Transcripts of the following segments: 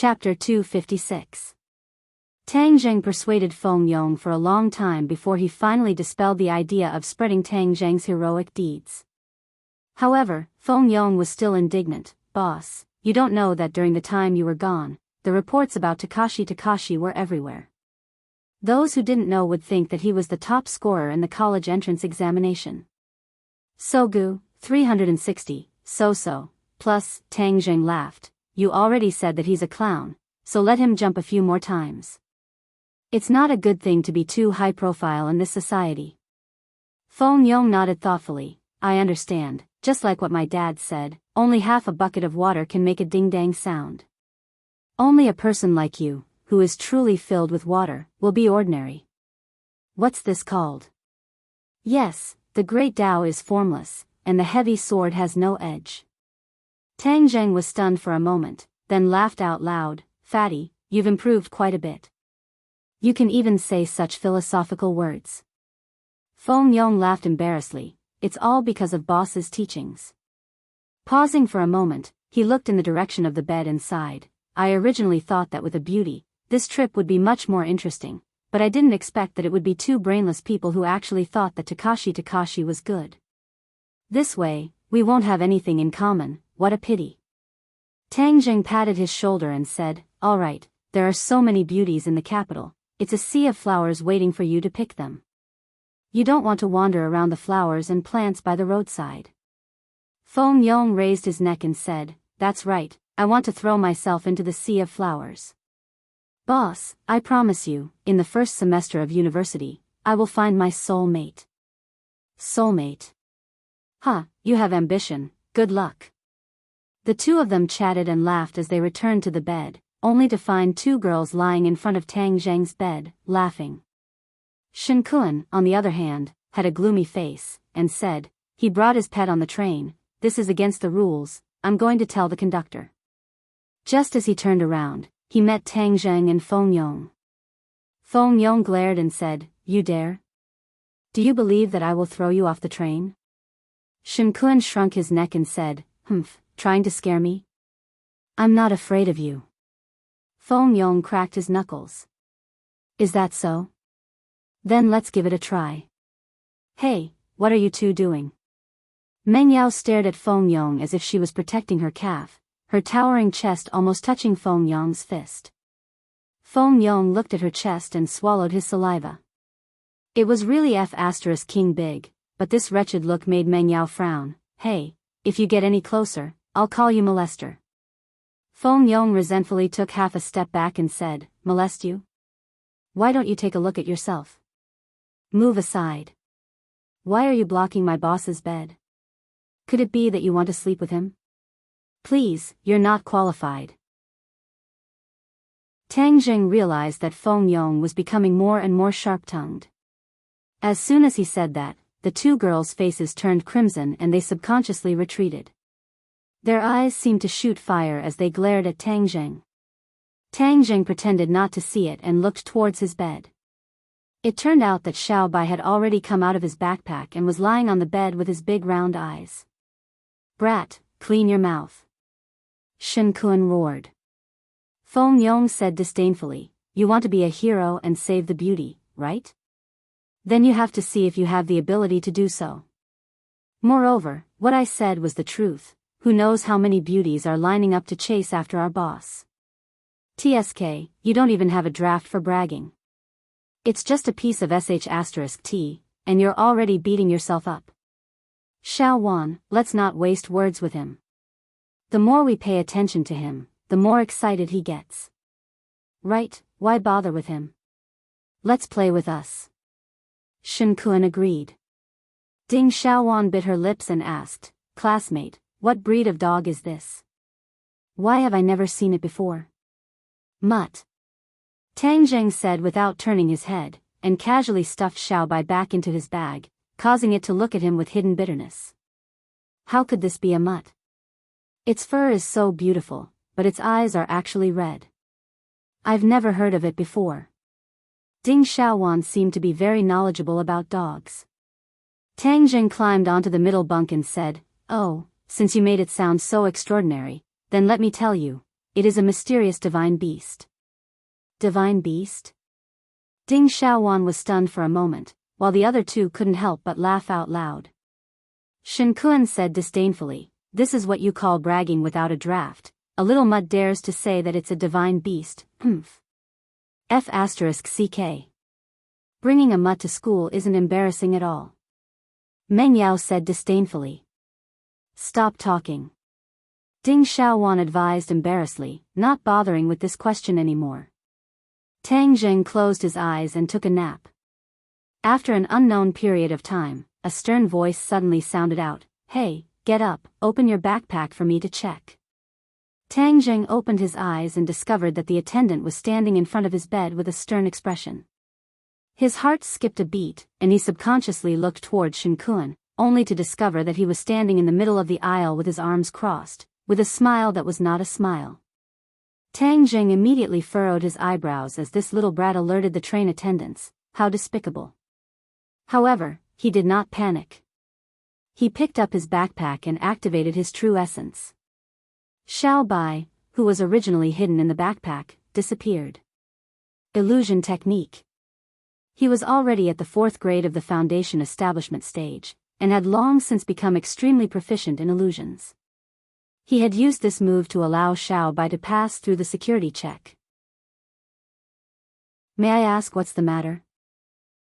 Chapter 256. Tang Zheng persuaded Feng Yong for a long time before he finally dispelled the idea of spreading Tang Zheng's heroic deeds. However, Feng Yong was still indignant. "Boss, you don't know that during the time you were gone, the reports about Takashi were everywhere. Those who didn't know would think that he was the top scorer in the college entrance examination. Sogu, 360, so. Plus," Tang Zheng laughed, "you already said that he's a clown, so let him jump a few more times. It's not a good thing to be too high profile in this society." Feng Yong nodded thoughtfully. "I understand, just like what my dad said, only half a bucket of water can make a ding-dang sound. Only a person like you, who is truly filled with water, will be ordinary." "What's this called?" "Yes, the great Tao is formless, and the heavy sword has no edge." Tang Zheng was stunned for a moment, then laughed out loud. "Fatty, you've improved quite a bit. You can even say such philosophical words." Feng Yong laughed embarrassedly. "It's all because of boss's teachings." Pausing for a moment, he looked in the direction of the bed and sighed. "I originally thought that with a beauty, this trip would be much more interesting, but I didn't expect that it would be two brainless people who actually thought that Takashi was good. This way, we won't have anything in common. What a pity." Tang Zheng patted his shoulder and said, "All right, there are so many beauties in the capital, it's a sea of flowers waiting for you to pick them. You don't want to wander around the flowers and plants by the roadside." Feng Yong raised his neck and said, "That's right, I want to throw myself into the sea of flowers. Boss, I promise you, in the first semester of university, I will find my soulmate." "Soulmate? Huh, you have ambition, good luck." The two of them chatted and laughed as they returned to the bed, only to find two girls lying in front of Tang Zheng's bed, laughing. Shen Kun, on the other hand, had a gloomy face, and said, "He brought his pet on the train. This is against the rules, I'm going to tell the conductor." Just as he turned around, he met Tang Zheng and Feng Yong. Feng Yong glared and said, "You dare? Do you believe that I will throw you off the train?" Shen Kun shrunk his neck and said, "Humph. Trying to scare me? I'm not afraid of you." Feng Yong cracked his knuckles. "Is that so? Then let's give it a try." "Hey, what are you two doing?" Meng Yao stared at Feng Yong as if she was protecting her calf, her towering chest almost touching Feng Yong's fist. Feng Yong looked at her chest and swallowed his saliva. It was really King big, but this wretched look made Meng Yao frown. "Hey, if you get any closer, I'll call you molester." Feng Yong resentfully took half a step back and said, "Molest you? Why don't you take a look at yourself? Move aside. Why are you blocking my boss's bed? Could it be that you want to sleep with him? Please, you're not qualified." Tang Zheng realized that Feng Yong was becoming more and more sharp-tongued. As soon as he said that, the two girls' faces turned crimson and they subconsciously retreated. Their eyes seemed to shoot fire as they glared at Tang Zheng. Tang Zheng pretended not to see it and looked towards his bed. It turned out that Xiao Bai had already come out of his backpack and was lying on the bed with his big round eyes. "Brat, clean your mouth." Shen Kun roared. Feng Yong said disdainfully, "You want to be a hero and save the beauty, right? Then you have to see if you have the ability to do so. Moreover, what I said was the truth. Who knows how many beauties are lining up to chase after our boss? TSK, you don't even have a draft for bragging. It's just a piece of sh*t, and you're already beating yourself up. Xiao Wan, let's not waste words with him. The more we pay attention to him, the more excited he gets. Right, why bother with him? Let's play with us." Shen Kun agreed. Ding Xiaowan bit her lips and asked, "Classmate, what breed of dog is this? Why have I never seen it before?" "Mutt," Tang Zheng said without turning his head, and casually stuffed Xiao Bai back into his bag, causing it to look at him with hidden bitterness. "How could this be a mutt? Its fur is so beautiful, but its eyes are actually red. I've never heard of it before." Ding Xiaowan seemed to be very knowledgeable about dogs. Tang Zheng climbed onto the middle bunk and said, "Oh, since you made it sound so extraordinary, then let me tell you, it is a mysterious divine beast. Divine beast? Ding Xiaowan was stunned for a moment, while the other two couldn't help but laugh out loud. Shen Kun said disdainfully, "This is what you call bragging without a draft. A little mud dares to say that it's a divine beast, F***ck. Bringing a mutt to school isn't embarrassing at all." Meng Yao said disdainfully. "Stop talking." Ding Xiaowan advised embarrassedly, not bothering with this question anymore. Tang Jing closed his eyes and took a nap. After an unknown period of time, a stern voice suddenly sounded out, "Hey, get up, open your backpack for me to check." Tang Jing opened his eyes and discovered that the attendant was standing in front of his bed with a stern expression. His heart skipped a beat, and he subconsciously looked toward Shen Kun, only to discover that he was standing in the middle of the aisle with his arms crossed, with a smile that was not a smile. Tang Jing immediately furrowed his eyebrows as this little brat alerted the train attendants. How despicable. However, he did not panic. He picked up his backpack and activated his true essence. Xiao Bai, who was originally hidden in the backpack, disappeared. Illusion technique. He was already at the 4th grade of the foundation establishment stage, and had long since become extremely proficient in illusions. He had used this move to allow Xiao Bai to pass through the security check. "May I ask what's the matter?"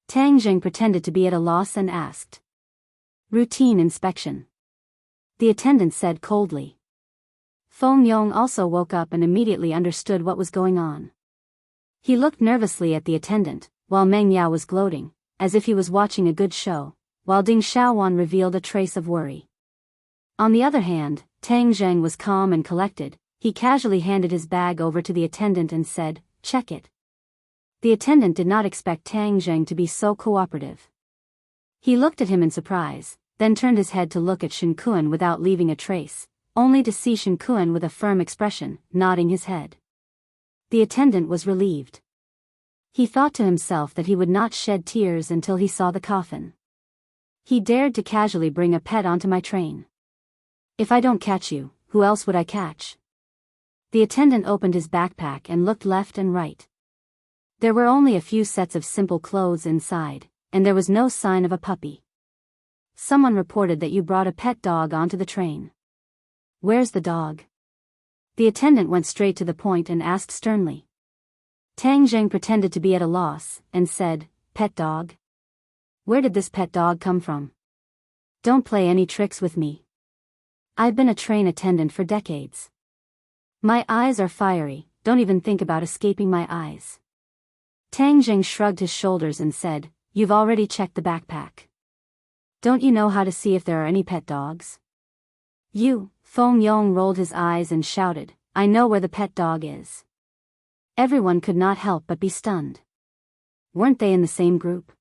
Tang Jing pretended to be at a loss and asked. "Routine inspection." The attendant said coldly. Feng Yong also woke up and immediately understood what was going on. He looked nervously at the attendant, while Meng Yao was gloating, as if he was watching a good show, while Ding Xiaowan revealed a trace of worry. On the other hand, Tang Zheng was calm and collected. He casually handed his bag over to the attendant and said, "Check it." The attendant did not expect Tang Zheng to be so cooperative. He looked at him in surprise, then turned his head to look at Shen Kun without leaving a trace, only to see Shen Kun with a firm expression, nodding his head. The attendant was relieved. He thought to himself that he would not shed tears until he saw the coffin. He dared to casually bring a pet onto my train. If I don't catch you, who else would I catch? The attendant opened his backpack and looked left and right. There were only a few sets of simple clothes inside, and there was no sign of a puppy. Someone reported that you brought a pet dog onto the train. Where's the dog? The attendant went straight to the point and asked sternly. Tang Zheng pretended to be at a loss, and said, "Pet dog? Where did this pet dog come from? Don't play any tricks with me. I've been a train attendant for decades. My eyes are fiery, don't even think about escaping my eyes." Tang Zheng shrugged his shoulders and said, "You've already checked the backpack. Don't you know how to see if there are any pet dogs?" "You," Feng Yong rolled his eyes and shouted, "I know where the pet dog is." Everyone could not help but be stunned. Weren't they in the same group?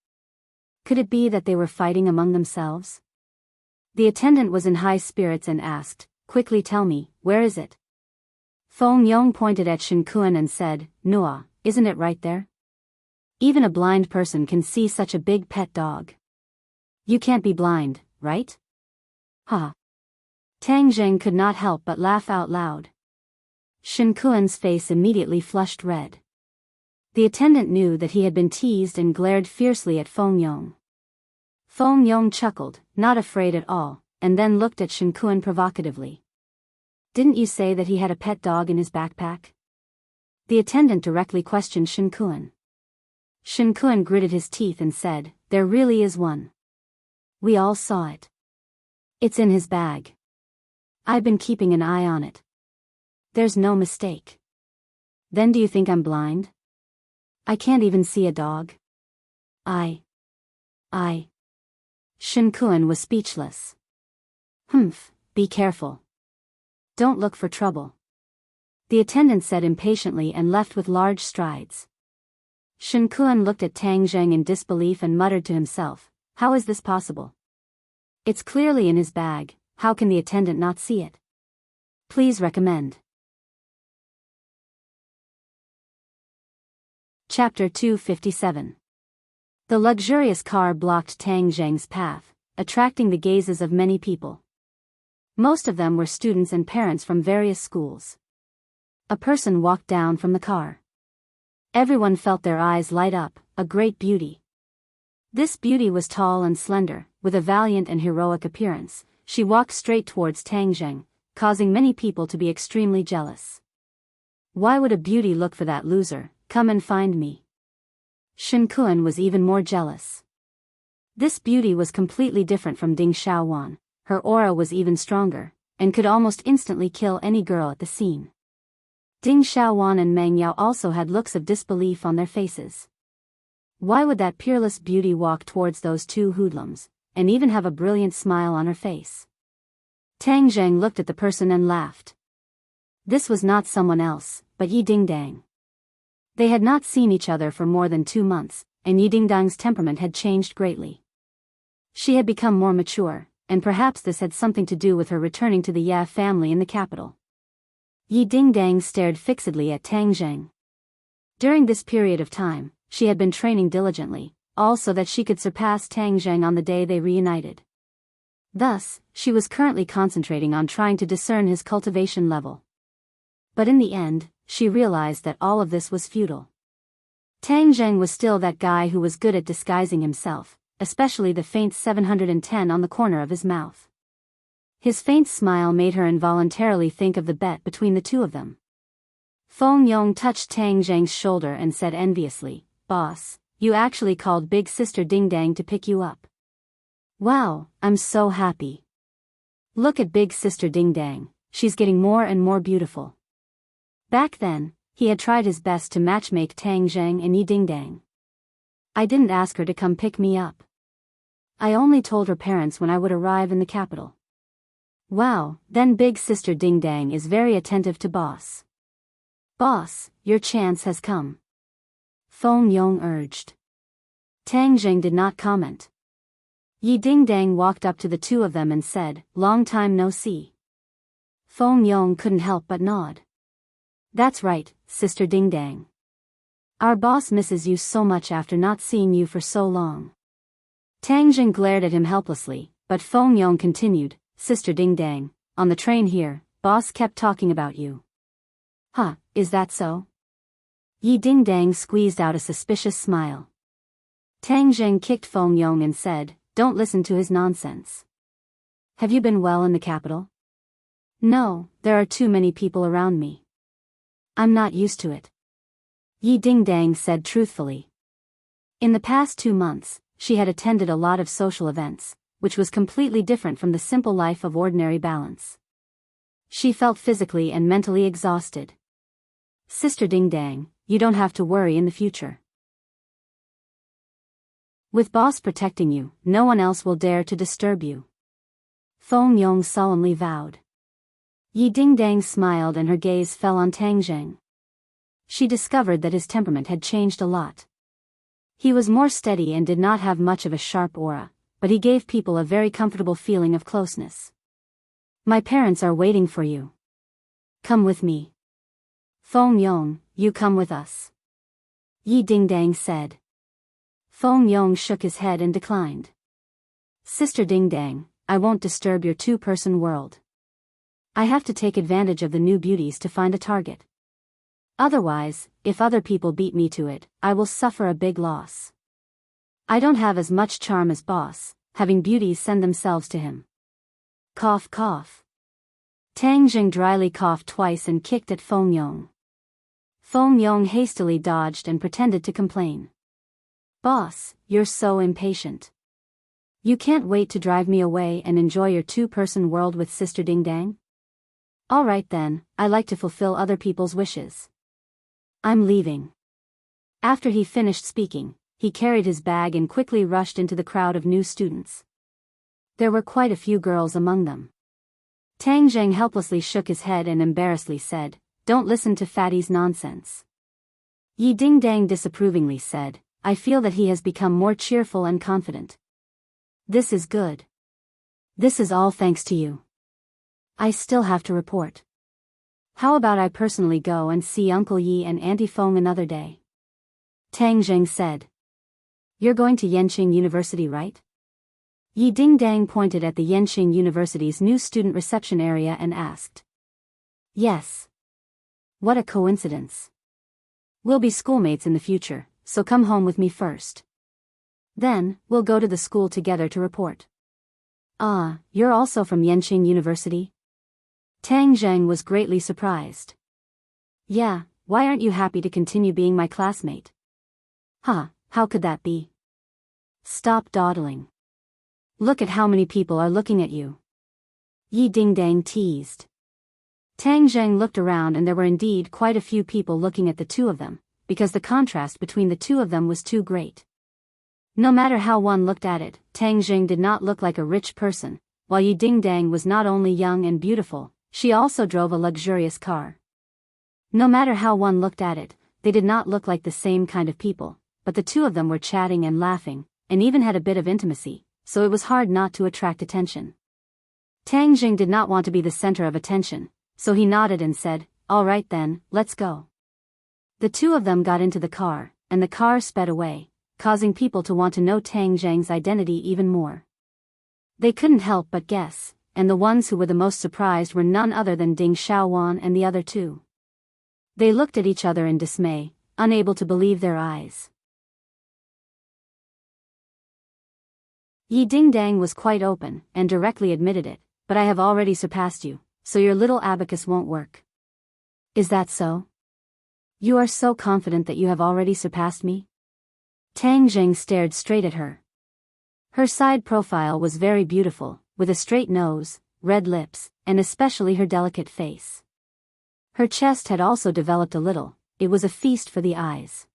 Could it be that they were fighting among themselves? The attendant was in high spirits and asked, "Quickly tell me, where is it?" Feng Yong pointed at Shen Kun and said, "Nua, isn't it right there? Even a blind person can see such a big pet dog. You can't be blind, right?" Ha! Tang Zheng could not help but laugh out loud. Shen Kun's face immediately flushed red. The attendant knew that he had been teased and glared fiercely at Feng Yong. Feng Yong chuckled, not afraid at all, and then looked at Shen Kun provocatively. "Didn't you say that he had a pet dog in his backpack?" The attendant directly questioned Shen Kun. Shen Kun gritted his teeth and said, "There really is one. We all saw it. It's in his bag. I've been keeping an eye on it. There's no mistake." "Then do you think I'm blind? I can't even see a dog." I. Shen Kun was speechless. Be careful. Don't look for trouble," the attendant said impatiently and left with large strides. Shen Kun looked at Tang Zheng in disbelief and muttered to himself, "How is this possible? It's clearly in his bag, how can the attendant not see it? Please recommend." Chapter 257. The luxurious car blocked Tang Zheng's path, attracting the gazes of many people. Most of them were students and parents from various schools. A person walked down from the car. Everyone felt their eyes light up, a great beauty. This beauty was tall and slender, with a valiant and heroic appearance. She walked straight towards Tang Zheng, causing many people to be extremely jealous. Why would a beauty look for that loser? Come and find me. Shen Kuan was even more jealous. This beauty was completely different from Ding Xiaowan. Her aura was even stronger, and could almost instantly kill any girl at the scene. Ding Xiaowan and Meng Yao also had looks of disbelief on their faces. Why would that peerless beauty walk towards those two hoodlums, and even have a brilliant smile on her face? Tang Zheng looked at the person and laughed. This was not someone else, but Yi Dingdang. They had not seen each other for more than 2 months, and Yi Dingdang's temperament had changed greatly. She had become more mature, and perhaps this had something to do with her returning to the Ya family in the capital. Yi Dingdang stared fixedly at Tang Zheng. During this period of time, she had been training diligently, all so that she could surpass Tang Zheng on the day they reunited. Thus, she was currently concentrating on trying to discern his cultivation level. But in the end, she realized that all of this was futile. Tang Zheng was still that guy who was good at disguising himself, especially the faint 710 on the corner of his mouth. His faint smile made her involuntarily think of the bet between the two of them. Feng Yong touched Tang Zheng's shoulder and said enviously, "Boss, you actually called Big Sister Dingdang to pick you up. Wow, I'm so happy. Look at Big Sister Dingdang, she's getting more and more beautiful." Back then, he had tried his best to matchmake Tang Zheng and Yi Dingdang. "I didn't ask her to come pick me up. I only told her parents when I would arrive in the capital." "Wow, then Big Sister Dingdang is very attentive to boss." "Boss, your chance has come," Feng Yong urged. Tang Zheng did not comment. Yi Dingdang walked up to the two of them and said, "Long time no see." Feng Yong couldn't help but nod. "That's right, Sister Dingdang. Our boss misses you so much after not seeing you for so long." Tang Zheng glared at him helplessly, but Feng Yong continued, "Sister Dingdang, on the train here, boss kept talking about you." "Huh, is that so?" Yi Dingdang squeezed out a suspicious smile. Tang Zheng kicked Feng Yong and said, "Don't listen to his nonsense. Have you been well in the capital?" "No, there are too many people around me. I'm not used to it," Yi Dingdang said truthfully. In the past 2 months, she had attended a lot of social events, which was completely different from the simple life of ordinary balance. She felt physically and mentally exhausted. "Sister Dingdang, you don't have to worry in the future. With boss protecting you, no one else will dare to disturb you," Feng Yong solemnly vowed. Yi Dingdang smiled and her gaze fell on Tang Zheng. She discovered that his temperament had changed a lot. He was more steady and did not have much of a sharp aura, but he gave people a very comfortable feeling of closeness. "My parents are waiting for you. Come with me." "Feng Yong, you come with us," Yi Dingdang said. Feng Yong shook his head and declined. "Sister Dingdang, I won't disturb your two-person world. I have to take advantage of the new beauties to find a target. Otherwise, if other people beat me to it, I will suffer a big loss. I don't have as much charm as boss, having beauties send themselves to him." Cough cough. Tang Zheng dryly coughed twice and kicked at Feng Yong. Feng Yong hastily dodged and pretended to complain. "Boss, you're so impatient. You can't wait to drive me away and enjoy your two-person world with Sister Dingdang? All right then, I like to fulfill other people's wishes. I'm leaving." After he finished speaking, he carried his bag and quickly rushed into the crowd of new students. There were quite a few girls among them. Tang Zheng helplessly shook his head and embarrassedly said, "Don't listen to Fatty's nonsense." Yi Dingdang disapprovingly said, "I feel that he has become more cheerful and confident. This is good. This is all thanks to you. I still have to report. How about I personally go and see Uncle Yi and Auntie Feng another day?" Tang Zheng said. "You're going to Yenqing University, right?" Yi Dingdang pointed at the Yenqing University's new student reception area and asked. "Yes. What a coincidence. We'll be schoolmates in the future, so come home with me first. Then, we'll go to the school together to report. Ah, you're also from Yenching University? Tang Zheng was greatly surprised. Yeah, why aren't you happy to continue being my classmate? Huh, how could that be? Stop dawdling. Look at how many people are looking at you. Yi Dingdang teased. Tang Zheng looked around and there were indeed quite a few people looking at the two of them, because the contrast between the two of them was too great. No matter how one looked at it, Tang Zheng did not look like a rich person, while Yi Dingdang was not only young and beautiful, she also drove a luxurious car. No matter how one looked at it, they did not look like the same kind of people, but the two of them were chatting and laughing, and even had a bit of intimacy, so it was hard not to attract attention. Tang Zheng did not want to be the center of attention, so he nodded and said, "All right then, let's go." The two of them got into the car, and the car sped away, causing people to want to know Tang Zheng's identity even more. They couldn't help but guess, and the ones who were the most surprised were none other than Ding Xiaowan and the other two. They looked at each other in dismay, unable to believe their eyes. Yi Dingdang was quite open, and directly admitted it, "But I have already surpassed you, so your little abacus won't work." "Is that so? You are so confident that you have already surpassed me?" Tang Zheng stared straight at her. Her side profile was very beautiful, with a straight nose, red lips, and especially her delicate face. Her chest had also developed a little, it was a feast for the eyes.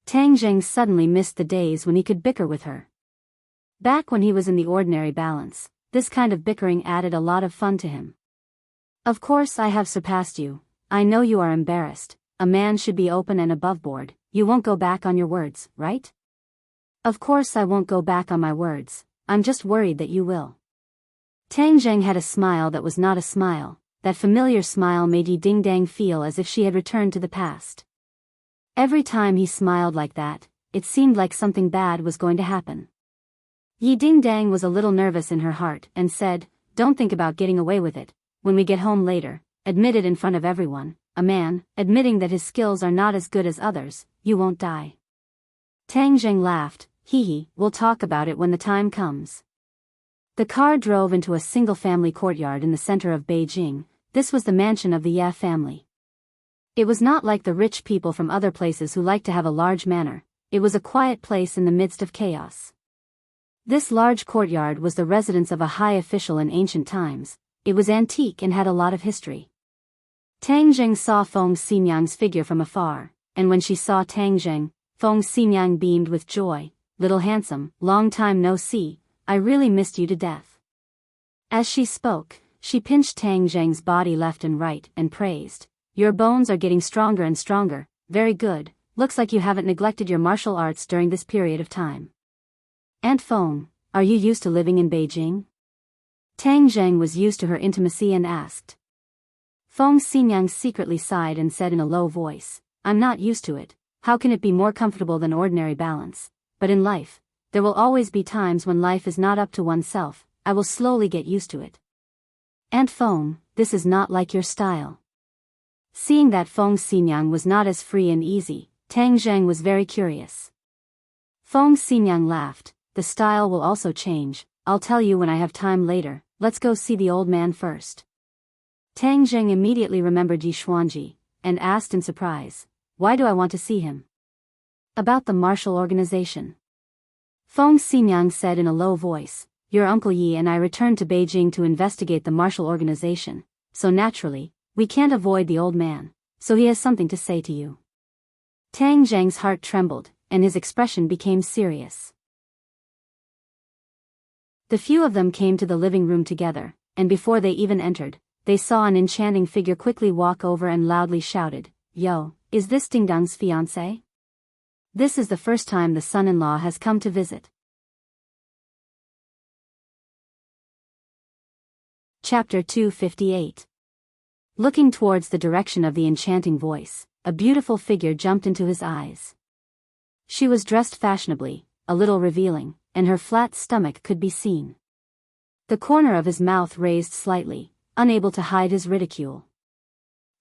Tang Zheng suddenly missed the days when he could bicker with her. Back when he was in the ordinary balance, this kind of bickering added a lot of fun to him. "Of course I have surpassed you, I know you are embarrassed, a man should be open and above board, you won't go back on your words, right?" "Of course I won't go back on my words, I'm just worried that you will." Tang Zheng had a smile that was not a smile. That familiar smile made Yi Dingdang feel as if she had returned to the past. Every time he smiled like that, it seemed like something bad was going to happen. Yi Dingdang was a little nervous in her heart and said, "Don't think about getting away with it. When we get home later, admit it in front of everyone, a man, admitting that his skills are not as good as others, you won't die." Tang Zheng laughed, "Hee hee, we'll talk about it when the time comes." The car drove into a single-family courtyard in the center of Beijing. This was the mansion of the Ye family. It was not like the rich people from other places who like to have a large manor, it was a quiet place in the midst of chaos. This large courtyard was the residence of a high official in ancient times, it was antique and had a lot of history. Tang Zheng saw Feng Xinyang's figure from afar, and when she saw Tang Zheng, Feng Xinyang beamed with joy, "Little handsome, long time no see, I really missed you to death." As she spoke, she pinched Tang Zheng's body left and right and praised, "Your bones are getting stronger and stronger, very good, looks like you haven't neglected your martial arts during this period of time." "Aunt Feng, are you used to living in Beijing?" Tang Zheng was used to her intimacy and asked. Feng Xinyang secretly sighed and said in a low voice, "I'm not used to it, how can it be more comfortable than ordinary balance? But in life, there will always be times when life is not up to oneself, I will slowly get used to it." "Aunt Feng, this is not like your style." Seeing that Feng Xinyang was not as free and easy, Tang Zheng was very curious. Feng Xinyang laughed, "The style will also change, I'll tell you when I have time later, let's go see the old man first." Tang Zheng immediately remembered Yi Xuanji, and asked in surprise, "Why do I want to see him?" "About the martial organization." Feng Xinyang said in a low voice, "Your Uncle Yi and I returned to Beijing to investigate the martial organization, so naturally, we can't avoid the old man, so he has something to say to you." Tang Zheng's heart trembled, and his expression became serious. The few of them came to the living room together, and before they even entered, they saw an enchanting figure quickly walk over and loudly shouted, "Yo, is this Dingdang's fiancé? This is the first time the son-in-law has come to visit." Chapter 258. Looking towards the direction of the enchanting voice, a beautiful figure jumped into his eyes. She was dressed fashionably, a little revealing, and her flat stomach could be seen. The corner of his mouth raised slightly, unable to hide his ridicule.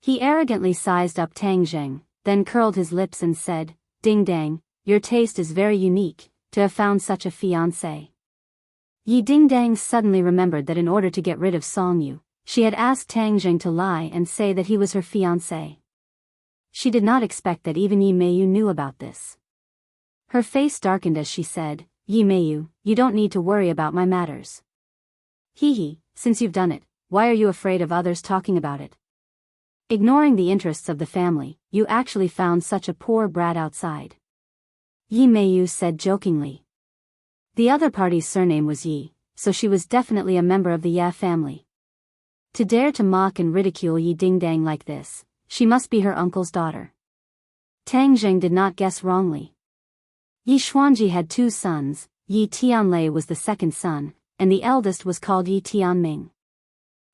He arrogantly sized up Tang Zheng, then curled his lips and said, "Ding dang, your taste is very unique, to have found such a fiancé." Yi Dingdang suddenly remembered that in order to get rid of Song Yu, she had asked Tang Zheng to lie and say that he was her fiancé. She did not expect that even Yi Meiyu knew about this. Her face darkened as she said, "Yi Meiyu, you don't need to worry about my matters." "Hee, since you've done it, why are you afraid of others talking about it? Ignoring the interests of the family, you actually found such a poor brat outside," Yi Meiyu said jokingly. The other party's surname was Yi, so she was definitely a member of the Ya family. To dare to mock and ridicule Yi Dingdang like this, she must be her uncle's daughter. Tang Zheng did not guess wrongly. Yi Xuanji had 2 sons, Yi Tianlei was the second son, and the eldest was called Yi Tianming.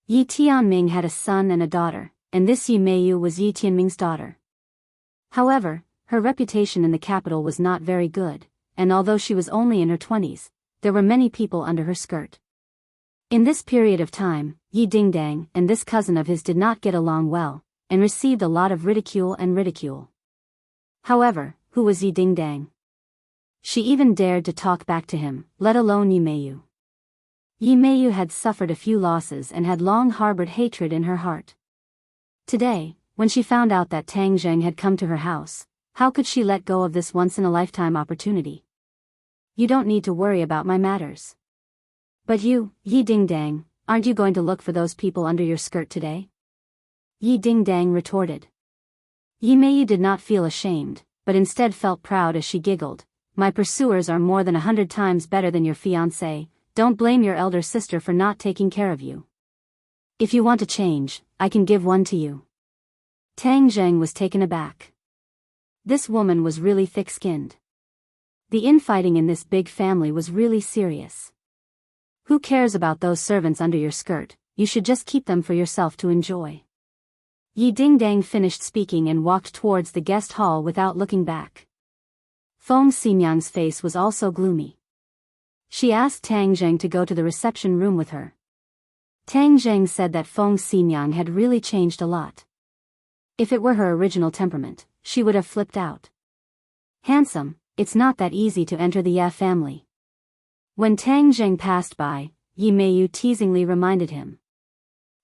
Yi Tianming had a son and a daughter, and this Yi Meiyu was Yi Tianming's daughter. However, her reputation in the capital was not very good, and although she was only in her 20s, there were many people under her skirt. In this period of time, Yi Dingdang and this cousin of his did not get along well, and received a lot of ridicule. However, who was Yi Dingdang? She even dared to talk back to him, let alone Yi Meiyu. Yi Meiyu had suffered a few losses and had long harbored hatred in her heart. Today, when she found out that Tang Zheng had come to her house, how could she let go of this once-in-a-lifetime opportunity? "You don't need to worry about my matters." "But you, Yi Dingdang, aren't you going to look for those people under your skirt today?" Yi Dingdang retorted. Yi Meiyu did not feel ashamed, but instead felt proud as she giggled. "My pursuers are more than 100 times better than your fiancé, don't blame your elder sister for not taking care of you. If you want to change, I can give one to you." Tang Zheng was taken aback. This woman was really thick-skinned. The infighting in this big family was really serious. Who cares about those servants under your skirt? You should just keep them for yourself to enjoy. Yi Dingdang finished speaking and walked towards the guest hall without looking back. Feng Ximyang's face was also gloomy. She asked Tang Zheng to go to the reception room with her. Tang Zheng said that Feng Ximyang had really changed a lot. If it were her original temperament, she would have flipped out. "Handsome, it's not that easy to enter the Ya family." When Tang Zheng passed by, Yi Meiyu teasingly reminded him.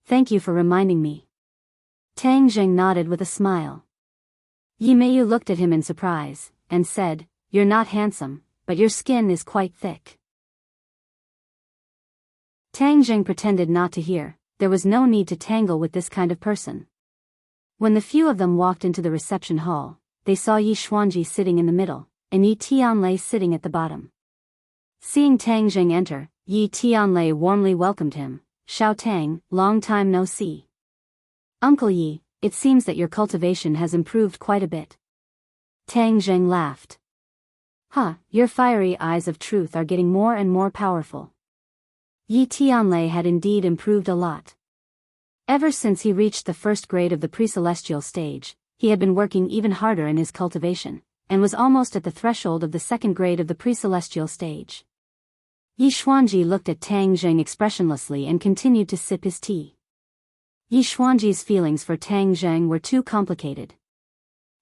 "Thank you for reminding me." Tang Zheng nodded with a smile. Yi Meiyu looked at him in surprise, and said, "You're not handsome, but your skin is quite thick." Tang Zheng pretended not to hear. There was no need to tangle with this kind of person. When the few of them walked into the reception hall, they saw Yi Xuanji sitting in the middle, and Yi Tianlei sitting at the bottom. Seeing Tang Zheng enter, Yi Tianlei warmly welcomed him. "Xiao Tang, long time no see. Uncle Yi, it seems that your cultivation has improved quite a bit." Tang Zheng laughed. Your fiery eyes of truth are getting more and more powerful." Yi Tianlei had indeed improved a lot. Ever since he reached the 1st grade of the pre-celestial stage, he had been working even harder in his cultivation, and was almost at the threshold of the 2nd grade of the pre-celestial stage. Yi Xuanji looked at Tang Zheng expressionlessly and continued to sip his tea. Yi Xuanji's feelings for Tang Zheng were too complicated.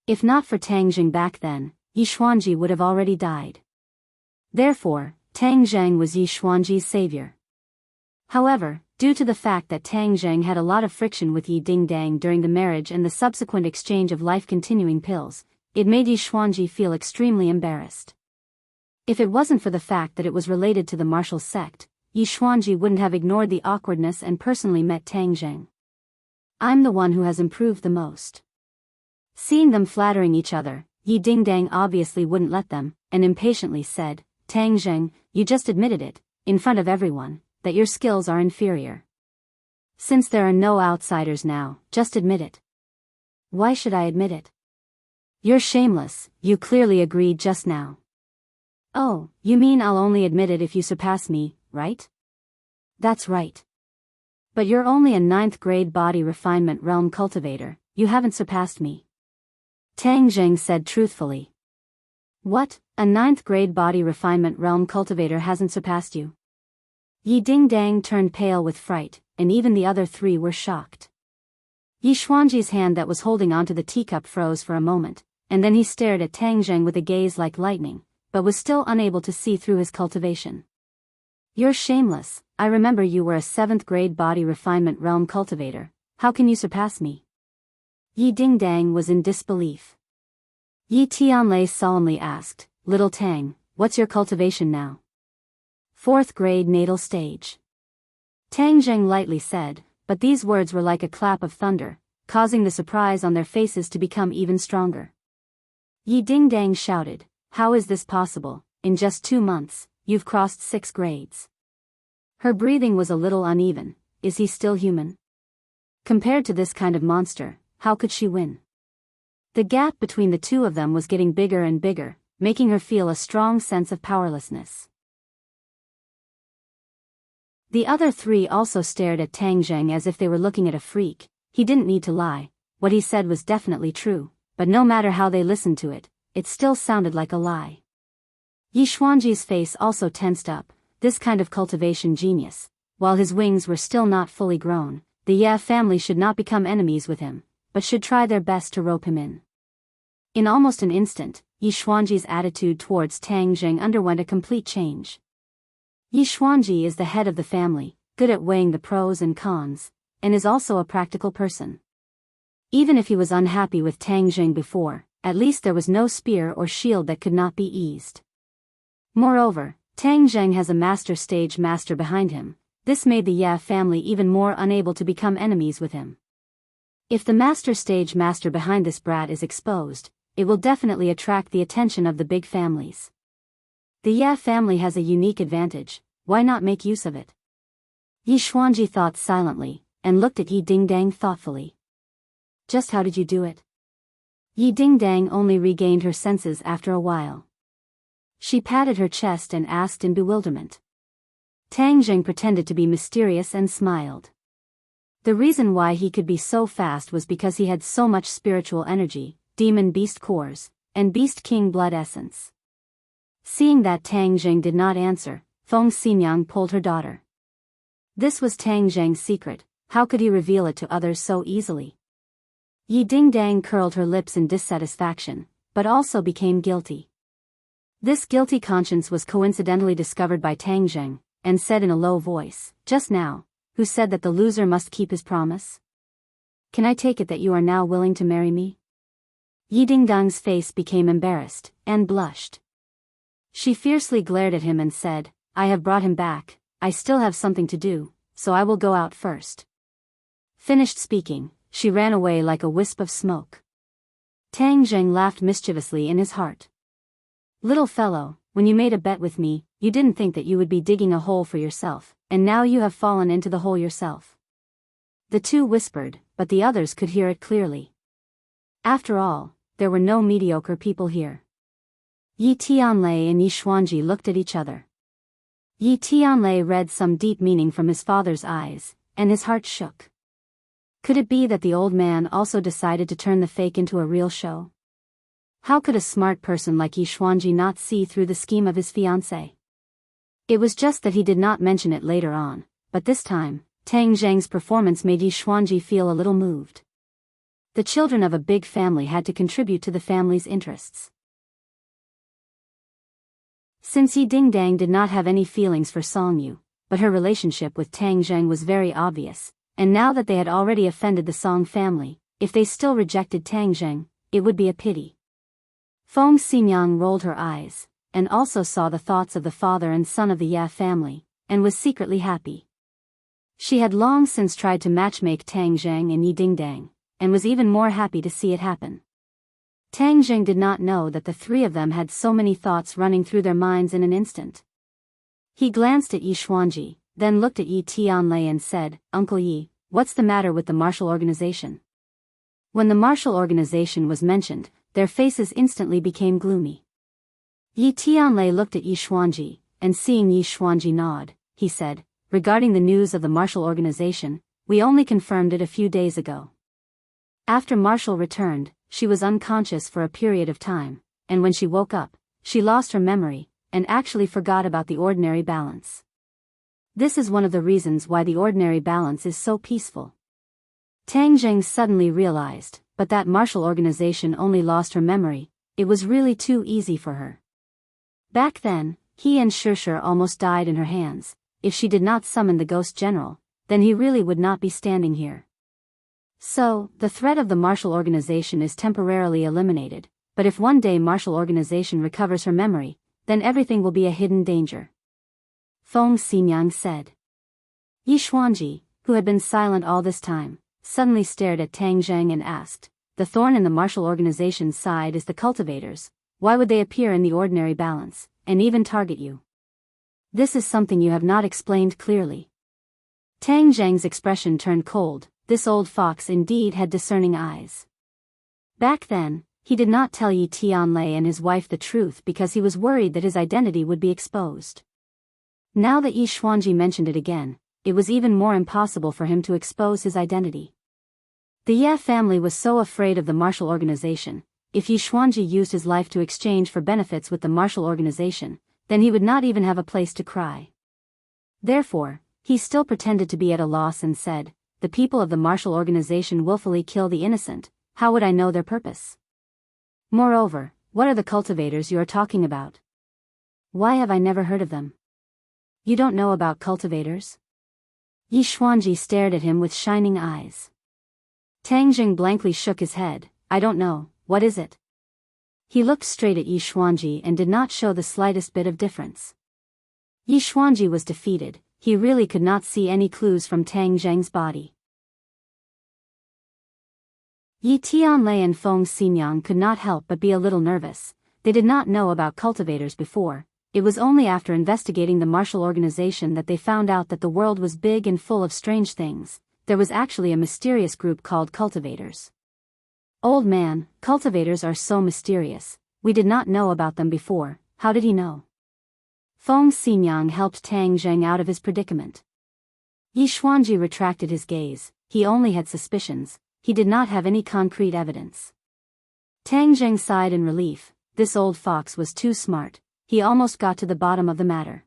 If not for Tang Zheng back then, Yi Xuanji would have already died. Therefore, Tang Zheng was Yi Xuanji's savior. However, due to the fact that Tang Zheng had a lot of friction with Yi Dingdang during the marriage and the subsequent exchange of life-continuing pills, it made Yi Xuanji feel extremely embarrassed. If it wasn't for the fact that it was related to the martial sect, Yi Xuanji wouldn't have ignored the awkwardness and personally met Tang Zheng. "I'm the one who has improved the most." Seeing them flattering each other, Yi Dingdang obviously wouldn't let them, and impatiently said, "Tang Zheng, you just admitted it, in front of everyone, that your skills are inferior. Since there are no outsiders now, just admit it." "Why should I admit it?" "You're shameless, you clearly agreed just now." "Oh, you mean I'll only admit it if you surpass me, right?" "That's right. But you're only a 9th grade body refinement realm cultivator, you haven't surpassed me." Tang Zheng said truthfully. "What, a 9th grade body refinement realm cultivator hasn't surpassed you?" Yi Dingdang turned pale with fright, and even the other 3 were shocked. Yi Xuanji's hand that was holding onto the teacup froze for a moment, and then he stared at Tang Zheng with a gaze like lightning, but was still unable to see through his cultivation. You're shameless. I remember you were a 7th grade body refinement realm cultivator. How can you surpass me? Yi Dingdang was in disbelief. Yi Tianlei solemnly asked, Little Tang, what's your cultivation now? 4th grade natal stage. Tang Zheng lightly said, but these words were like a clap of thunder, causing the surprise on their faces to become even stronger. Yi Dingdang shouted, How is this possible? In just 2 months, you've crossed 6 grades. Her breathing was a little uneven. Is he still human? Compared to this kind of monster, how could she win? The gap between the two of them was getting bigger and bigger, making her feel a strong sense of powerlessness. The other 3 also stared at Tang Zheng as if they were looking at a freak. He didn't need to lie. What he said was definitely true, but no matter how they listened to it, it still sounded like a lie. Yi Xuanji's face also tensed up. This kind of cultivation genius, while his wings were still not fully grown, the Ye family should not become enemies with him, but should try their best to rope him in. In almost an instant, Yi Xuanji's attitude towards Tang Zheng underwent a complete change. Yi Xuanji is the head of the family, good at weighing the pros and cons, and is also a practical person. Even if he was unhappy with Tang Zheng before, at least there was no spear or shield that could not be eased. Moreover, Tang Zheng has a master stage master behind him. This made the Ye family even more unable to become enemies with him. If the master stage master behind this brat is exposed, it will definitely attract the attention of the big families. The Ye family has a unique advantage, why not make use of it? Yi Xuanji thought silently, and looked at Yi Dingdang thoughtfully. Just how did you do it? Yi Dingdang only regained her senses after a while. She patted her chest and asked in bewilderment. Tang Zheng pretended to be mysterious and smiled. The reason why he could be so fast was because he had so much spiritual energy, demon beast cores, and beast king blood essence. Seeing that Tang Zheng did not answer, Feng Xinyang pulled her daughter. This was Tang Zheng's secret. How could he reveal it to others so easily? Yi Dingdang curled her lips in dissatisfaction, but also became guilty. This guilty conscience was coincidentally discovered by Tang Zheng, and said in a low voice, Just now, who said that the loser must keep his promise? Can I take it that you are now willing to marry me? Yi Dingdang's face became embarrassed, and blushed. She fiercely glared at him and said, I have brought him back, I still have something to do, so I will go out first. Finished speaking, she ran away like a wisp of smoke. Tang Zheng laughed mischievously in his heart. Little fellow, when you made a bet with me, you didn't think that you would be digging a hole for yourself, and now you have fallen into the hole yourself. The two whispered, but the others could hear it clearly. After all, there were no mediocre people here. Yi Tianlei and Yi Xuanji looked at each other. Yi Tianlei read some deep meaning from his father's eyes, and his heart shook. Could it be that the old man also decided to turn the fake into a real show? How could a smart person like Yi Xuanji not see through the scheme of his fiancée? It was just that he did not mention it later on, but this time, Tang Zheng's performance made Yi Xuanji feel a little moved. The children of a big family had to contribute to the family's interests. Since Yi Dingdang did not have any feelings for Song Yu, but her relationship with Tang Zheng was very obvious, and now that they had already offended the Song family, if they still rejected Tang Zheng, it would be a pity. Feng Xinyang rolled her eyes, and also saw the thoughts of the father and son of the Ye family, and was secretly happy. She had long since tried to matchmake Tang Zheng and Yi Dingdang, and was even more happy to see it happen. Tang Zheng did not know that the three of them had so many thoughts running through their minds in an instant. He glanced at Yi Xuanji, then looked at Yi Tianlei and said, Uncle Yi, what's the matter with the martial organization? When the martial organization was mentioned, their faces instantly became gloomy. Yi Tianlei looked at Yi Xuanji, and seeing Yi Xuanji nod, he said, regarding the news of the martial organization, we only confirmed it a few days ago. After Marshall returned, she was unconscious for a period of time, and when she woke up, she lost her memory, and actually forgot about the ordinary balance. This is one of the reasons why the ordinary balance is so peaceful. Tang Zheng suddenly realized, but that martial organization only lost her memory. It was really too easy for her. Back then, he and Shishir almost died in her hands. If she did not summon the ghost general, then he really would not be standing here. So, the threat of the martial organization is temporarily eliminated, but if one day martial organization recovers her memory, then everything will be a hidden danger. Feng Xinyang said. Yi Xuanji, who had been silent all this time, suddenly stared at Tang Zheng and asked, the thorn in the martial organization's side is the cultivators. Why would they appear in the ordinary balance, and even target you? This is something you have not explained clearly. Tang Zheng's expression turned cold. This old fox indeed had discerning eyes. Back then, he did not tell Yi Tianlei and his wife the truth because he was worried that his identity would be exposed. Now that Yi Xuanji mentioned it again, it was even more impossible for him to expose his identity. The Ye family was so afraid of the martial organization. If Yi Xuanji used his life to exchange for benefits with the martial organization, then he would not even have a place to cry. Therefore, he still pretended to be at a loss and said, the people of the martial organization willfully kill the innocent. How would I know their purpose? Moreover, what are the cultivators you are talking about? Why have I never heard of them? You don't know about cultivators? Yi Xuanji stared at him with shining eyes. Tang Zheng blankly shook his head. I don't know, what is it? He looked straight at Yi Xuanji and did not show the slightest bit of difference. Yi Xuanji was defeated. He really could not see any clues from Tang Zheng's body. Yi Tianlei and Feng Xinyang could not help but be a little nervous. They did not know about cultivators before. It was only after investigating the martial organization that they found out that the world was big and full of strange things. There was actually a mysterious group called cultivators. Old man, cultivators are so mysterious. We did not know about them before. How did he know? Feng Xinyang helped Tang Zheng out of his predicament. Yi Xuanji retracted his gaze. He only had suspicions. He did not have any concrete evidence. Tang Zheng sighed in relief. This old fox was too smart. He almost got to the bottom of the matter.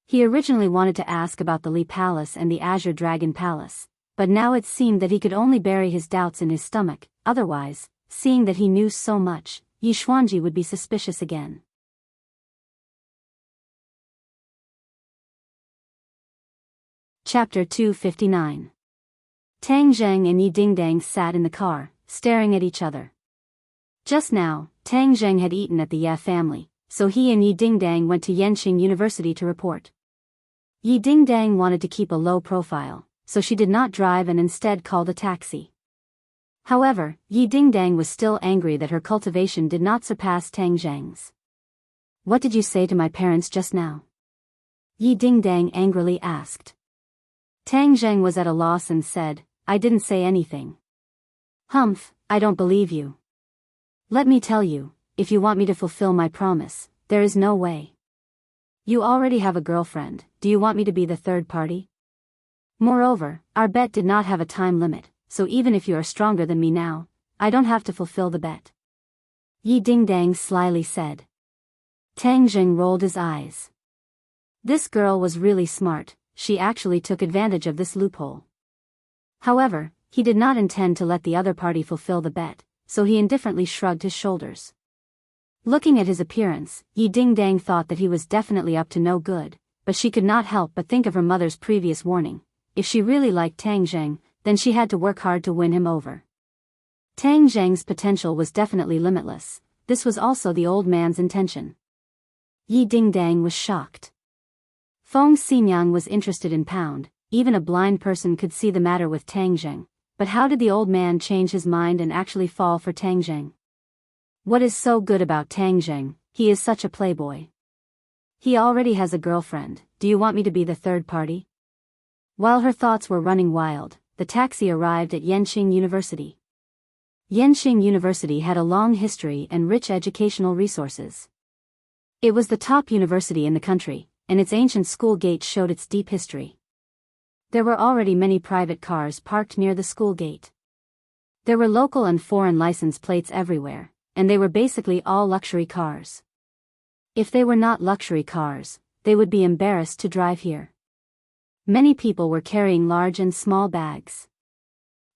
He originally wanted to ask about the Li Palace and the Azure Dragon Palace, but now it seemed that he could only bury his doubts in his stomach. Otherwise, seeing that he knew so much, Yi Xuanji would be suspicious again. Chapter 259. Tang Zheng and Yi Dingdang sat in the car, staring at each other. Just now, Tang Zheng had eaten at the Ye family, so he and Yi Dingdang went to Yenqing University to report. Yi Dingdang wanted to keep a low profile, so she did not drive and instead called a taxi. However, Yi Dingdang was still angry that her cultivation did not surpass Tang Zheng's. What did you say to my parents just now? Yi Dingdang angrily asked. Tang Zheng was at a loss and said, I didn't say anything. Humph, I don't believe you. Let me tell you, if you want me to fulfill my promise, there is no way. You already have a girlfriend. Do you want me to be the third party? Moreover, our bet did not have a time limit, so even if you are stronger than me now, I don't have to fulfill the bet. Yi Dingdang slyly said. Tang Zheng rolled his eyes. This girl was really smart. She actually took advantage of this loophole. However, he did not intend to let the other party fulfill the bet, so he indifferently shrugged his shoulders. Looking at his appearance, Yi Dingdang thought that he was definitely up to no good, but she could not help but think of her mother's previous warning. If she really liked Tang Zheng, then she had to work hard to win him over. Tang Zheng's potential was definitely limitless. This was also the old man's intention. Yi Dingdang was shocked. Feng Xinyang was interested in Pound. Even a blind person could see the matter with Tang Zheng. But how did the old man change his mind and actually fall for Tang Zheng? What is so good about Tang Zheng? He is such a playboy. He already has a girlfriend. Do you want me to be the third party? While her thoughts were running wild, the taxi arrived at Yenqing University. Yenqing University had a long history and rich educational resources. It was the top university in the country, and its ancient school gate showed its deep history. There were already many private cars parked near the school gate. There were local and foreign license plates everywhere, and they were basically all luxury cars. If they were not luxury cars, they would be embarrassed to drive here. Many people were carrying large and small bags.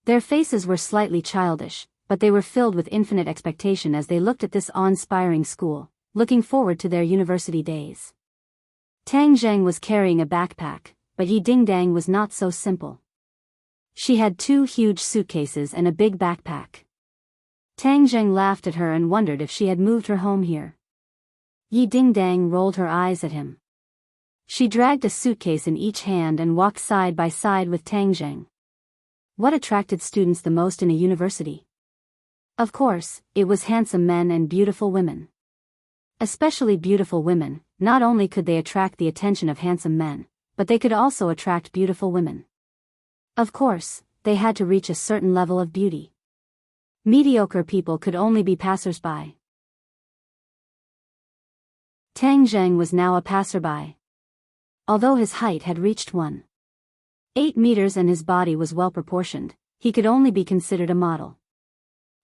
Their faces were slightly childish, but they were filled with infinite expectation as they looked at this awe-inspiring school, looking forward to their university days. Tang Zheng was carrying a backpack, but Yi Dingdang was not so simple. She had 2 huge suitcases and a big backpack. Tang Zheng laughed at her and wondered if she had moved her home here. Yi Dingdang rolled her eyes at him. She dragged a suitcase in each hand and walked side by side with Tang Zheng. What attracted students the most in a university? Of course, it was handsome men and beautiful women. Especially beautiful women. Not only could they attract the attention of handsome men, but they could also attract beautiful women. Of course, they had to reach a certain level of beauty. Mediocre people could only be passers-by. Tang Zheng was now a passerby. Although his height had reached 1.8 meters and his body was well proportioned, he could only be considered a model.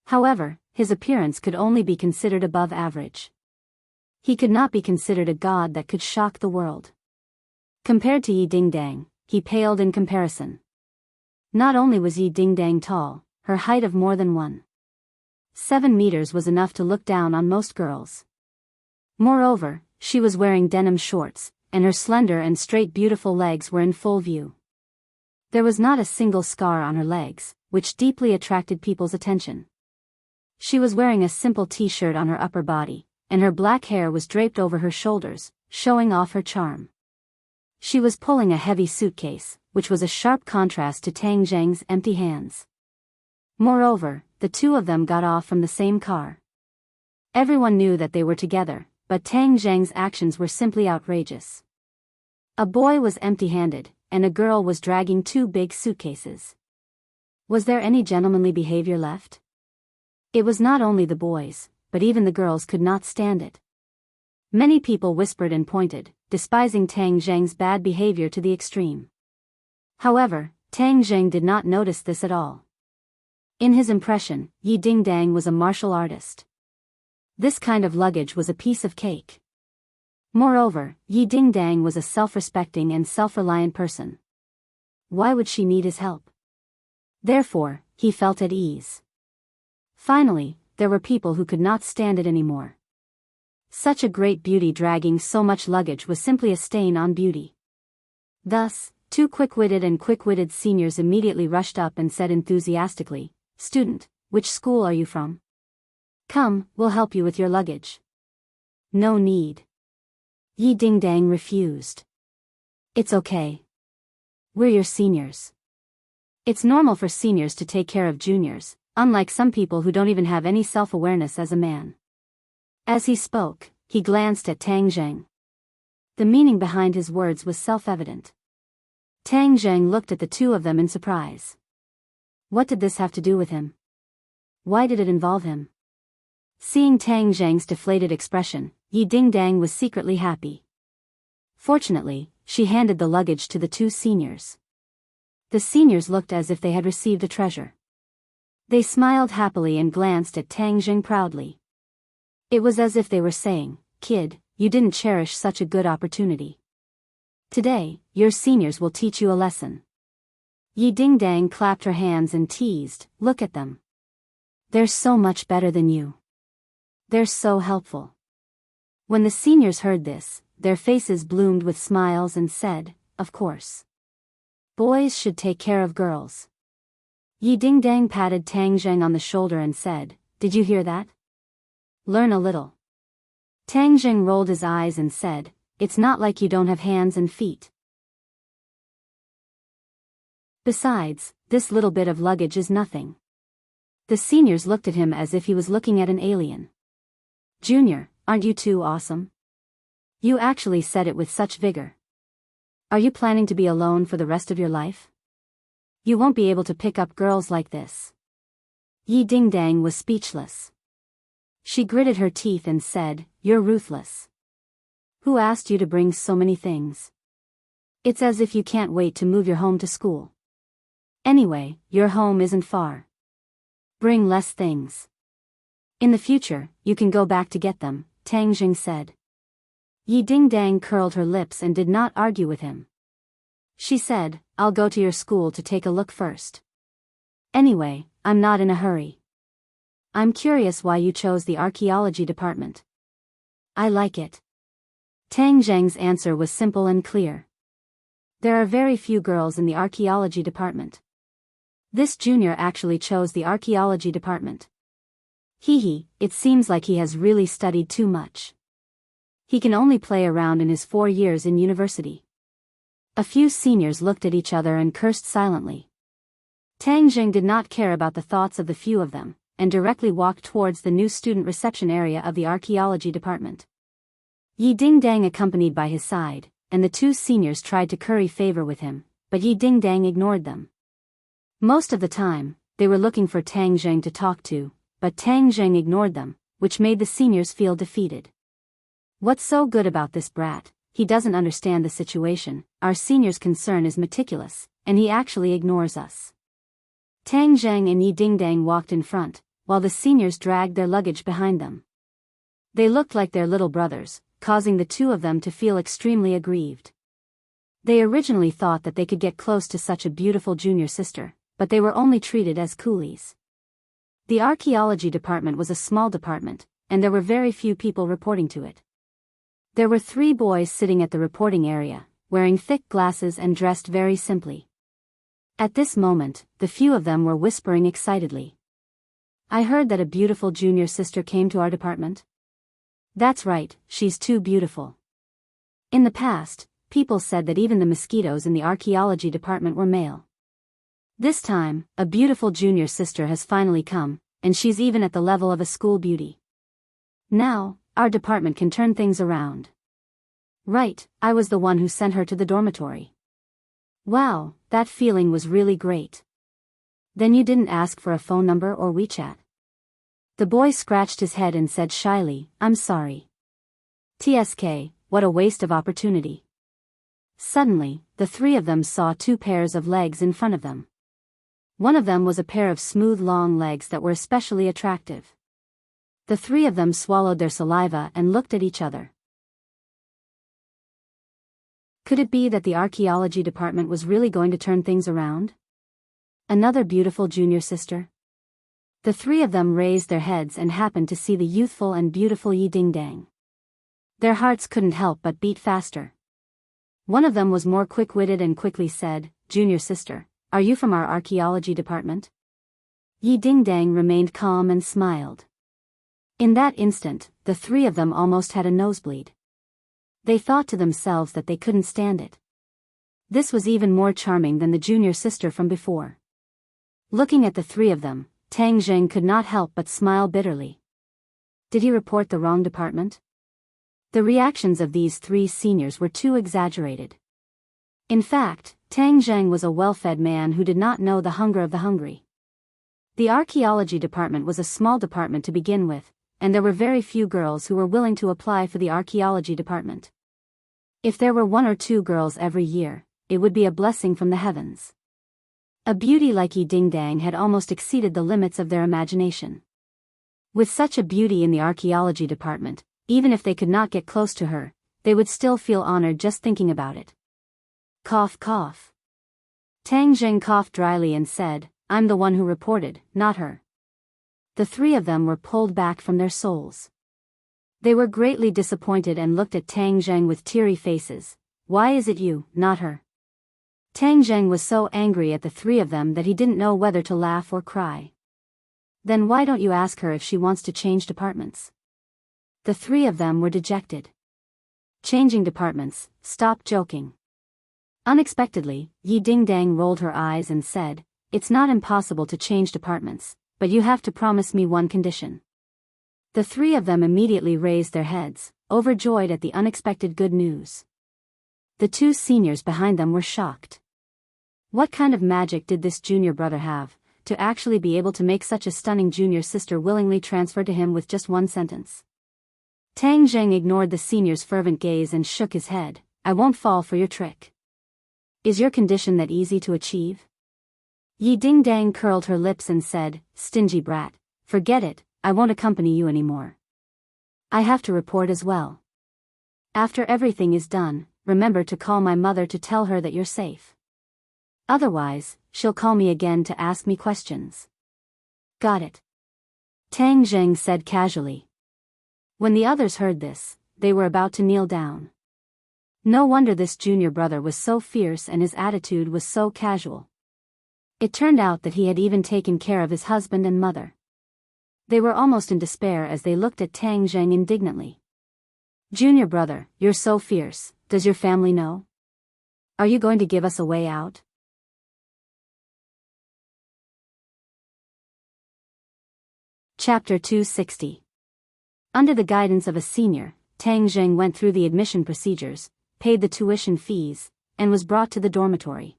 However, his appearance could only be considered above average. He could not be considered a god that could shock the world. Compared to Yi Dingdang, he paled in comparison. Not only was Yi Dingdang tall, her height of more than 1.7 meters was enough to look down on most girls. Moreover, she was wearing denim shorts, and her slender and straight beautiful legs were in full view. There was not a single scar on her legs, which deeply attracted people's attention. She was wearing a simple t-shirt on her upper body, and her black hair was draped over her shoulders, showing off her charm. She was pulling a heavy suitcase, which was a sharp contrast to Tang Zheng's empty hands. Moreover, the 2 of them got off from the same car. Everyone knew that they were together, but Tang Zheng's actions were simply outrageous. A boy was empty-handed, and a girl was dragging 2 big suitcases. Was there any gentlemanly behavior left? It was not only the boys, but even the girls could not stand it. Many people whispered and pointed, despising Tang Zheng's bad behavior to the extreme. However, Tang Zheng did not notice this at all. In his impression, Yi Dingdang was a martial artist. This kind of luggage was a piece of cake. Moreover, Yi Dingdang was a self-respecting and self-reliant person. Why would she need his help? Therefore, he felt at ease. Finally, there were people who could not stand it anymore. Such a great beauty dragging so much luggage was simply a stain on beauty. Thus, 2 quick-witted seniors immediately rushed up and said enthusiastically, "Student, which school are you from? Come, we'll help you with your luggage." "No need." Yi Dingdang refused. "It's okay. We're your seniors. It's normal for seniors to take care of juniors, unlike some people who don't even have any self-awareness as a man." As he spoke, he glanced at Tang Zheng. The meaning behind his words was self-evident. Tang Zheng looked at the 2 of them in surprise. What did this have to do with him? Why did it involve him? Seeing Tang Zheng's deflated expression, Yi Dingdang was secretly happy. Fortunately, she handed the luggage to the 2 seniors. The seniors looked as if they had received a treasure. They smiled happily and glanced at Tang Zheng proudly. It was as if they were saying, "Kid, you didn't cherish such a good opportunity. Today, your seniors will teach you a lesson." Yi Dingdang clapped her hands and teased, "Look at them. They're so much better than you. They're so helpful." When the seniors heard this, their faces bloomed with smiles and said, "Of course. Boys should take care of girls." Yi Dingdang patted Tang Zheng on the shoulder and said, "Did you hear that? Learn a little." Tang Zheng rolled his eyes and said, "It's not like you don't have hands and feet. Besides, this little bit of luggage is nothing." The seniors looked at him as if he was looking at an alien. "Junior, aren't you too awesome? You actually said it with such vigor. Are you planning to be alone for the rest of your life? You won't be able to pick up girls like this." Yi Dingdang was speechless. She gritted her teeth and said, "You're ruthless. Who asked you to bring so many things? It's as if you can't wait to move your home to school. Anyway, your home isn't far. Bring less things. In the future, you can go back to get them," Tang Zheng said. Yi Dingdang curled her lips and did not argue with him. She said, "I'll go to your school to take a look first." Anyway, I'm not in a hurry. I'm curious why you chose the archaeology department. I like it. Tang Zheng's answer was simple and clear. There are very few girls in the archaeology department. This junior actually chose the archaeology department. It seems like he has really studied too much. He can only play around in his 4 years in university. A few seniors looked at each other and cursed silently. Tang Zheng did not care about the thoughts of the few of them, and directly walked towards the new student reception area of the archaeology department. Yi Dingdang accompanied by his side, and the 2 seniors tried to curry favor with him, but Yi Dingdang ignored them. Most of the time, they were looking for Tang Zheng to talk to, but Tang Zheng ignored them, which made the seniors feel defeated. What's so good about this brat? He doesn't understand the situation. Our senior's concern is meticulous, and he actually ignores us. Tang Zheng and Yi Dingdang walked in front, while the seniors dragged their luggage behind them. They looked like their little brothers, causing the 2 of them to feel extremely aggrieved. They originally thought that they could get close to such a beautiful junior sister, but they were only treated as coolies. The archaeology department was a small department, and there were very few people reporting to it. There were 3 boys sitting at the reporting area, wearing thick glasses and dressed very simply. At this moment, the few of them were whispering excitedly. I heard that a beautiful junior sister came to our department. That's right, she's too beautiful. In the past, people said that even the mosquitoes in the archaeology department were male. This time, a beautiful junior sister has finally come, and she's even at the level of a school beauty. Now, our department can turn things around. Right, I was the one who sent her to the dormitory. Wow, that feeling was really great. Then you didn't ask for a phone number or WeChat? The boy scratched his head and said shyly, I'm sorry. TSK, what a waste of opportunity. Suddenly, the 3 of them saw 2 pairs of legs in front of them. One of them was a pair of smooth long legs that were especially attractive. The 3 of them swallowed their saliva and looked at each other. Could it be that the archaeology department was really going to turn things around? Another beautiful junior sister? The 3 of them raised their heads and happened to see the youthful and beautiful Yi Dingdang. Their hearts couldn't help but beat faster. One of them was more quick-witted and quickly said, Junior sister, are you from our archaeology department? Yi Dingdang remained calm and smiled. In that instant, the 3 of them almost had a nosebleed. They thought to themselves that they couldn't stand it. This was even more charming than the junior sister from before. Looking at the 3 of them, Tang Zheng could not help but smile bitterly. Did he report the wrong department? The reactions of these 3 seniors were too exaggerated. In fact, Tang Zheng was a well-fed man who did not know the hunger of the hungry. The archaeology department was a small department to begin with, and there were very few girls who were willing to apply for the archaeology department. If there were 1 or 2 girls every year, it would be a blessing from the heavens. A beauty like Yi Dingdang had almost exceeded the limits of their imagination. With such a beauty in the archaeology department, even if they could not get close to her, they would still feel honored just thinking about it. Cough cough. Tang Zheng coughed dryly and said, I'm the one who reported, not her. The 3 of them were pulled back from their souls. They were greatly disappointed and looked at Tang Zheng with teary faces. Why is it you, not her? Tang Zheng was so angry at the 3 of them that he didn't know whether to laugh or cry. Then why don't you ask her if she wants to change departments? The 3 of them were dejected. Changing departments, stop joking. Unexpectedly, Yi Dingdang rolled her eyes and said, It's not impossible to change departments, but you have to promise me one condition. The 3 of them immediately raised their heads, overjoyed at the unexpected good news. The 2 seniors behind them were shocked. What kind of magic did this junior brother have, to actually be able to make such a stunning junior sister willingly transfer to him with just 1 sentence? Tang Zheng ignored the senior's fervent gaze and shook his head. I won't fall for your trick. Is your condition that easy to achieve? Yi Dingdang curled her lips and said, Stingy brat, forget it, I won't accompany you anymore. I have to report as well. After everything is done, remember to call my mother to tell her that you're safe. Otherwise, she'll call me again to ask me questions. Got it. Tang Zheng said casually. When the others heard this, they were about to kneel down. No wonder this junior brother was so fierce and his attitude was so casual. It turned out that he had even taken care of his husband and mother. They were almost in despair as they looked at Tang Zheng indignantly. Junior brother, you're so fierce, does your family know? Are you going to give us a way out? Chapter 260. Under the guidance of a senior, Tang Zheng went through the admission procedures, paid the tuition fees, and was brought to the dormitory.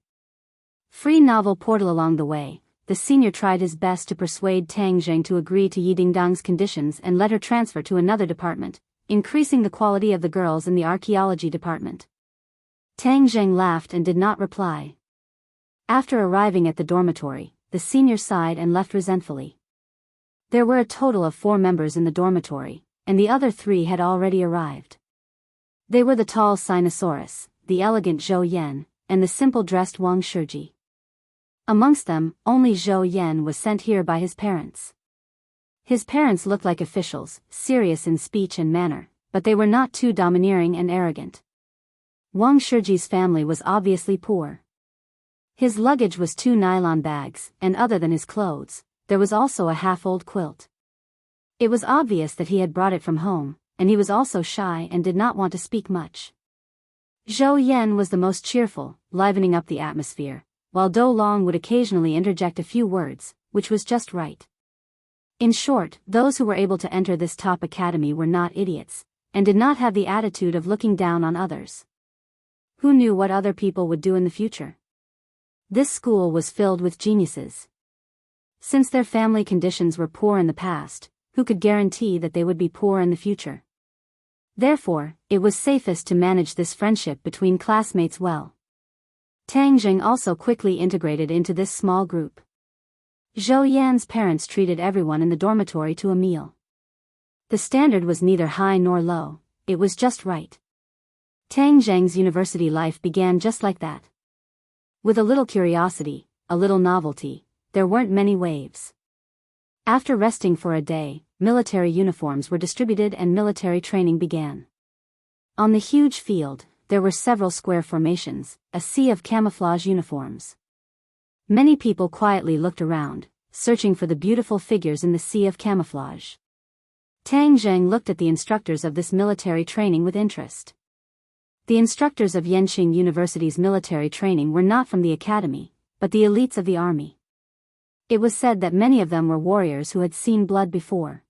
Free novel portal along the way, the senior tried his best to persuade Tang Zheng to agree to Yi Dingdang's conditions and let her transfer to another department, increasing the quality of the girls in the archaeology department. Tang Zheng laughed and did not reply. After arriving at the dormitory, the senior sighed and left resentfully. There were a total of 4 members in the dormitory, and the other 3 had already arrived. They were the tall Sinosaurus, the elegant Zhou Yan, and the simple-dressed Wang Shiji. Amongst them, only Zhou Yan was sent here by his parents. His parents looked like officials, serious in speech and manner, but they were not too domineering and arrogant. Wang Shiji's family was obviously poor. His luggage was 2 nylon bags, and other than his clothes, there was also a half-old quilt. It was obvious that he had brought it from home, and he was also shy and did not want to speak much. Zhou Yan was the most cheerful, livening up the atmosphere, while Dou Long would occasionally interject a few words, which was just right. In short, those who were able to enter this top academy were not idiots, and did not have the attitude of looking down on others. Who knew what other people would do in the future? This school was filled with geniuses. Since their family conditions were poor in the past, who could guarantee that they would be poor in the future? Therefore, it was safest to manage this friendship between classmates well. Tang Zheng also quickly integrated into this small group. Zhou Yan's parents treated everyone in the dormitory to a meal. The standard was neither high nor low, it was just right. Tang Zheng's university life began just like that. With a little curiosity, a little novelty, there weren't many waves. After resting for a day, military uniforms were distributed and military training began. On the huge field, there were several square formations, a sea of camouflage uniforms. Many people quietly looked around, searching for the beautiful figures in the sea of camouflage. Tang Zheng looked at the instructors of this military training with interest. The instructors of Yenqing University's military training were not from the academy, but the elites of the army. It was said that many of them were warriors who had seen blood before.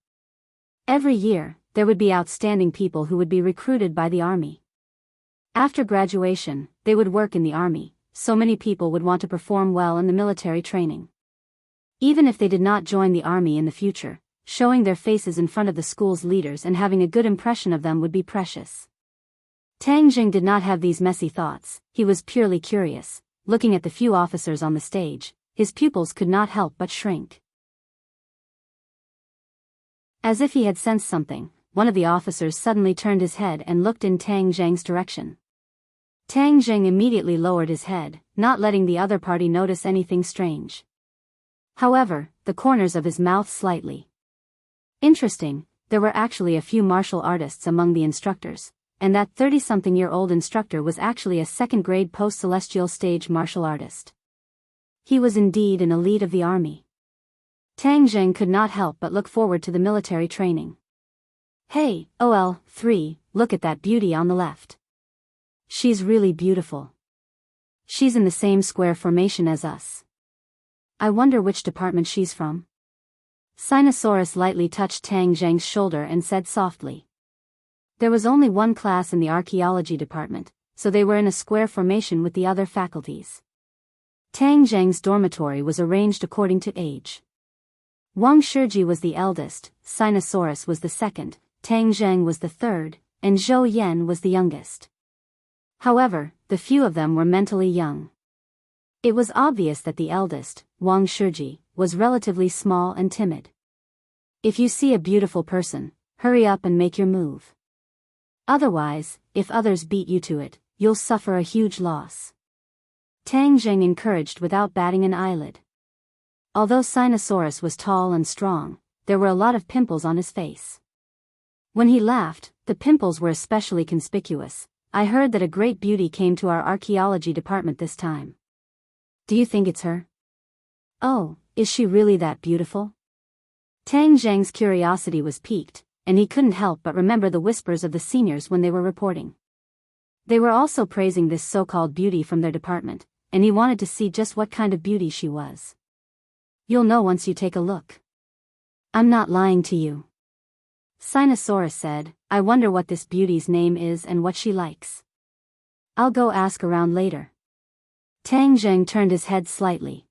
Every year, there would be outstanding people who would be recruited by the army. After graduation, they would work in the army, so many people would want to perform well in the military training. Even if they did not join the army in the future, showing their faces in front of the school's leaders and having a good impression of them would be precious. Tang Zheng did not have these messy thoughts, he was purely curious. Looking at the few officers on the stage, his pupils could not help but shrink. As if he had sensed something, one of the officers suddenly turned his head and looked in Tang Zheng's direction. Tang Zheng immediately lowered his head, not letting the other party notice anything strange. However, the corners of his mouth slightly. Interesting, there were actually a few martial artists among the instructors, and that 30-something-year-old instructor was actually a second-grade post-celestial stage martial artist. He was indeed an elite of the army. Tang Zheng could not help but look forward to the military training. Hey, OL3, look at that beauty on the left. She's really beautiful. She's in the same square formation as us. I wonder which department she's from. Sinosaurus lightly touched Tang Zheng's shoulder and said softly. There was only one class in the archaeology department, so they were in a square formation with the other faculties. Tang Zheng's dormitory was arranged according to age. Wang Shiji was the eldest, Sinosaurus was the second, Tang Zheng was the third, and Zhou Yan was the youngest. However, the few of them were mentally young. It was obvious that the eldest, Wang Shiji, was relatively small and timid. If you see a beautiful person, hurry up and make your move. Otherwise, if others beat you to it, you'll suffer a huge loss. Tang Jing encouraged without batting an eyelid. Although Sinosaurus was tall and strong, there were a lot of pimples on his face. When he laughed, the pimples were especially conspicuous. I heard that a great beauty came to our archaeology department this time. Do you think it's her? Oh, is she really that beautiful? Tang Zhang's curiosity was piqued, and he couldn't help but remember the whispers of the seniors when they were reporting. They were also praising this so-called beauty from their department, and he wanted to see just what kind of beauty she was. You'll know once you take a look. I'm not lying to you. Sinosaurus said, I wonder what this beauty's name is and what she likes. I'll go ask around later. Tang Zheng turned his head slightly.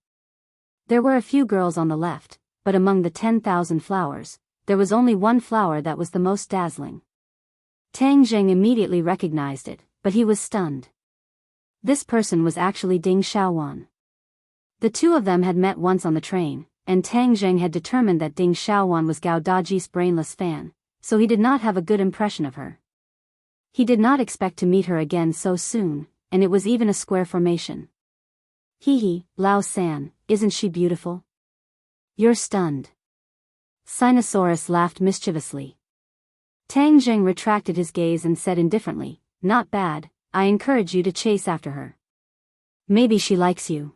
There were a few girls on the left, but among the 10,000 flowers, there was only one flower that was the most dazzling. Tang Zheng immediately recognized it, but he was stunned. This person was actually Ding Xiaowan. The two of them had met once on the train, and Tang Zheng had determined that Ding Xiaowan was Gao Daji's brainless fan, so he did not have a good impression of her. He did not expect to meet her again so soon, and it was even a square formation. Hee, Lao San, isn't she beautiful? You're stunned. Sinosaurus laughed mischievously. Tang Zheng retracted his gaze and said indifferently, not bad, I encourage you to chase after her. Maybe she likes you.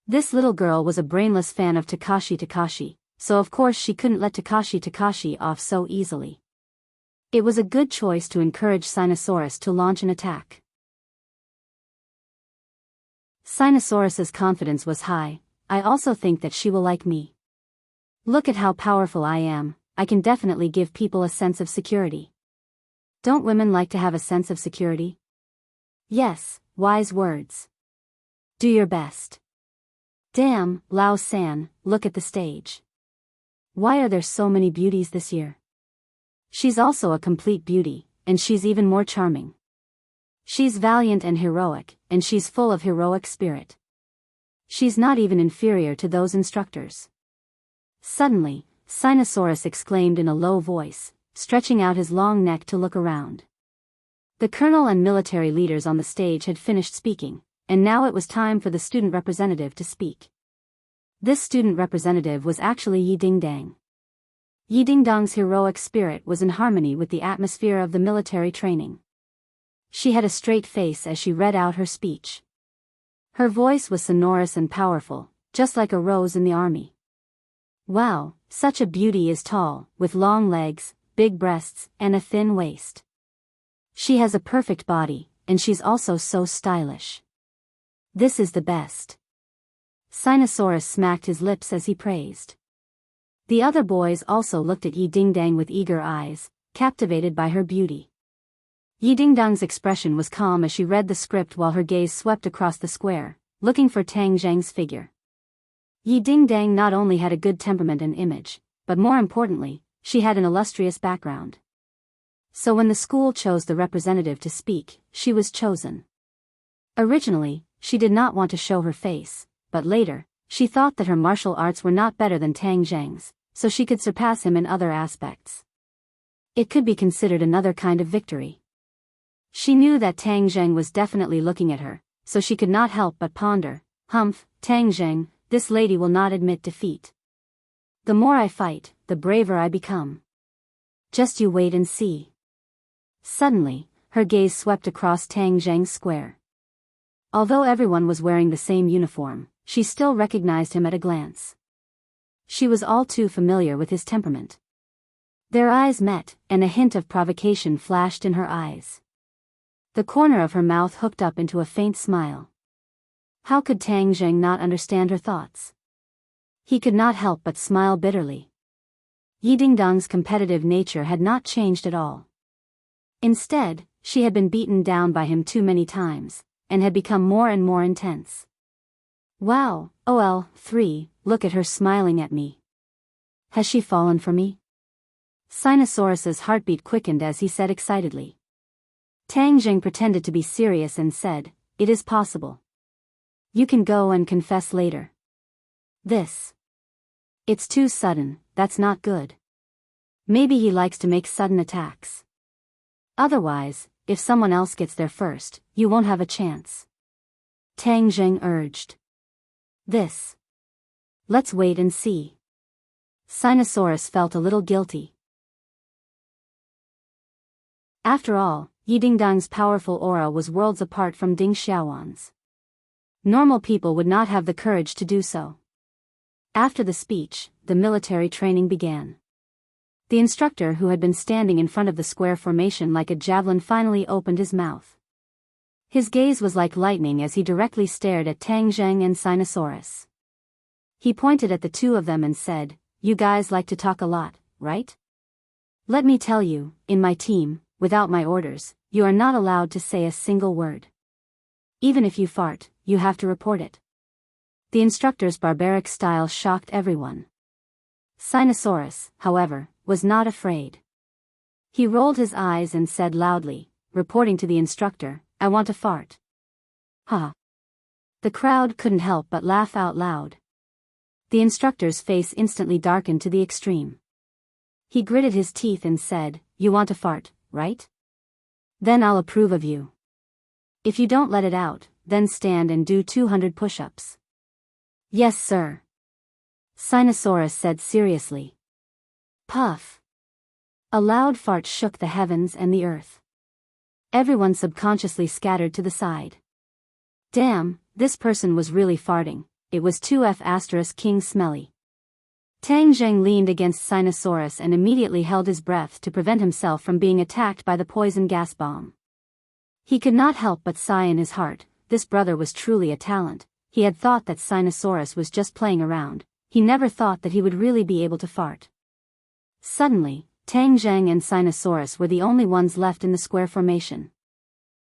This little girl was a brainless fan of Takashi, so of course she couldn't let Takashi off so easily. It was a good choice to encourage Sinosaurus to launch an attack. Sinosaurus's confidence was high. I also think that she will like me. Look at how powerful I am, I can definitely give people a sense of security. Don't women like to have a sense of security? Yes, wise words. Do your best. Damn, Lao San, look at the stage. Why are there so many beauties this year? She's also a complete beauty, and she's even more charming. She's valiant and heroic, and she's full of heroic spirit. She's not even inferior to those instructors. Suddenly, Sinosaurus exclaimed in a low voice, stretching out his long neck to look around. The colonel and military leaders on the stage had finished speaking, and now it was time for the student representative to speak. This student representative was actually Yi Dingdang. Yi Dingdang's heroic spirit was in harmony with the atmosphere of the military training. She had a straight face as she read out her speech. Her voice was sonorous and powerful, just like a rose in the army. Wow, such a beauty is tall, with long legs, big breasts, and a thin waist. She has a perfect body, and she's also so stylish. This is the best. Sinosaurus smacked his lips as he praised. The other boys also looked at Yi Dingdang with eager eyes, captivated by her beauty. Yi Dingdang's expression was calm as she read the script while her gaze swept across the square, looking for Tang Zheng's figure. Yi Dingdang not only had a good temperament and image, but more importantly, she had an illustrious background. So when the school chose the representative to speak, she was chosen. Originally, she did not want to show her face, but later, she thought that her martial arts were not better than Tang Zheng's, so she could surpass him in other aspects. It could be considered another kind of victory. She knew that Tang Zheng was definitely looking at her, so she could not help but ponder, Humph, Tang Zheng, this lady will not admit defeat. The more I fight, the braver I become. Just you wait and see. Suddenly, her gaze swept across Tang Zheng's square. Although everyone was wearing the same uniform, she still recognized him at a glance. She was all too familiar with his temperament. Their eyes met, and a hint of provocation flashed in her eyes. The corner of her mouth hooked up into a faint smile. How could Tang Zheng not understand her thoughts? He could not help but smile bitterly. Yi Dingdang's competitive nature had not changed at all. Instead, she had been beaten down by him too many times, and had become more and more intense. Wow, OL3, look at her smiling at me. Has she fallen for me? Sinosaurus's heartbeat quickened as he said excitedly. Tang Zheng pretended to be serious and said, it is possible. You can go and confess later. It's too sudden, that's not good. Maybe he likes to make sudden attacks. Otherwise, if someone else gets there first, you won't have a chance. Tang Zheng urged. This. Let's wait and see. Sinosaurus felt a little guilty. After all, Yidingdang's powerful aura was worlds apart from Ding Xiaowan's. Normal people would not have the courage to do so. After the speech, the military training began. The instructor, who had been standing in front of the square formation like a javelin, finally opened his mouth. His gaze was like lightning as he directly stared at Tang Zheng and Sinosaurus. He pointed at the two of them and said, "You guys like to talk a lot, right? Let me tell you, in my team, without my orders, you are not allowed to say a single word. Even if you fart, you have to report it." The instructor's barbaric style shocked everyone. Sinosaurus, however, was not afraid. He rolled his eyes and said loudly, reporting to the instructor, "I want to fart." Ha! The crowd couldn't help but laugh out loud. The instructor's face instantly darkened to the extreme. He gritted his teeth and said, "You want to fart, right? Then I'll approve of you. If you don't let it out, then stand and do 200 push-ups." "Yes, sir," Sinosaurus said seriously. Puff! A loud fart shook the heavens and the earth. Everyone subconsciously scattered to the side. Damn, this person was really farting. It was 2F** King Smelly. Tang Zheng leaned against Sinosaurus and immediately held his breath to prevent himself from being attacked by the poison gas bomb. He could not help but sigh in his heart. This brother was truly a talent. He had thought that Sinosaurus was just playing around. He never thought that he would really be able to fart. Suddenly, Tang Zheng and Sinosaurus were the only ones left in the square formation.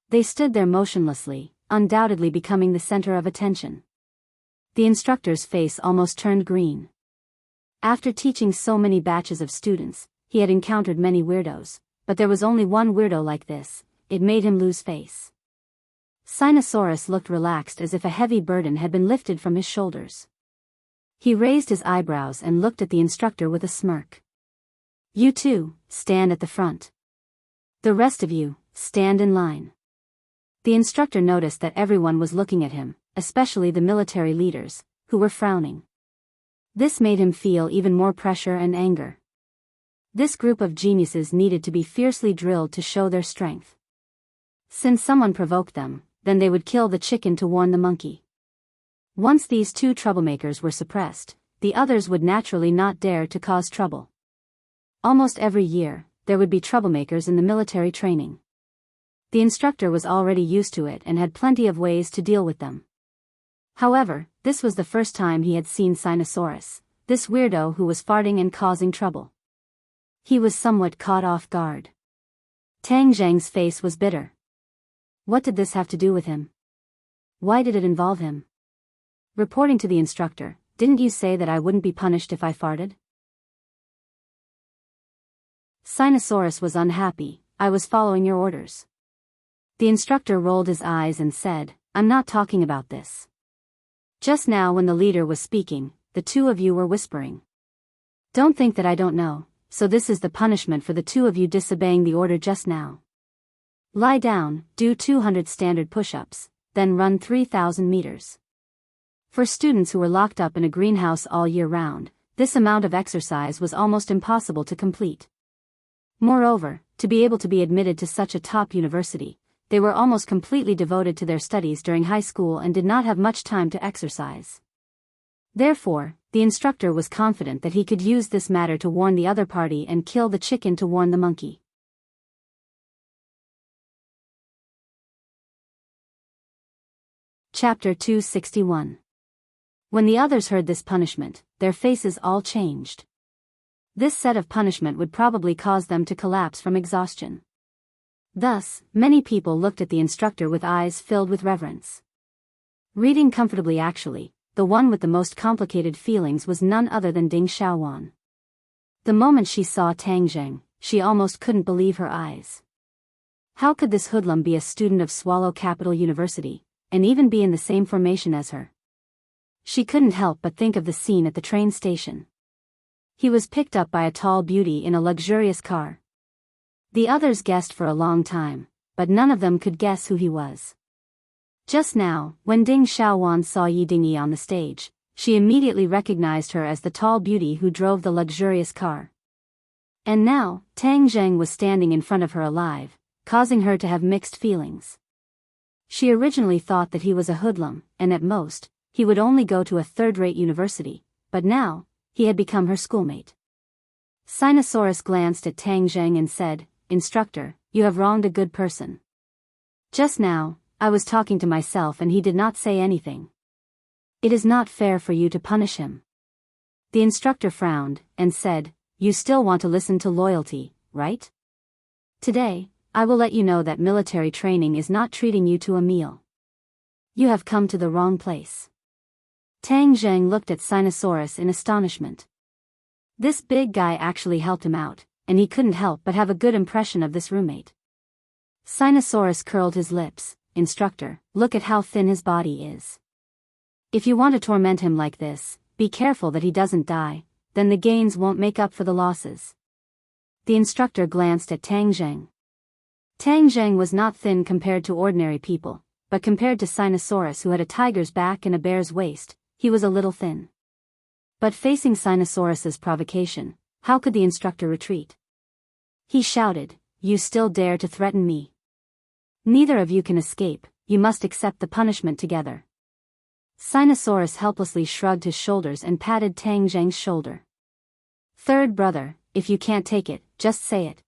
They stood there motionlessly, undoubtedly becoming the center of attention. The instructor's face almost turned green. After teaching so many batches of students, he had encountered many weirdos, but there was only one weirdo like this. It made him lose face. Sinosaurus looked relaxed, as if a heavy burden had been lifted from his shoulders. He raised his eyebrows and looked at the instructor with a smirk. "You two, stand at the front. The rest of you, stand in line." The instructor noticed that everyone was looking at him, especially the military leaders, who were frowning. This made him feel even more pressure and anger. This group of geniuses needed to be fiercely drilled to show their strength. Since someone provoked them, then they would kill the chicken to warn the monkey. Once these two troublemakers were suppressed, the others would naturally not dare to cause trouble. Almost every year, there would be troublemakers in the military training. The instructor was already used to it and had plenty of ways to deal with them. However, this was the first time he had seen Sinosaurus, this weirdo who was farting and causing trouble. He was somewhat caught off guard. Tang Zheng's face was bitter. What did this have to do with him? Why did it involve him? Reporting to the instructor, "Didn't you say that I wouldn't be punished if I farted?" Sinosaurus was unhappy. "I was following your orders." The instructor rolled his eyes and said, "I'm not talking about this. Just now when the leader was speaking, the two of you were whispering. Don't think that I don't know, so this is the punishment for the two of you disobeying the order just now. Lie down, do 200 standard push-ups, then run 3,000 meters. For students who were locked up in a greenhouse all year round, this amount of exercise was almost impossible to complete. Moreover, to be able to be admitted to such a top university, they were almost completely devoted to their studies during high school and did not have much time to exercise. Therefore, the instructor was confident that he could use this matter to warn the other party and kill the chicken to warn the monkey. Chapter 261. When the others heard this punishment, their faces all changed. This set of punishment would probably cause them to collapse from exhaustion. Thus, many people looked at the instructor with eyes filled with reverence. Reading comfortably actually, the one with the most complicated feelings was none other than Ding Xiaowan. The moment she saw Tang Zheng, she almost couldn't believe her eyes. How could this hoodlum be a student of Swallow Capital University, and even be in the same formation as her? She couldn't help but think of the scene at the train station. He was picked up by a tall beauty in a luxurious car. The others guessed for a long time, but none of them could guess who he was. Just now, when Ding Xiaowan saw Yi Dingyi on the stage, she immediately recognized her as the tall beauty who drove the luxurious car. And now, Tang Zheng was standing in front of her alive, causing her to have mixed feelings. She originally thought that he was a hoodlum, and at most, he would only go to a third-rate university, but now, he had become her schoolmate. Sinosaurus glanced at Tang Zheng and said, "Instructor, you have wronged a good person. Just now, I was talking to myself and he did not say anything. It is not fair for you to punish him." The instructor frowned, and said, "You still want to listen to loyalty, right? Today, I will let you know that military training is not treating you to a meal. You have come to the wrong place." Tang Zheng looked at Sinosaurus in astonishment. This big guy actually helped him out, and he couldn't help but have a good impression of this roommate. Sinosaurus curled his lips. "Instructor, look at how thin his body is. If you want to torment him like this, be careful that he doesn't die, then the gains won't make up for the losses." The instructor glanced at Tang Zheng. Tang Zheng was not thin compared to ordinary people, but compared to Sinosaurus who had a tiger's back and a bear's waist, he was a little thin. But facing Sinosaurus's provocation, how could the instructor retreat? He shouted, "You still dare to threaten me? Neither of you can escape, you must accept the punishment together." Sinosaurus helplessly shrugged his shoulders and patted Tang Zheng's shoulder. "Third brother, if you can't take it, just say it.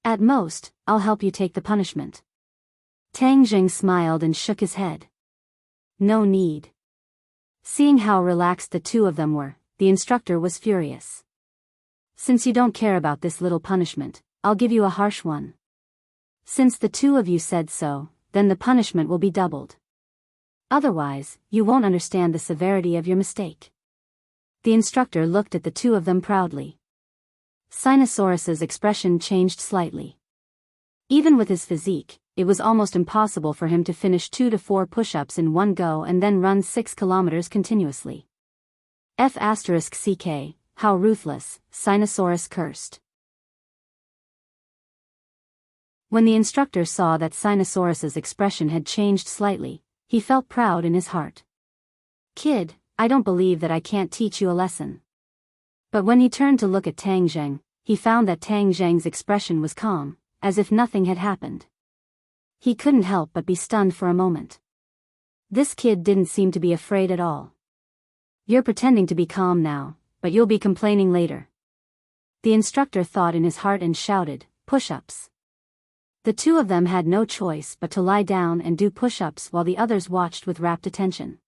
At most, I'll help you take the punishment." Tang Zheng smiled and shook his head. "No need." Seeing how relaxed the two of them were, the instructor was furious. "Since you don't care about this little punishment, I'll give you a harsh one. Since the two of you said so, then the punishment will be doubled. Otherwise, you won't understand the severity of your mistake." The instructor looked at the two of them proudly. Sinosaurus's expression changed slightly. Even with his physique, it was almost impossible for him to finish 2 to 4 push-ups in one go and then run 6 kilometers continuously. F***ck, how ruthless, Sinosaurus cursed. When the instructor saw that Sinosaurus's expression had changed slightly, he felt proud in his heart. "Kid, I don't believe that I can't teach you a lesson." But when he turned to look at Tang Zheng, he found that Tang Zheng's expression was calm, as if nothing had happened. He couldn't help but be stunned for a moment. This kid didn't seem to be afraid at all. "You're pretending to be calm now, but you'll be complaining later." The instructor thought in his heart and shouted, "Push-ups." The two of them had no choice but to lie down and do push-ups while the others watched with rapt attention.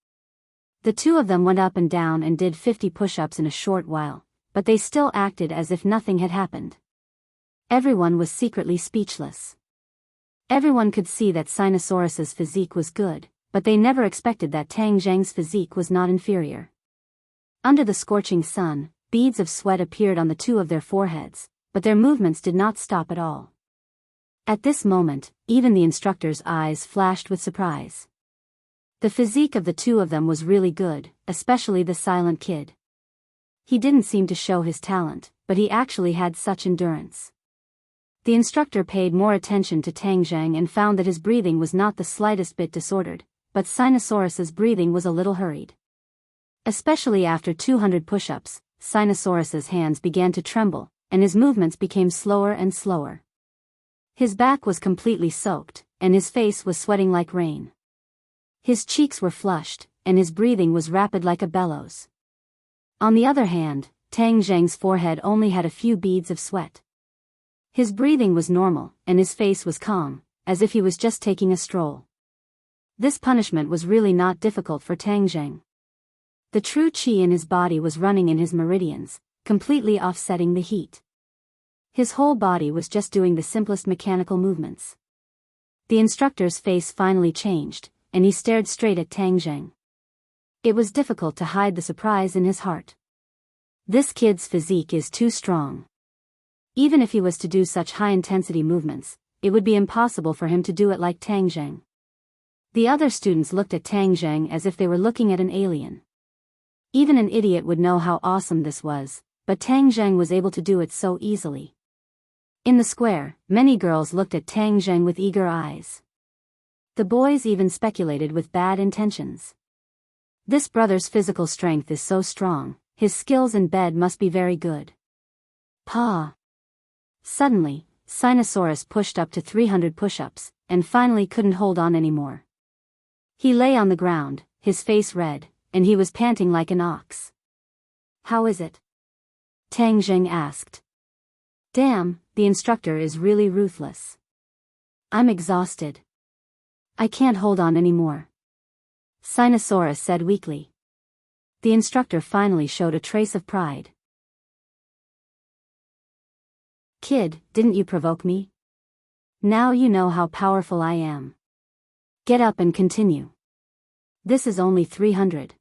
The two of them went up and down and did 50 push-ups in a short while, but they still acted as if nothing had happened. Everyone was secretly speechless. Everyone could see that Sinosaurus's physique was good, but they never expected that Tang Zheng's physique was not inferior. Under the scorching sun, beads of sweat appeared on the two of their foreheads, but their movements did not stop at all. At this moment, even the instructor's eyes flashed with surprise. The physique of the two of them was really good, especially the silent kid. He didn't seem to show his talent, but he actually had such endurance. The instructor paid more attention to Tang Zheng and found that his breathing was not the slightest bit disordered, but Sinosaurus's breathing was a little hurried. Especially after 200 push-ups, Sinosaurus's hands began to tremble, and his movements became slower and slower. His back was completely soaked, and his face was sweating like rain. His cheeks were flushed, and his breathing was rapid like a bellows. On the other hand, Tang Zheng's forehead only had a few beads of sweat. His breathing was normal, and his face was calm, as if he was just taking a stroll. This punishment was really not difficult for Tang Zheng. The true qi in his body was running in his meridians, completely offsetting the heat. His whole body was just doing the simplest mechanical movements. The instructor's face finally changed, and he stared straight at Tang Zheng. It was difficult to hide the surprise in his heart. This kid's physique is too strong. Even if he was to do such high-intensity movements, it would be impossible for him to do it like Tang Zheng. The other students looked at Tang Zheng as if they were looking at an alien. Even an idiot would know how awesome this was, but Tang Zheng was able to do it so easily. In the square, many girls looked at Tang Zheng with eager eyes. The boys even speculated with bad intentions. This brother's physical strength is so strong, his skills in bed must be very good. Pa! Suddenly, Sinosaurus pushed up to 300 push-ups, and finally couldn't hold on anymore. He lay on the ground, his face red, and he was panting like an ox. How is it? Tang Jing asked. Damn, the instructor is really ruthless. I'm exhausted. I can't hold on anymore. Sinosaurus said weakly. The instructor finally showed a trace of pride. Kid, didn't you provoke me? Now you know how powerful I am. Get up and continue. This is only 300.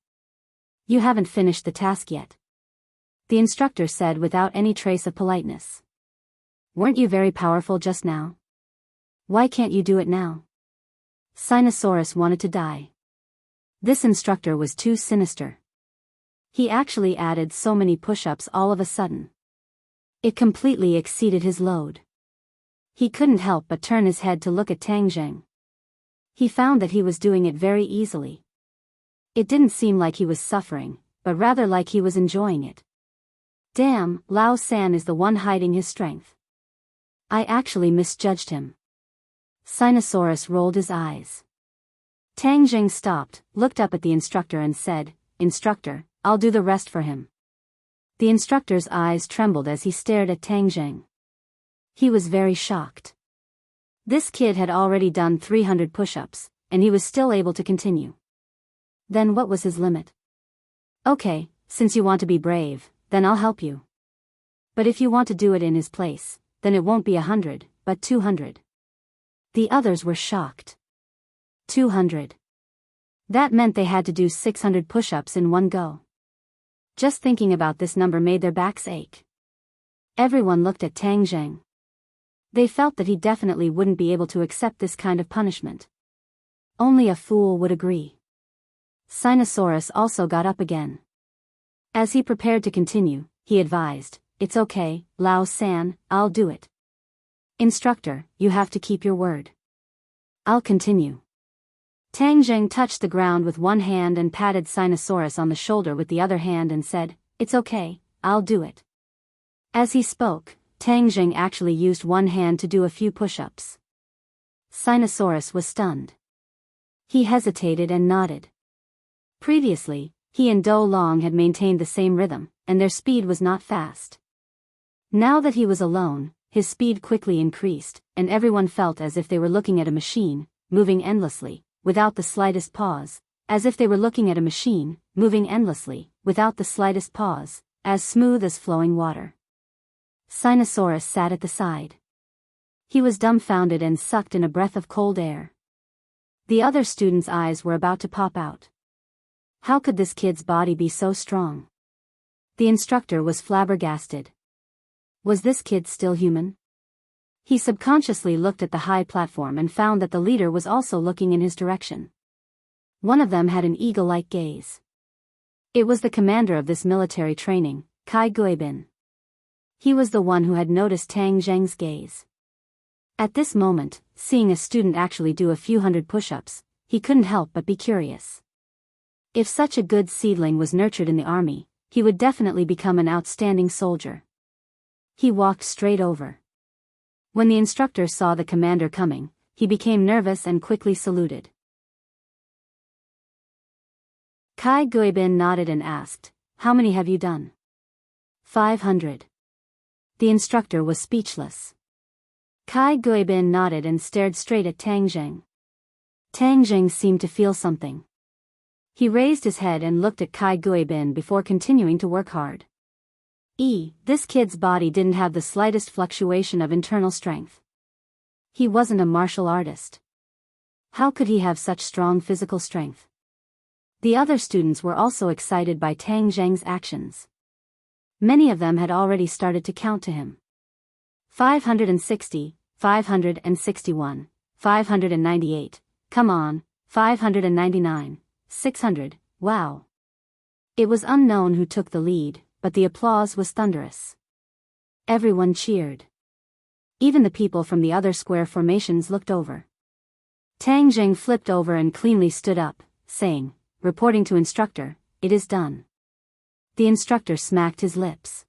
You haven't finished the task yet. The instructor said without any trace of politeness. Weren't you very powerful just now? Why can't you do it now? Sinosaurus wanted to die. This instructor was too sinister. He actually added so many push-ups all of a sudden. It completely exceeded his load. He couldn't help but turn his head to look at Tang Jing. He found that he was doing it very easily. It didn't seem like he was suffering, but rather like he was enjoying it. Damn, Lao San is the one hiding his strength. I actually misjudged him. Sinosaurus rolled his eyes. Tang Jing stopped, looked up at the instructor and said, Instructor, I'll do the rest for him. The instructor's eyes trembled as he stared at Tang Jing. He was very shocked. This kid had already done 300 push-ups, and he was still able to continue. Then what was his limit? Okay, since you want to be brave, then I'll help you. But if you want to do it in his place, then it won't be 100, but 200. The others were shocked. 200. That meant they had to do 600 push-ups in one go. Just thinking about this number made their backs ache. Everyone looked at Tang Jing. They felt that he definitely wouldn't be able to accept this kind of punishment. Only a fool would agree. Sinosaurus also got up again. As he prepared to continue, he advised, It's okay, Lao San, I'll do it. Instructor, you have to keep your word. I'll continue. Tang Jing touched the ground with one hand and patted Sinosaurus on the shoulder with the other hand and said, It's okay, I'll do it. As he spoke, Tang Jing actually used one hand to do a few push-ups. Sinosaurus was stunned. He hesitated and nodded. Previously, he and Do Long had maintained the same rhythm, and their speed was not fast. Now that he was alone, his speed quickly increased, and everyone felt as if they were looking at a machine, moving endlessly, without the slightest pause, as if they were looking at a machine, moving endlessly, without the slightest pause, as smooth as flowing water. Sinosaurus sat at the side. He was dumbfounded and sucked in a breath of cold air. The other students' eyes were about to pop out. How could this kid's body be so strong? The instructor was flabbergasted. Was this kid still human? He subconsciously looked at the high platform and found that the leader was also looking in his direction. One of them had an eagle-like gaze. It was the commander of this military training, Kai Guibin. He was the one who had noticed Tang Jing's gaze. At this moment, seeing a student actually do a few hundred push-ups, he couldn't help but be curious. If such a good seedling was nurtured in the army, he would definitely become an outstanding soldier. He walked straight over. When the instructor saw the commander coming, he became nervous and quickly saluted. Kai Guibin nodded and asked, How many have you done? 500. The instructor was speechless. Kai Guibin nodded and stared straight at Tang Jing. Tang Jing seemed to feel something. He raised his head and looked at Kai Guibin before continuing to work hard. This kid's body didn't have the slightest fluctuation of internal strength. He wasn't a martial artist. How could he have such strong physical strength? The other students were also excited by Tang Jing's actions. Many of them had already started to count to him. 560, 561, 598, come on, 599, 600, wow. It was unknown who took the lead, but the applause was thunderous. Everyone cheered. Even the people from the other square formations looked over. Tang Jing flipped over and cleanly stood up, saying, reporting to instructor, "It is done." The instructor smacked his lips.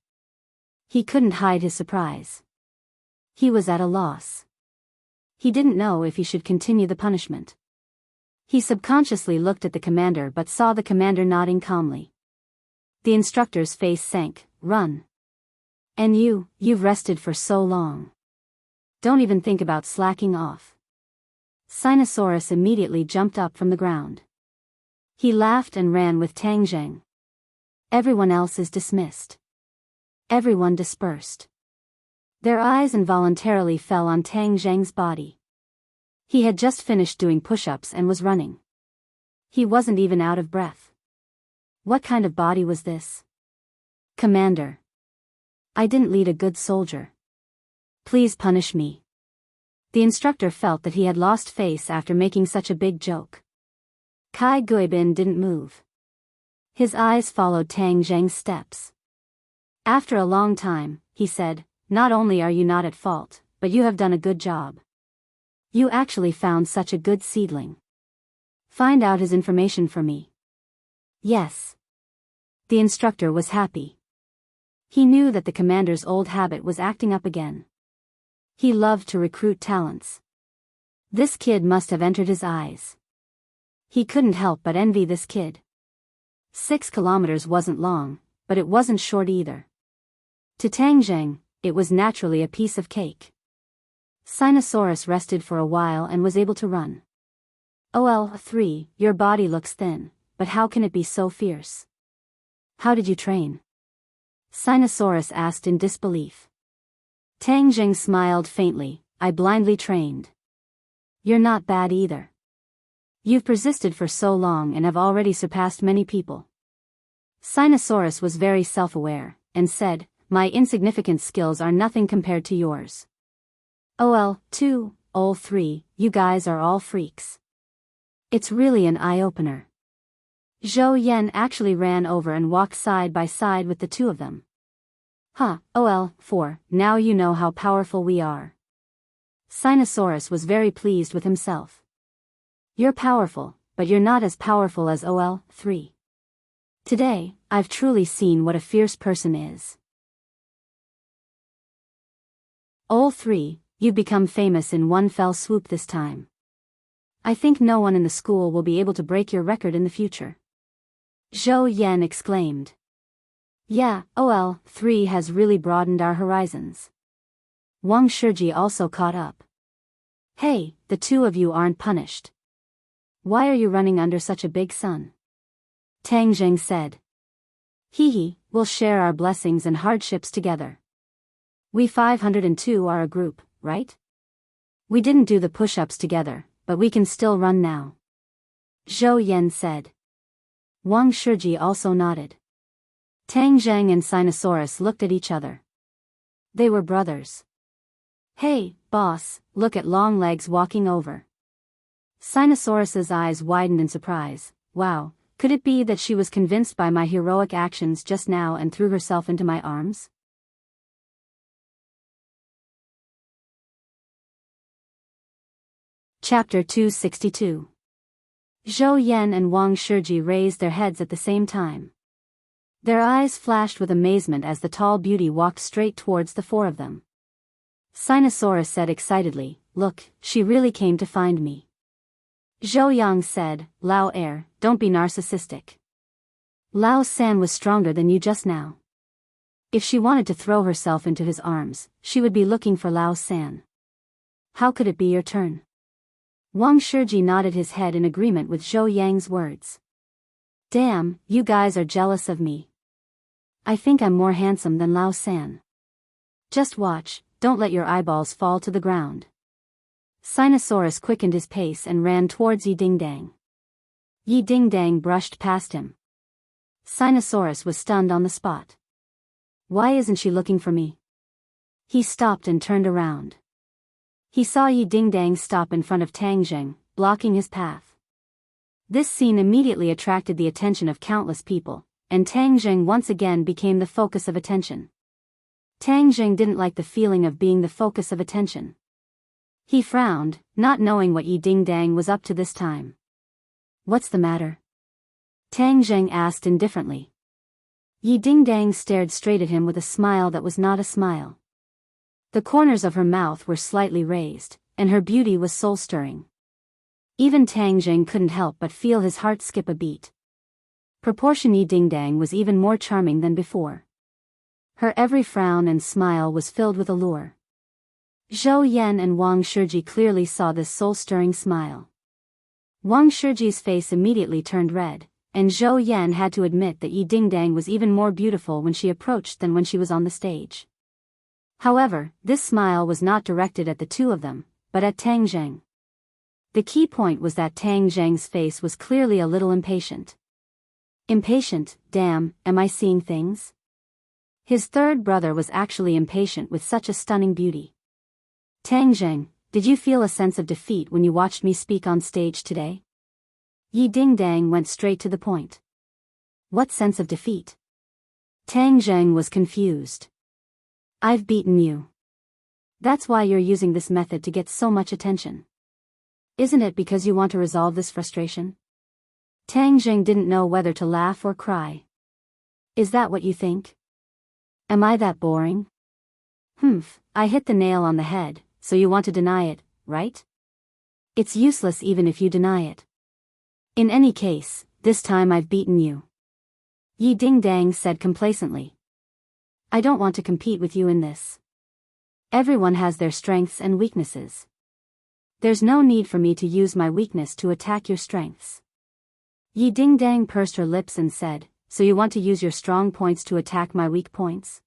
He couldn't hide his surprise. He was at a loss. He didn't know if he should continue the punishment. He subconsciously looked at the commander but saw the commander nodding calmly. The instructor's face sank. "Run. And you've rested for so long. Don't even think about slacking off." Sinosaurus immediately jumped up from the ground. He laughed and ran with Tang Jing. Everyone else is dismissed. Everyone dispersed. Their eyes involuntarily fell on Tang Jing's body. He had just finished doing push-ups and was running. He wasn't even out of breath. What kind of body was this? "Commander. I didn't lead a good soldier. Please punish me." The instructor felt that he had lost face after making such a big joke. Kai Guibin didn't move. His eyes followed Tang Jing's steps. After a long time, he said, "Not only are you not at fault, but you have done a good job. You actually found such a good seedling. Find out his information for me." "Yes." The instructor was happy. He knew that the commander's old habit was acting up again. He loved to recruit talents. This kid must have entered his eyes. He couldn't help but envy this kid. 6 kilometers wasn't long, but it wasn't short either. To Tang Jing, it was naturally a piece of cake. Sinosaurus rested for a while and was able to run. "OL3, your body looks thin, but how can it be so fierce? How did you train?" Sinosaurus asked in disbelief. Tang Jing smiled faintly, "I blindly trained." "You're not bad either. You've persisted for so long and have already surpassed many people." Sinosaurus was very self-aware, and said, "My insignificant skills are nothing compared to yours. OL2, OL3, you guys are all freaks." It's really an eye-opener. Zhou Yan actually ran over and walked side by side with the two of them. "Huh, OL4, now you know how powerful we are." Sinosaurus was very pleased with himself. "You're powerful, but you're not as powerful as OL3. Today, I've truly seen what a fierce person is." OL3, you've become famous in one fell swoop this time. I think no one in the school will be able to break your record in the future." Zhou Yan exclaimed. "Yeah, OL3 has really broadened our horizons." Wang Shiji also caught up. "Hey, the two of you aren't punished. Why are you running under such a big sun?" Tang Jing said. "Hee, we'll share our blessings and hardships together. We 502 are a group, right? We didn't do the push-ups together, but we can still run now." Zhou Yan said. Wang Shiji also nodded. Tang Jing and Sinosaurus looked at each other. They were brothers. "Hey, boss, look at Longlegs walking over." Sinosaurus's eyes widened in surprise. "Wow, could it be that she was convinced by my heroic actions just now and threw herself into my arms?" Chapter 262. Zhou Yan and Wang Shiji raised their heads at the same time. Their eyes flashed with amazement as the tall beauty walked straight towards the four of them. Sinosaurus said excitedly, "Look, she really came to find me." Zhou Yang said, "Lao Air, don't be narcissistic. Lao San was stronger than you just now. If she wanted to throw herself into his arms, she would be looking for Lao San. How could it be your turn?" Wang Shiji nodded his head in agreement with Zhou Yang's words. "Damn, you guys are jealous of me. I think I'm more handsome than Lao San. Just watch, don't let your eyeballs fall to the ground." Sinosaurus quickened his pace and ran towards Yi Dingdang. Yi Dingdang brushed past him. Sinosaurus was stunned on the spot. "Why isn't she looking for me?" He stopped and turned around. He saw Yi Dingdang stop in front of Tang Jing, blocking his path. This scene immediately attracted the attention of countless people, and Tang Jing once again became the focus of attention. Tang Jing didn't like the feeling of being the focus of attention. He frowned, not knowing what Yi Dingdang was up to this time. What's the matter? Tang Zheng asked indifferently. Yi Dingdang stared straight at him with a smile that was not a smile. The corners of her mouth were slightly raised, and her beauty was soul-stirring. Even Tang Zheng couldn't help but feel his heart skip a beat. Proportion Yi Dingdang was even more charming than before. Her every frown and smile was filled with allure. Zhou Yan and Wang Shiji clearly saw this soul-stirring smile. Wang Shiji's face immediately turned red, and Zhou Yan had to admit that Yi Dingdang was even more beautiful when she approached than when she was on the stage. However, this smile was not directed at the two of them, but at Tang Zheng. The key point was that Tang Zheng's face was clearly a little impatient. Impatient, damn, am I seeing things? His third brother was actually impatient with such a stunning beauty. Tang Zheng, did you feel a sense of defeat when you watched me speak on stage today? Yi Dingdang went straight to the point. What sense of defeat? Tang Zheng was confused. I've beaten you. That's why you're using this method to get so much attention. Isn't it because you want to resolve this frustration? Tang Zheng didn't know whether to laugh or cry. Is that what you think? Am I that boring? I hit the nail on the head, so you want to deny it, right? It's useless even if you deny it. In any case, this time I've beaten you. Yi Dingdang said complacently. I don't want to compete with you in this. Everyone has their strengths and weaknesses. There's no need for me to use my weakness to attack your strengths. Yi Dingdang pursed her lips and said, so you want to use your strong points to attack my weak points?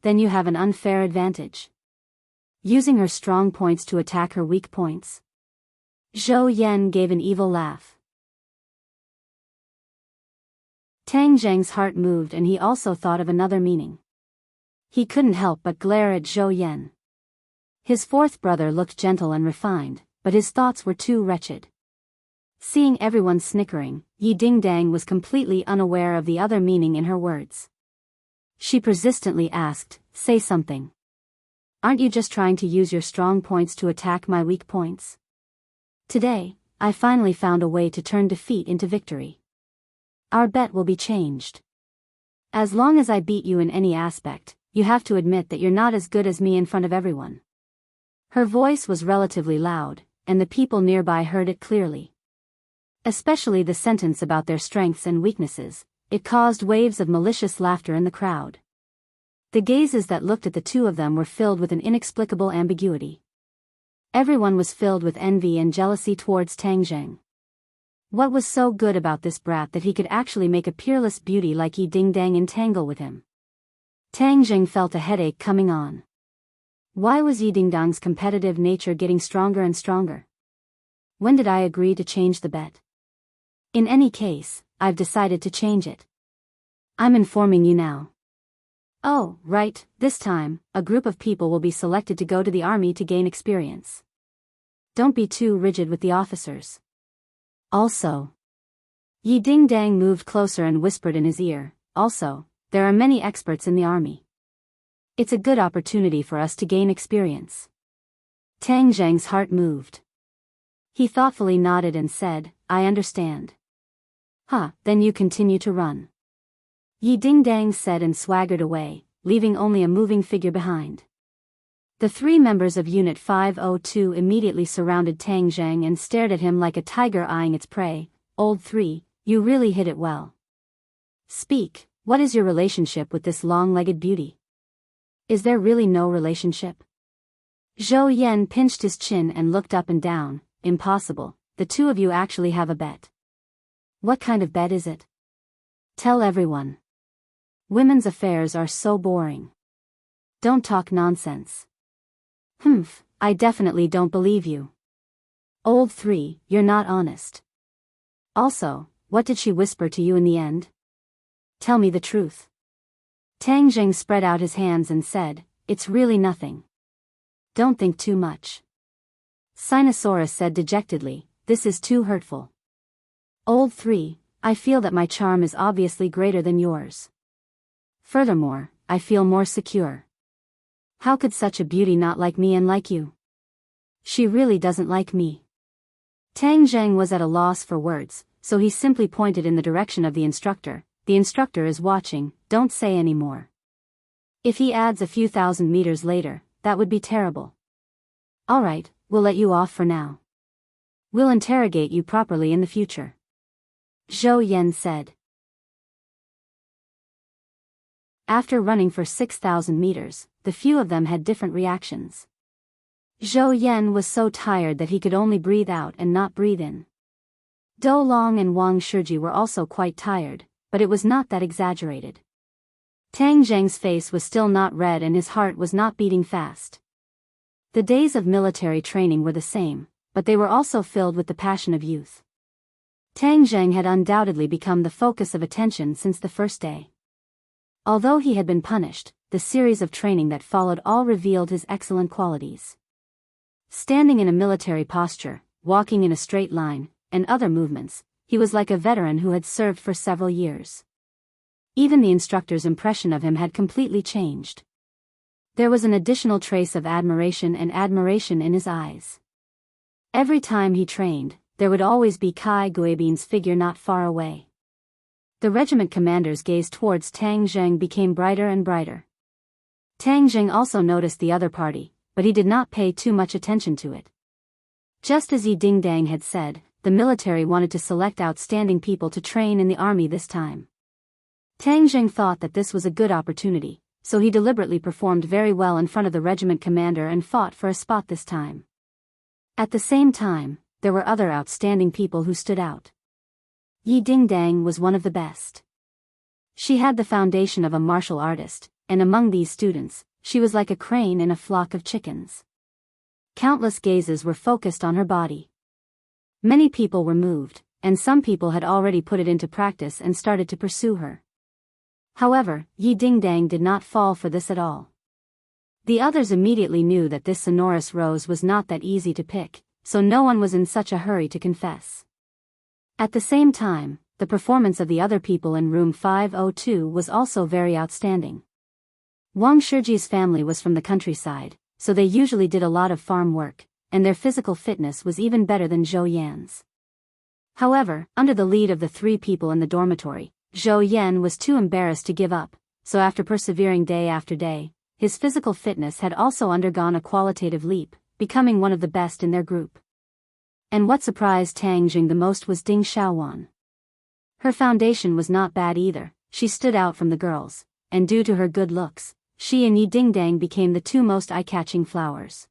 Then you have an unfair advantage. Using her strong points to attack her weak points? Zhou Yan gave an evil laugh. Tang Zheng's heart moved and he also thought of another meaning. He couldn't help but glare at Zhou Yan. His fourth brother looked gentle and refined, but his thoughts were too wretched. Seeing everyone snickering, Yi Dingdang was completely unaware of the other meaning in her words. She persistently asked, say something. Aren't you just trying to use your strong points to attack my weak points? Today, I finally found a way to turn defeat into victory. Our bet will be changed. As long as I beat you in any aspect, you have to admit that you're not as good as me in front of everyone. Her voice was relatively loud, and the people nearby heard it clearly. Especially the sentence about their strengths and weaknesses, it caused waves of malicious laughter in the crowd. The gazes that looked at the two of them were filled with an inexplicable ambiguity. Everyone was filled with envy and jealousy towards Tang Zheng. What was so good about this brat that he could actually make a peerless beauty like Yi Dingdang entangle with him? Tang Zheng felt a headache coming on. Why was Yi Dingdang's competitive nature getting stronger and stronger? When did I agree to change the bet? In any case, I've decided to change it. I'm informing you now. Oh, right, this time, a group of people will be selected to go to the army to gain experience. Don't be too rigid with the officers. Also. Yi Dingdang moved closer and whispered in his ear, also, there are many experts in the army. It's a good opportunity for us to gain experience. Tang Zheng's heart moved. He thoughtfully nodded and said, I understand. Then you continue to run. Yi Dingdang said and swaggered away, leaving only a moving figure behind. The three members of Unit 502 immediately surrounded Tang Zheng and stared at him like a tiger eyeing its prey. Old 3, you really hit it well. Speak, what is your relationship with this long-legged beauty? Is there really no relationship? Zhou Yan pinched his chin and looked up and down. Impossible, the two of you actually have a bet. What kind of bet is it? Tell everyone. Women's affairs are so boring. Don't talk nonsense. I definitely don't believe you. Old 3, you're not honest. Also, what did she whisper to you in the end? Tell me the truth. Tang Zheng spread out his hands and said, it's really nothing. Don't think too much. Sinosaurus said dejectedly, this is too hurtful. Old 3, I feel that my charm is obviously greater than yours. Furthermore, I feel more secure. How could such a beauty not like me and like you? She really doesn't like me. Tang Zheng was at a loss for words, so he simply pointed in the direction of the instructor. The instructor is watching, don't say any more. If he adds a few thousand meters later, that would be terrible. Alright, we'll let you off for now. We'll interrogate you properly in the future. Zhou Yan said. After running for 6,000 meters, the few of them had different reactions. Zhou Yan was so tired that he could only breathe out and not breathe in. Dou Long and Wang Shiji were also quite tired, but it was not that exaggerated. Tang Zheng's face was still not red and his heart was not beating fast. The days of military training were the same, but they were also filled with the passion of youth. Tang Zheng had undoubtedly become the focus of attention since the first day. Although he had been punished, the series of training that followed all revealed his excellent qualities. Standing in a military posture, walking in a straight line, and other movements, he was like a veteran who had served for several years. Even the instructor's impression of him had completely changed. There was an additional trace of admiration in his eyes. Every time he trained, there would always be Kai Guibin's figure not far away. The regiment commander's gaze towards Tang Zheng became brighter and brighter. Tang Zheng also noticed the other party, but he did not pay too much attention to it. Just as Yi Dingdang had said, the military wanted to select outstanding people to train in the army this time. Tang Zheng thought that this was a good opportunity, so he deliberately performed very well in front of the regiment commander and fought for a spot this time. At the same time, there were other outstanding people who stood out. Yi Dingdang was one of the best. She had the foundation of a martial artist, and among these students, she was like a crane in a flock of chickens. Countless gazes were focused on her body. Many people were moved, and some people had already put it into practice and started to pursue her. However, Yi Dingdang did not fall for this at all. The others immediately knew that this sonorous rose was not that easy to pick, so no one was in such a hurry to confess. At the same time, the performance of the other people in room 502 was also very outstanding. Wang Shiji's family was from the countryside, so they usually did a lot of farm work, and their physical fitness was even better than Zhou Yan's. However, under the lead of the three people in the dormitory, Zhou Yan was too embarrassed to give up, so after persevering day after day, his physical fitness had also undergone a qualitative leap, becoming one of the best in their group. And what surprised Tang Jing the most was Ding Xiaowan. Her foundation was not bad either, she stood out from the girls, and due to her good looks, she and Yi Dingdang became the two most eye-catching flowers.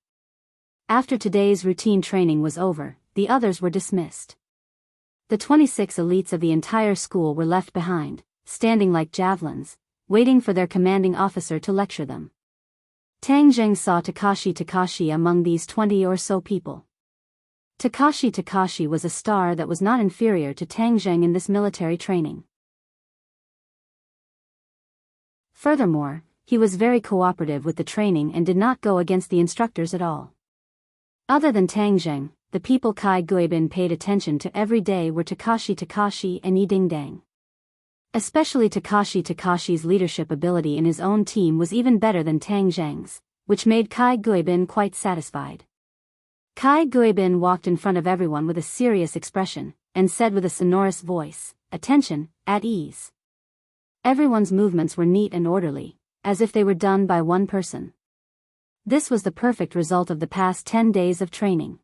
After today's routine training was over, the others were dismissed. The 26 elites of the entire school were left behind, standing like javelins, waiting for their commanding officer to lecture them. Tang Zheng saw Takashi among these 20 or so people. Takashi was a star that was not inferior to Tang Zheng in this military training. Furthermore, he was very cooperative with the training and did not go against the instructors at all. Other than Tang Zheng, the people Kai Guibin paid attention to every day were Takashi and Yi Dingdang. Especially Takashi's leadership ability in his own team was even better than Tang Zheng's, which made Kai Guibin quite satisfied. Kai Guibin walked in front of everyone with a serious expression, and said with a sonorous voice, "Attention, at ease." Everyone's movements were neat and orderly, as if they were done by one person. This was the perfect result of the past 10 days of training.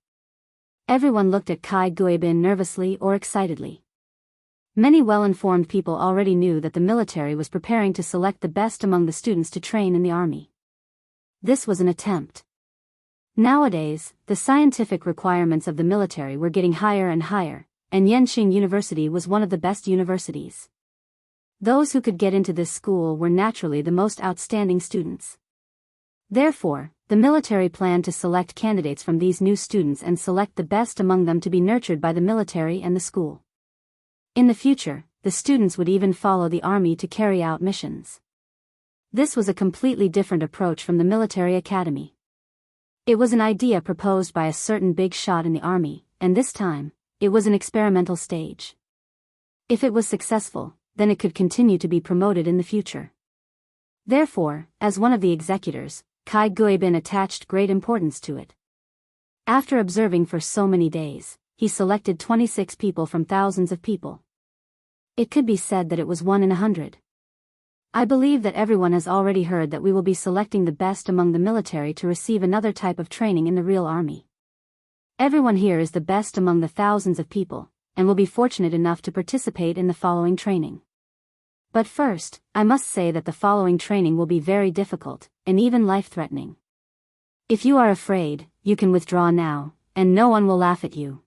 Everyone looked at Kai Guibin nervously or excitedly. Many well-informed people already knew that the military was preparing to select the best among the students to train in the army. This was an attempt. Nowadays, the scientific requirements of the military were getting higher and higher, and Yenqing University was one of the best universities. Those who could get into this school were naturally the most outstanding students. Therefore, the military planned to select candidates from these new students and select the best among them to be nurtured by the military and the school. In the future, the students would even follow the army to carry out missions. This was a completely different approach from the military academy. It was an idea proposed by a certain big shot in the army, and this time, it was an experimental stage. If it was successful, then it could continue to be promoted in the future. Therefore, as one of the executors, Kai Guibin attached great importance to it. After observing for so many days, he selected 26 people from thousands of people. It could be said that it was 1 in 100. I believe that everyone has already heard that we will be selecting the best among the military to receive another type of training in the real army. Everyone here is the best among the thousands of people, and will be fortunate enough to participate in the following training. But first, I must say that the following training will be very difficult, and even life-threatening. If you are afraid, you can withdraw now, and no one will laugh at you.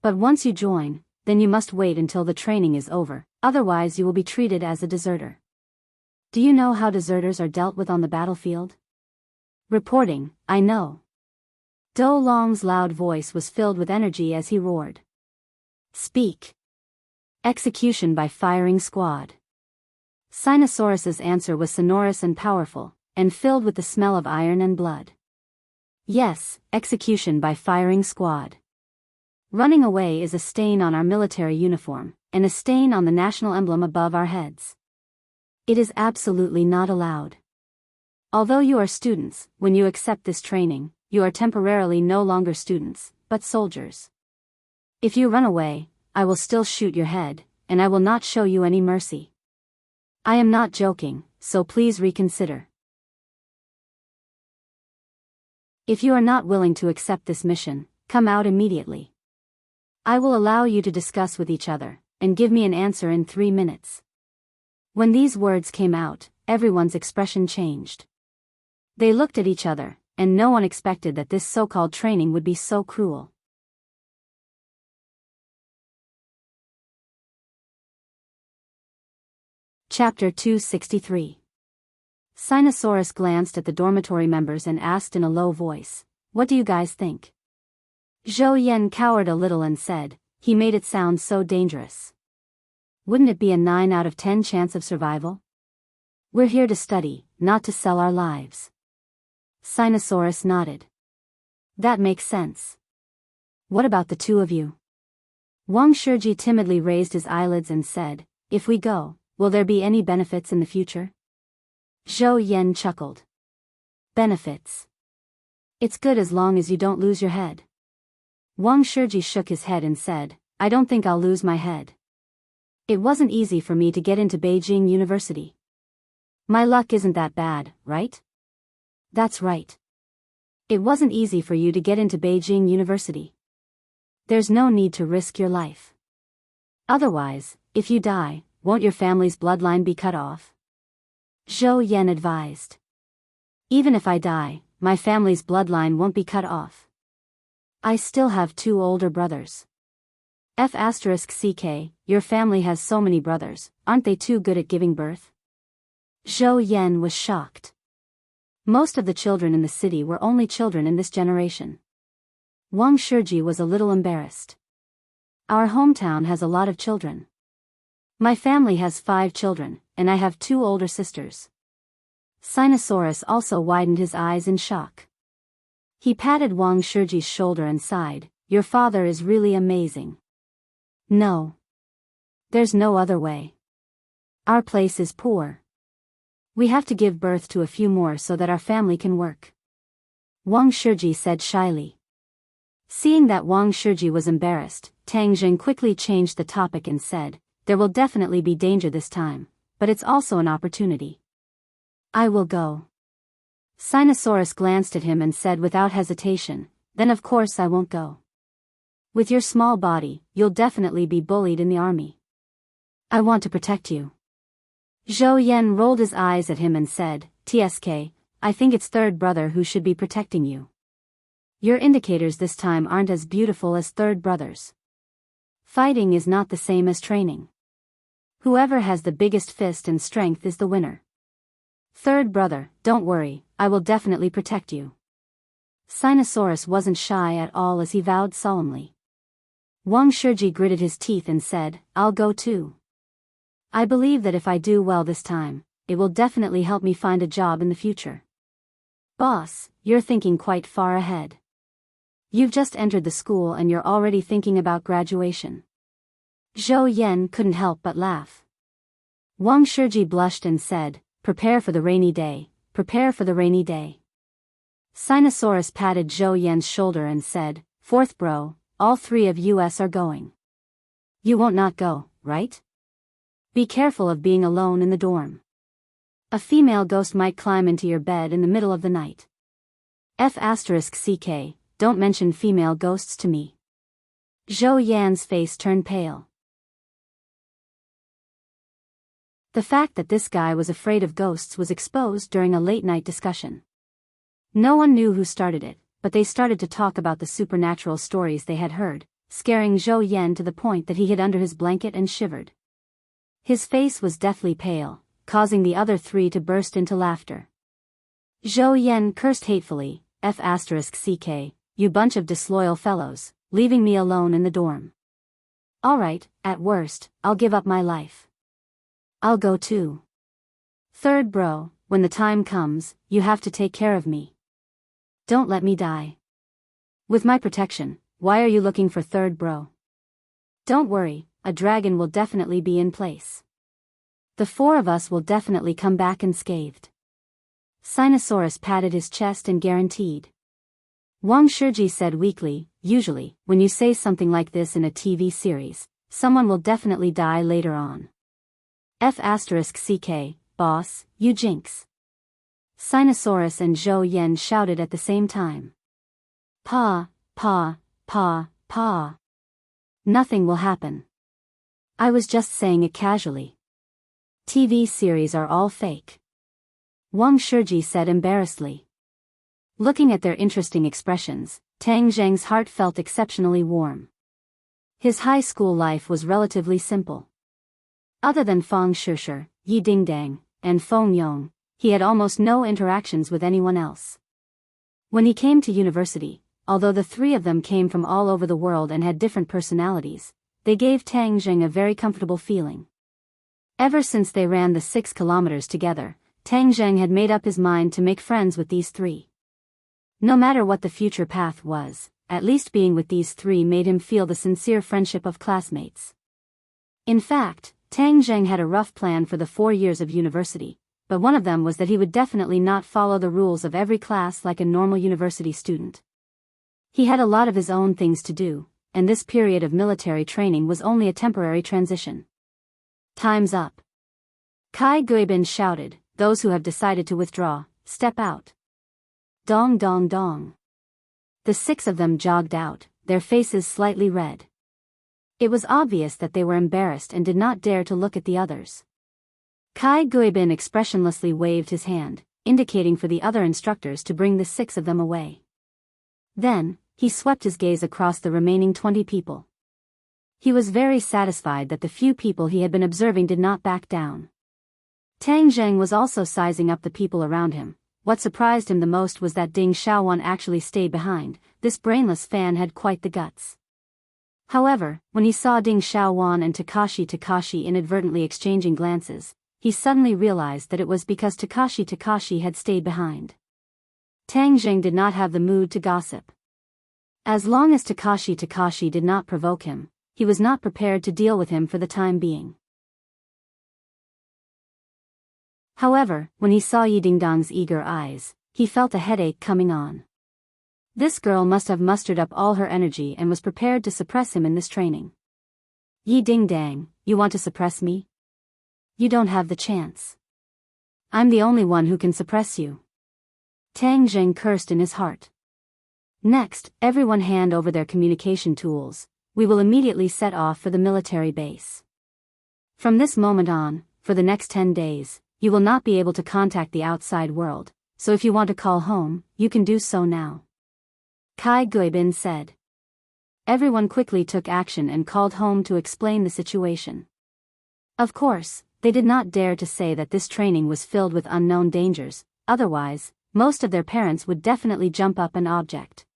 But once you join, then you must wait until the training is over, otherwise you will be treated as a deserter. Do you know how deserters are dealt with on the battlefield? Reporting, I know. Do Long's loud voice was filled with energy as he roared. Speak. Execution by firing squad. Sinosaurus's answer was sonorous and powerful, and filled with the smell of iron and blood. Yes, execution by firing squad. Running away is a stain on our military uniform, and a stain on the national emblem above our heads. It is absolutely not allowed. Although you are students, when you accept this training, you are temporarily no longer students, but soldiers. If you run away, I will still shoot your head, and I will not show you any mercy. I am not joking, so please reconsider. If you are not willing to accept this mission, come out immediately. I will allow you to discuss with each other, and give me an answer in 3 minutes. When these words came out, everyone's expression changed. They looked at each other, and no one expected that this so-called training would be so cruel. Chapter 263. Sinosaurus glanced at the dormitory members and asked in a low voice, "What do you guys think?" Zhou Yan cowered a little and said, "He made it sound so dangerous. Wouldn't it be a 9 out of 10 chance of survival? We're here to study, not to sell our lives." Sinosaurus nodded. That makes sense. What about the two of you? Wang Shiji timidly raised his eyelids and said, "If we go, will there be any benefits in the future?" Zhou Yan chuckled. Benefits? It's good as long as you don't lose your head. Wang Shiji shook his head and said, "I don't think I'll lose my head. It wasn't easy for me to get into Beijing University. My luck isn't that bad, right?" "That's right. It wasn't easy for you to get into Beijing University. There's no need to risk your life. Otherwise, if you die, won't your family's bloodline be cut off?" Zhou Yan advised. "Even if I die, my family's bloodline won't be cut off. I still have 2 older brothers." F***ck, your family has so many brothers, aren't they too good at giving birth? Zhou Yan was shocked. Most of the children in the city were only children in this generation. Wang Shiji was a little embarrassed. Our hometown has a lot of children. My family has 5 children, and I have 2 older sisters. Sinosaurus also widened his eyes in shock. He patted Wang Shiji's shoulder and sighed, "Your father is really amazing." "No. There's no other way. Our place is poor. We have to give birth to a few more so that our family can work," Wang Shiji said shyly. Seeing that Wang Shiji was embarrassed, Tang Jing quickly changed the topic and said, "There will definitely be danger this time, but it's also an opportunity. I will go." Sinosaurus glanced at him and said without hesitation, "Then of course I won't go. With your small body, you'll definitely be bullied in the army. I want to protect you." Zhou Yan rolled his eyes at him and said, "Tsk, I think it's third brother who should be protecting you. Your indicators this time aren't as beautiful as third brother's. Fighting is not the same as training. Whoever has the biggest fist and strength is the winner. Third brother, don't worry, I will definitely protect you." Sinosaurus wasn't shy at all as he vowed solemnly. Wang Shiji gritted his teeth and said, "I'll go too. I believe that if I do well this time, it will definitely help me find a job in the future." "Boss, you're thinking quite far ahead. You've just entered the school and you're already thinking about graduation." Zhou Yan couldn't help but laugh. Wang Shiji blushed and said, "Prepare for the rainy day, prepare for the rainy day." Sinosaurus patted Zhou Yan's shoulder and said, "Fourth bro, all three of us are going. You won't not go, right? Be careful of being alone in the dorm. A female ghost might climb into your bed in the middle of the night. *CK, don't mention female ghosts to me." Zhou Yan's face turned pale. The fact that this guy was afraid of ghosts was exposed during a late-night discussion. No one knew who started it, but they started to talk about the supernatural stories they had heard, scaring Zhou Yan to the point that he hid under his blanket and shivered. His face was deathly pale, causing the other three to burst into laughter. Zhou Yan cursed hatefully, *CK, you bunch of disloyal fellows, leaving me alone in the dorm. Alright, at worst, I'll give up my life. I'll go too. Third bro, when the time comes, you have to take care of me. Don't let me die. With my protection, why are you looking for third bro? Don't worry, a dragon will definitely be in place. The four of us will definitely come back unscathed. Sinosaurus patted his chest and guaranteed. Wang Shiji said weakly, usually, when you say something like this in a TV series, someone will definitely die later on. *CK, boss, you jinx. Sinosaurus and Zhou Yan shouted at the same time. Pa. Nothing will happen. I was just saying it casually. TV series are all fake. Wang Shiji said embarrassedly. Looking at their interesting expressions, Tang Zheng's heart felt exceptionally warm. His high school life was relatively simple. Other than Fang Shishir, Yi Dingdang, and Feng Yong, he had almost no interactions with anyone else. When he came to university, although the three of them came from all over the world and had different personalities, they gave Tang Zheng a very comfortable feeling. Ever since they ran the 6 kilometers together, Tang Zheng had made up his mind to make friends with these three. No matter what the future path was, at least being with these three made him feel the sincere friendship of classmates. In fact, Tang Zheng had a rough plan for the 4 years of university, but one of them was that he would definitely not follow the rules of every class like a normal university student. He had a lot of his own things to do, and this period of military training was only a temporary transition. Time's up. Kai Guibin shouted, those who have decided to withdraw, step out. Dong dong dong. The 6 of them jogged out, their faces slightly red. It was obvious that they were embarrassed and did not dare to look at the others. Kai Guibin expressionlessly waved his hand, indicating for the other instructors to bring the 6 of them away. Then, he swept his gaze across the remaining 20 people. He was very satisfied that the few people he had been observing did not back down. Tang Zheng was also sizing up the people around him. What surprised him the most was that Ding Xiaowan actually stayed behind. This brainless fan had quite the guts. However, when he saw Ding Xiaowan and Takashi inadvertently exchanging glances, he suddenly realized that it was because Takashi had stayed behind. Tang Zheng did not have the mood to gossip. As long as Takashi did not provoke him, he was not prepared to deal with him for the time being. However, when he saw Yi Dingdang's eager eyes, he felt a headache coming on. This girl must have mustered up all her energy and was prepared to suppress him in this training. Yi Dingdang, you want to suppress me? You don't have the chance. I'm the only one who can suppress you. Tang Zheng cursed in his heart. Next, everyone hand over their communication tools. We will immediately set off for the military base. From this moment on, for the next 10 days, you will not be able to contact the outside world, so if you want to call home, you can do so now. Kai Guibin said. Everyone quickly took action and called home to explain the situation. Of course, they did not dare to say that this training was filled with unknown dangers, otherwise, most of their parents would definitely jump up and object.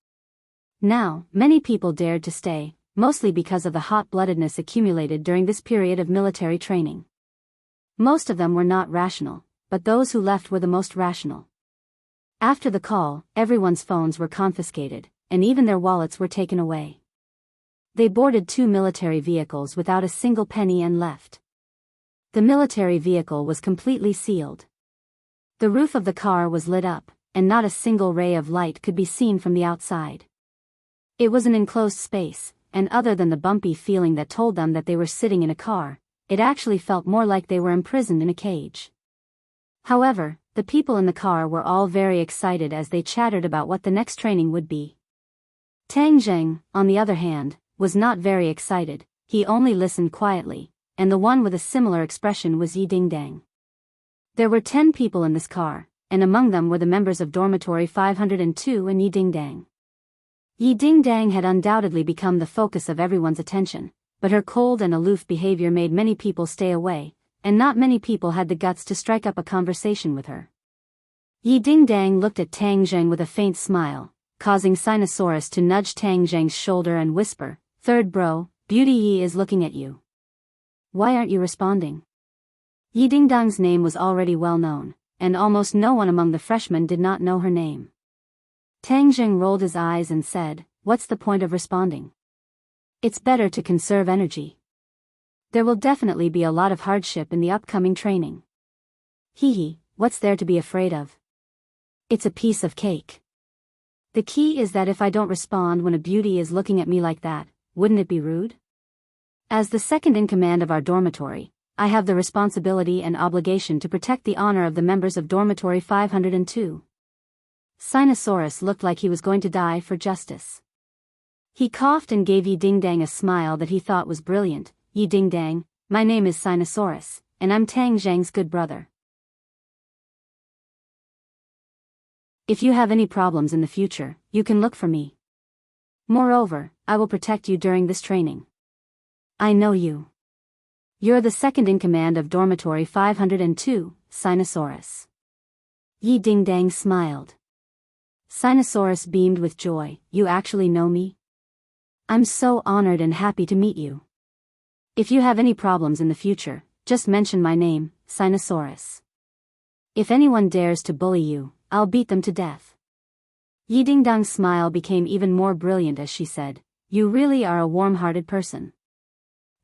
Now, many people dared to stay, mostly because of the hot-bloodedness accumulated during this period of military training. Most of them were not rational, but those who left were the most rational. After the call, everyone's phones were confiscated, and even their wallets were taken away. They boarded 2 military vehicles without a single penny and left. The military vehicle was completely sealed. The roof of the car was lit up, and not a single ray of light could be seen from the outside. It was an enclosed space, and other than the bumpy feeling that told them that they were sitting in a car, it actually felt more like they were imprisoned in a cage. However, the people in the car were all very excited as they chattered about what the next training would be. Tang Zheng, on the other hand, was not very excited. He only listened quietly, and the one with a similar expression was Yi Dingdang. There were 10 people in this car, and among them were the members of Dormitory 502 and Yi Dingdang. Yi Dingdang had undoubtedly become the focus of everyone's attention, but her cold and aloof behavior made many people stay away, and not many people had the guts to strike up a conversation with her. Yi Dingdang looked at Tang Zheng with a faint smile, causing Sinosaurus to nudge Tang Zheng's shoulder and whisper, "Third bro, Beauty Yi is looking at you. Why aren't you responding?" Yi Dingdang's name was already well known, and almost no one among the freshmen did not know her name. Tang Zheng rolled his eyes and said, "What's the point of responding? It's better to conserve energy. There will definitely be a lot of hardship in the upcoming training. Hee, what's there to be afraid of? It's a piece of cake. The key is that if I don't respond when a beauty is looking at me like that, wouldn't it be rude? As the second in command of our dormitory, I have the responsibility and obligation to protect the honor of the members of Dormitory 502. Sinosaurus looked like he was going to die for justice. He coughed and gave Yi Dingdang a smile that he thought was brilliant. "Yi Dingdang, my name is Sinosaurus, and I'm Tang Zheng's good brother. If you have any problems in the future, you can look for me. Moreover, I will protect you during this training. I know you. You're the second in command of Dormitory 502, Sinosaurus." Yi Dingdang smiled. Sinosaurus beamed with joy. "You actually know me? I'm so honored and happy to meet you. If you have any problems in the future, just mention my name, Sinosaurus. If anyone dares to bully you, I'll beat them to death." Yi Dingdang's smile became even more brilliant as she said, "You really are a warm-hearted person.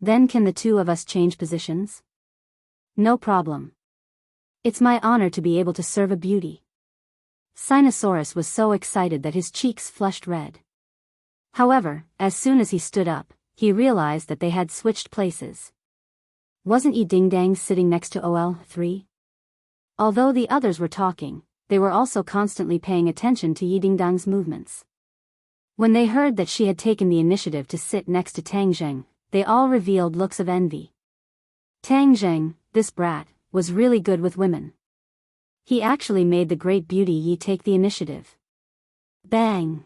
Then can the two of us change positions?" "No problem. It's my honor to be able to serve a beauty." Sinosaurus was so excited that his cheeks flushed red. However, as soon as he stood up, he realized that they had switched places. Wasn't Yi Dingdang sitting next to OL3? Although the others were talking, they were also constantly paying attention to Yi Dingdang's movements. When they heard that she had taken the initiative to sit next to Tang Zheng, they all revealed looks of envy. Tang Zheng, this brat, was really good with women. He actually made the great beauty Yi take the initiative. Bang!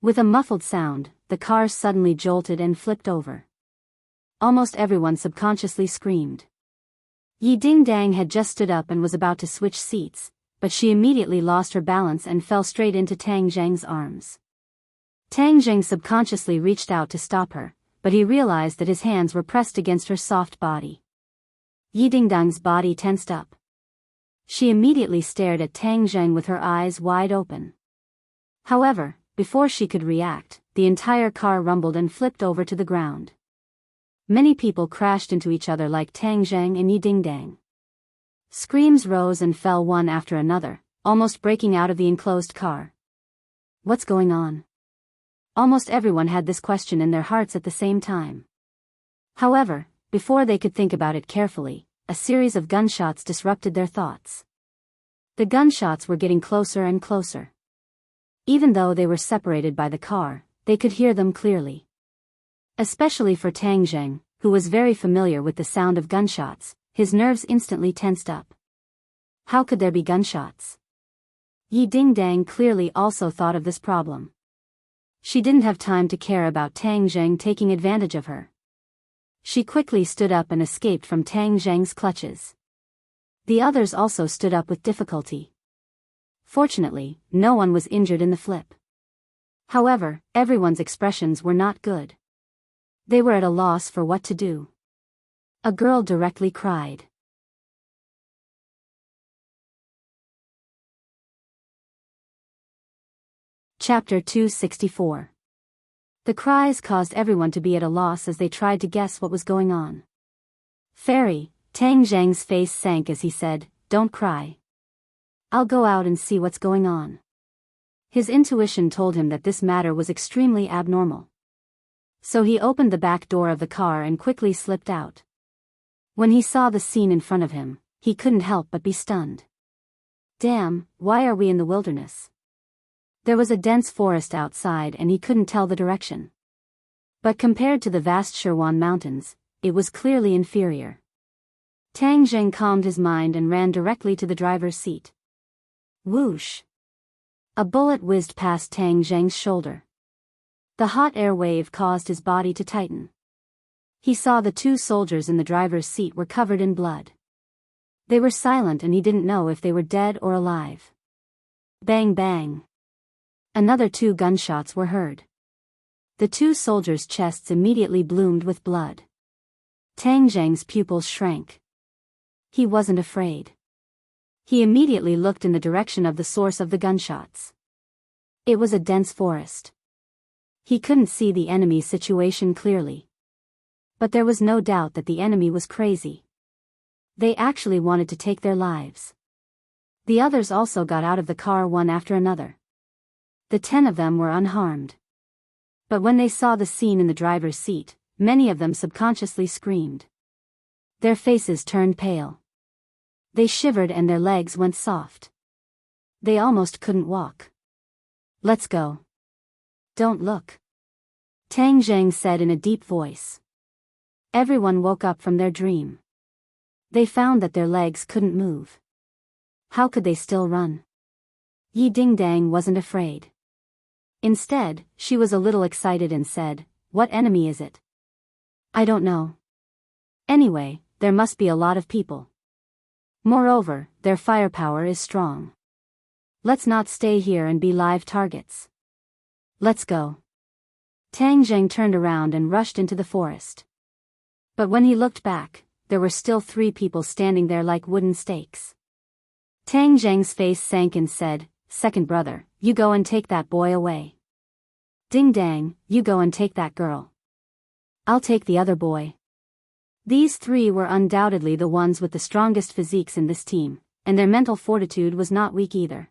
With a muffled sound, the car suddenly jolted and flipped over. Almost everyone subconsciously screamed. Yi Dingdang had just stood up and was about to switch seats, but she immediately lost her balance and fell straight into Tang Zheng's arms. Tang Zheng subconsciously reached out to stop her, but he realized that his hands were pressed against her soft body. Yi Dingdang's body tensed up. She immediately stared at Tang Zheng with her eyes wide open. However, before she could react, the entire car rumbled and flipped over to the ground. Many people crashed into each other like Tang Zheng and Yi Dingdang. Screams rose and fell one after another, almost breaking out of the enclosed car. What's going on? Almost everyone had this question in their hearts at the same time. However, before they could think about it carefully, a series of gunshots disrupted their thoughts. The gunshots were getting closer and closer. Even though they were separated by the car, they could hear them clearly. Especially for Tang Zheng, who was very familiar with the sound of gunshots, his nerves instantly tensed up. How could there be gunshots? Yi Dingdang clearly also thought of this problem. She didn't have time to care about Tang Zheng taking advantage of her. She quickly stood up and escaped from Tang Zheng's clutches. The others also stood up with difficulty. Fortunately, no one was injured in the flip. However, everyone's expressions were not good. They were at a loss for what to do. A girl directly cried. Chapter 264. The cries caused everyone to be at a loss as they tried to guess what was going on. "Fairy," Tang Zheng's face sank as he said, "Don't cry. I'll go out and see what's going on. His intuition told him that this matter was extremely abnormal. So he opened the back door of the car and quickly slipped out. When he saw the scene in front of him, he couldn't help but be stunned. Damn, why are we in the wilderness? There was a dense forest outside and he couldn't tell the direction. But compared to the vast Sherwan Mountains, it was clearly inferior. Tang Zheng calmed his mind and ran directly to the driver's seat. Whoosh! A bullet whizzed past Tang Zheng's shoulder. The hot air wave caused his body to tighten. He saw the two soldiers in the driver's seat were covered in blood. They were silent and he didn't know if they were dead or alive. Bang bang! Another 2 gunshots were heard. The two soldiers' chests immediately bloomed with blood. Tang Zheng's pupils shrank. He wasn't afraid. He immediately looked in the direction of the source of the gunshots. It was a dense forest. He couldn't see the enemy's situation clearly. But there was no doubt that the enemy was crazy. They actually wanted to take their lives. The others also got out of the car one after another. The 10 of them were unharmed. But when they saw the scene in the driver's seat, many of them subconsciously screamed. Their faces turned pale. They shivered and their legs went soft. They almost couldn't walk. Let's go. Don't look. Tang Zheng said in a deep voice. Everyone woke up from their dream. They found that their legs couldn't move. How could they still run? Yi Dingdang wasn't afraid. Instead, she was a little excited and said, "What enemy is it?" "I don't know. Anyway, there must be a lot of people. Moreover, their firepower is strong. Let's not stay here and be live targets. Let's go." Tang Zheng turned around and rushed into the forest. But when he looked back, there were still 3 people standing there like wooden stakes. Tang Zheng's face sank and said, "Second brother, you go and take that boy away. Ding Dang, you go and take that girl. I'll take the other boy." These 3 were undoubtedly the ones with the strongest physiques in this team, and their mental fortitude was not weak either.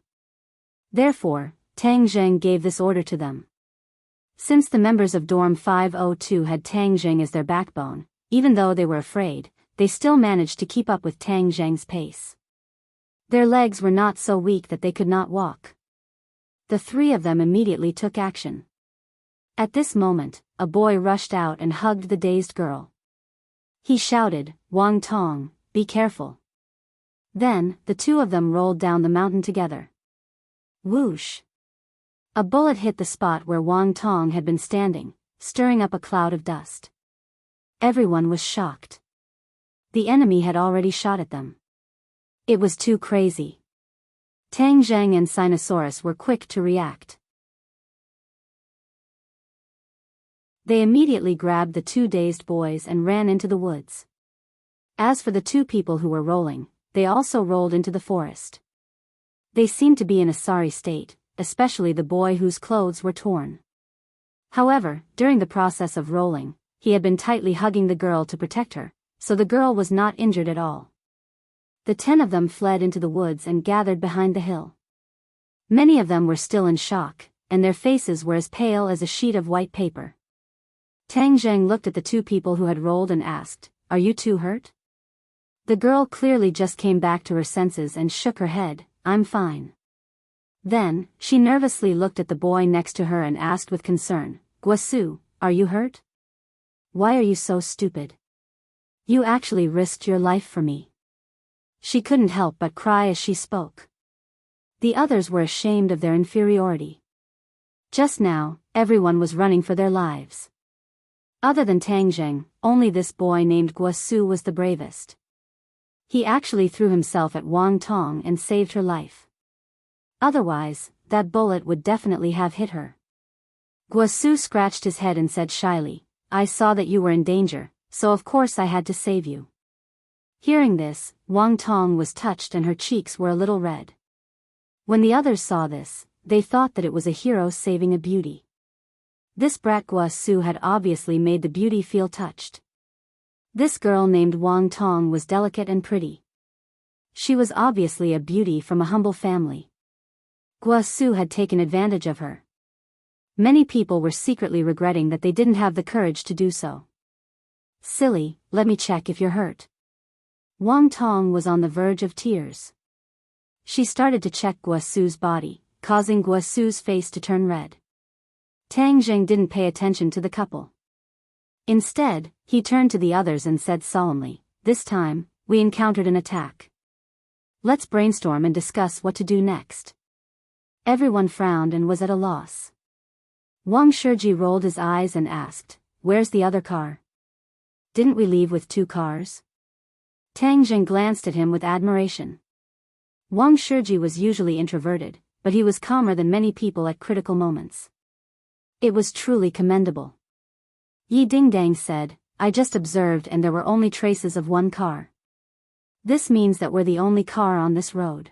Therefore, Tang Zheng gave this order to them. Since the members of Dorm 502 had Tang Zheng as their backbone, even though they were afraid, they still managed to keep up with Tang Zheng's pace. Their legs were not so weak that they could not walk. The 3 of them immediately took action. At this moment, a boy rushed out and hugged the dazed girl. He shouted, "Wang Tong, be careful." Then, the 2 of them rolled down the mountain together. Whoosh! A bullet hit the spot where Wang Tong had been standing, stirring up a cloud of dust. Everyone was shocked. The enemy had already shot at them. It was too crazy. Tang Zheng and Sinosaurus were quick to react. They immediately grabbed the 2 dazed boys and ran into the woods. As for the 2 people who were rolling, they also rolled into the forest. They seemed to be in a sorry state, especially the boy whose clothes were torn. However, during the process of rolling, he had been tightly hugging the girl to protect her, so the girl was not injured at all. The 10 of them fled into the woods and gathered behind the hill. Many of them were still in shock, and their faces were as pale as a sheet of white paper. Tang Zheng looked at the 2 people who had rolled and asked, "Are you 2 hurt?" The girl clearly just came back to her senses and shook her head, "I'm fine." Then, she nervously looked at the boy next to her and asked with concern, "Guasu, are you hurt? Why are you so stupid? You actually risked your life for me." She couldn't help but cry as she spoke. The others were ashamed of their inferiority. Just now, everyone was running for their lives. Other than Tang Zheng, only this boy named Guasu was the bravest. He actually threw himself at Wang Tong and saved her life. Otherwise, that bullet would definitely have hit her. Guasu scratched his head and said shyly, "I saw that you were in danger, so of course I had to save you." Hearing this, Wang Tong was touched and her cheeks were a little red. When the others saw this, they thought that it was a hero saving a beauty. This brat Guasu had obviously made the beauty feel touched. This girl named Wang Tong was delicate and pretty. She was obviously a beauty from a humble family. Guasu had taken advantage of her. Many people were secretly regretting that they didn't have the courage to do so. Silly, let me check if you're hurt. Wang Tong was on the verge of tears. She started to check Guasu's body, causing Guasu's face to turn red. Tang Jing didn't pay attention to the couple. Instead, he turned to the others and said solemnly, "This time, we encountered an attack. Let's brainstorm and discuss what to do next." Everyone frowned and was at a loss. Wang Shiji rolled his eyes and asked, "Where's the other car? Didn't we leave with 2 cars?" Tang Jing glanced at him with admiration. Wang Shiji was usually introverted, but he was calmer than many people at critical moments. It was truly commendable. Yi Dingdang said, "I just observed and there were only traces of 1 car. This means that we're the only car on this road.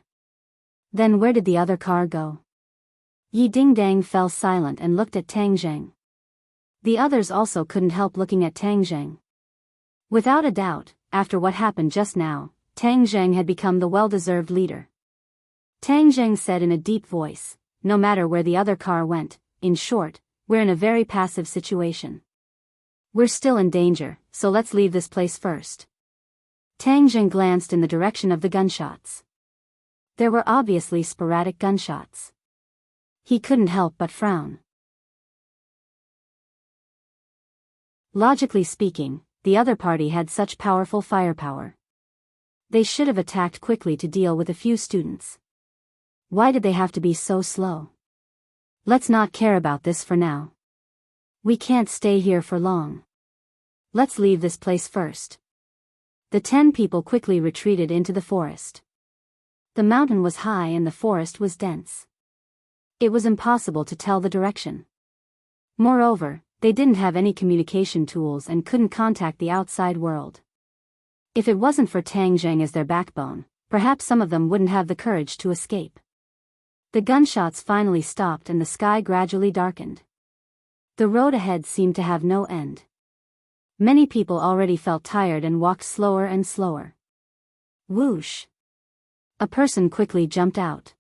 Then where did the other car go?" Yi Dingdang fell silent and looked at Tang Zheng. The others also couldn't help looking at Tang Zheng. Without a doubt, after what happened just now, Tang Zheng had become the well-deserved leader. Tang Zheng said in a deep voice, "No matter where the other car went, in short, we're in a very passive situation. We're still in danger, so let's leave this place first." Tang Zheng glanced in the direction of the gunshots. There were obviously sporadic gunshots. He couldn't help but frown. Logically speaking, the other party had such powerful firepower. They should have attacked quickly to deal with a few students. Why did they have to be so slow? Let's not care about this for now. We can't stay here for long. Let's leave this place first. The 10 people quickly retreated into the forest. The mountain was high and the forest was dense. It was impossible to tell the direction. Moreover, they didn't have any communication tools and couldn't contact the outside world. If it wasn't for Tang Zheng as their backbone, perhaps some of them wouldn't have the courage to escape. The gunshots finally stopped and the sky gradually darkened. The road ahead seemed to have no end. Many people already felt tired and walked slower and slower. Whoosh! A person quickly jumped out.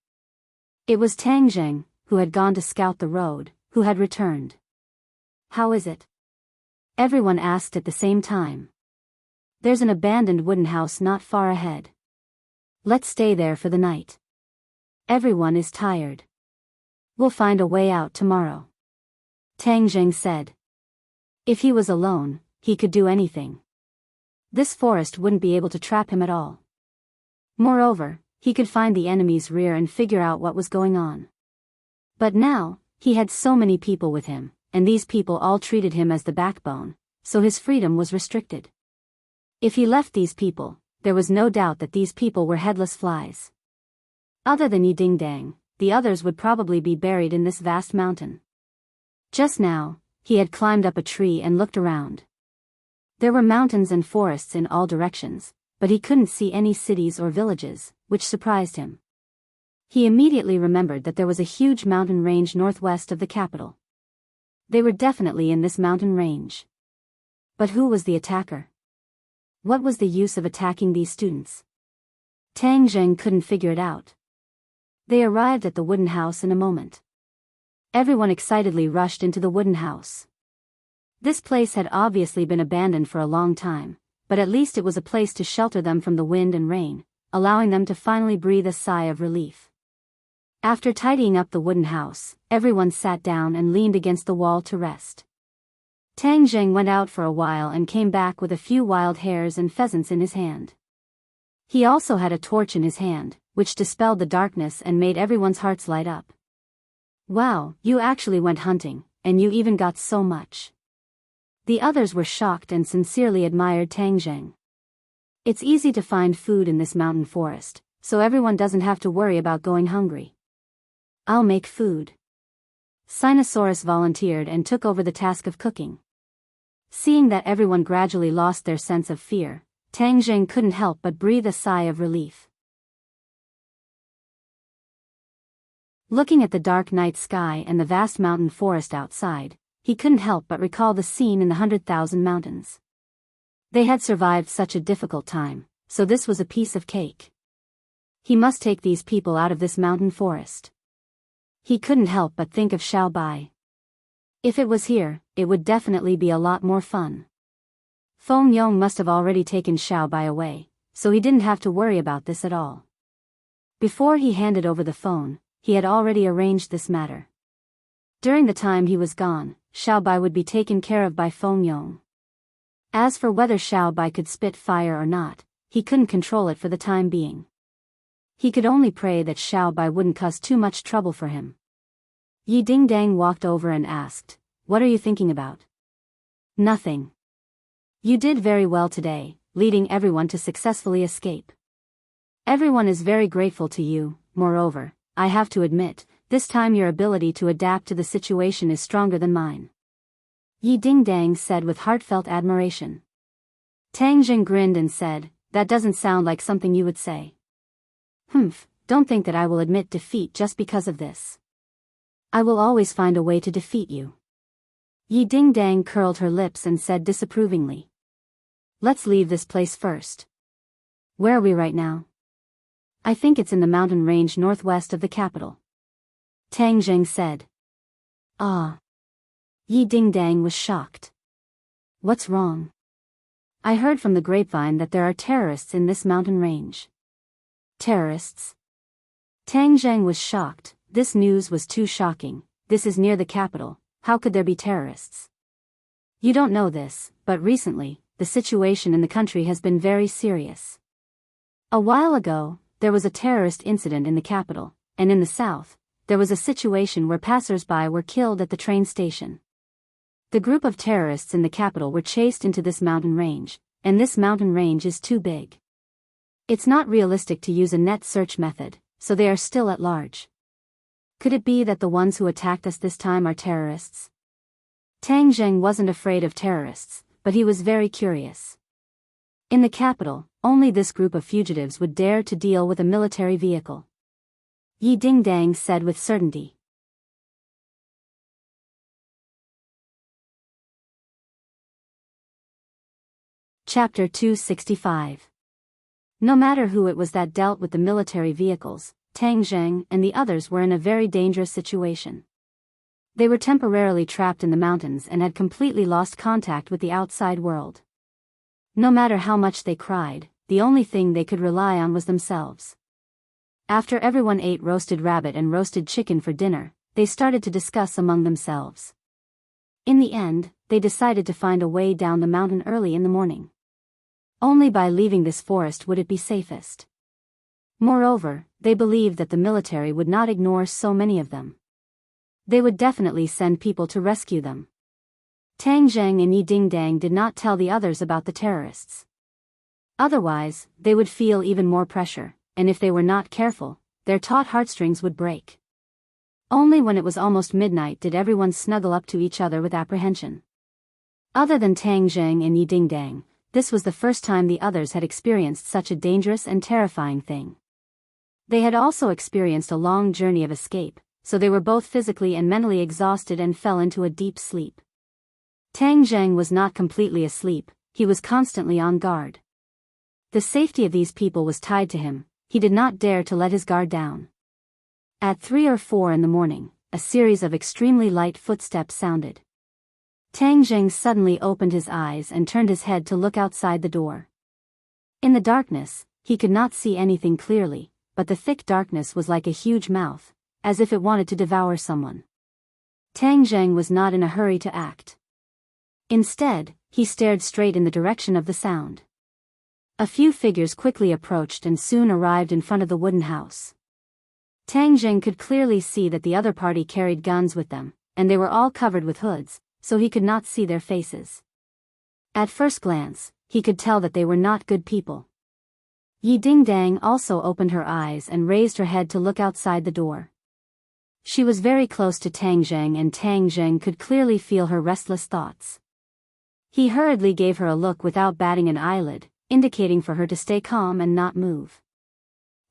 It was Tang Zheng, who had gone to scout the road, who had returned. "How is it?" everyone asked at the same time. "There's an abandoned wooden house not far ahead. Let's stay there for the night. Everyone is tired. We'll find a way out tomorrow," Tang Zheng said. If he was alone, he could do anything. This forest wouldn't be able to trap him at all. Moreover, he could find the enemy's rear and figure out what was going on. But now, he had so many people with him, and these people all treated him as the backbone, so his freedom was restricted. If he left these people, there was no doubt that these people were headless flies. Other than Yi Dingdang, the others would probably be buried in this vast mountain. Just now, he had climbed up a tree and looked around. There were mountains and forests in all directions, but he couldn't see any cities or villages, which surprised him. He immediately remembered that there was a huge mountain range northwest of the capital. They were definitely in this mountain range. But who was the attacker? What was the use of attacking these students? Tang Zheng couldn't figure it out. They arrived at the wooden house in a moment. Everyone excitedly rushed into the wooden house. This place had obviously been abandoned for a long time, but at least it was a place to shelter them from the wind and rain, allowing them to finally breathe a sigh of relief. After tidying up the wooden house, everyone sat down and leaned against the wall to rest. Tang Zheng went out for a while and came back with a few wild hares and pheasants in his hand. He also had a torch in his hand, which dispelled the darkness and made everyone's hearts light up. "Wow, you actually went hunting, and you even got so much." The others were shocked and sincerely admired Tang Zheng. It's easy to find food in this mountain forest, so everyone doesn't have to worry about going hungry. "I'll make food." Sinosaurus volunteered and took over the task of cooking. Seeing that everyone gradually lost their sense of fear, Tang Zheng couldn't help but breathe a sigh of relief. Looking at the dark night sky and the vast mountain forest outside, he couldn't help but recall the scene in the 100,000 Mountains. They had survived such a difficult time, so this was a piece of cake. He must take these people out of this mountain forest. He couldn't help but think of Xiao Bai. If it was here, it would definitely be a lot more fun. Feng Yong must have already taken Xiao Bai away, so he didn't have to worry about this at all. Before he handed over the phone, he had already arranged this matter. During the time he was gone, Xiao Bai would be taken care of by Feng Yong. As for whether Xiao Bai could spit fire or not, he couldn't control it for the time being. He could only pray that Xiao Bai wouldn't cause too much trouble for him. Yi Dingdang walked over and asked, "What are you thinking about?" "Nothing. You did very well today, leading everyone to successfully escape. Everyone is very grateful to you. Moreover, I have to admit, this time your ability to adapt to the situation is stronger than mine." Yi Dingdang said with heartfelt admiration. Tang Jing grinned and said, "That doesn't sound like something you would say." "Humph, don't think that I will admit defeat just because of this. I will always find a way to defeat you." Yi Dingdang curled her lips and said disapprovingly, "Let's leave this place first. Where are we right now?" "I think it's in the mountain range northwest of the capital," Tang Jing said. "Ah." Yi Dingdang was shocked. "What's wrong?" "I heard from the grapevine that there are terrorists in this mountain range." "Terrorists?" Tang Zheng was shocked. This news was too shocking. This is near the capital. How could there be terrorists? "You don't know this, but recently, the situation in the country has been very serious. A while ago, there was a terrorist incident in the capital, and in the south, there was a situation where passers-by were killed at the train station. The group of terrorists in the capital were chased into this mountain range, and this mountain range is too big. It's not realistic to use a net search method, so they are still at large. Could it be that the ones who attacked us this time are terrorists?" Tang Zheng wasn't afraid of terrorists, but he was very curious. In the capital, only this group of fugitives would dare to deal with a military vehicle. Yi Dingdang said with certainty. Chapter 265. No matter who it was that dealt with the military vehicles, Tang Zheng and the others were in a very dangerous situation. They were temporarily trapped in the mountains and had completely lost contact with the outside world. No matter how much they cried, the only thing they could rely on was themselves. After everyone ate roasted rabbit and roasted chicken for dinner, they started to discuss among themselves. In the end, they decided to find a way down the mountain early in the morning. Only by leaving this forest would it be safest. Moreover, they believed that the military would not ignore so many of them. They would definitely send people to rescue them. Tang Zheng and Yi Dingdang did not tell the others about the terrorists. Otherwise, they would feel even more pressure, and if they were not careful, their taut heartstrings would break. Only when it was almost midnight did everyone snuggle up to each other with apprehension. Other than Tang Zheng and Yi Dingdang, this was the first time the others had experienced such a dangerous and terrifying thing. They had also experienced a long journey of escape, so they were both physically and mentally exhausted and fell into a deep sleep. Tang Zheng was not completely asleep, he was constantly on guard. The safety of these people was tied to him, he did not dare to let his guard down. At 3 or 4 in the morning, a series of extremely light footsteps sounded. Tang Zheng suddenly opened his eyes and turned his head to look outside the door. In the darkness, he could not see anything clearly, but the thick darkness was like a huge mouth, as if it wanted to devour someone. Tang Zheng was not in a hurry to act. Instead, he stared straight in the direction of the sound. A few figures quickly approached and soon arrived in front of the wooden house. Tang Zheng could clearly see that the other party carried guns with them, and they were all covered with hoods, so he could not see their faces. At first glance, he could tell that they were not good people. Yi Dingdang also opened her eyes and raised her head to look outside the door. She was very close to Tang Zheng and Tang Zheng could clearly feel her restless thoughts. He hurriedly gave her a look without batting an eyelid, indicating for her to stay calm and not move.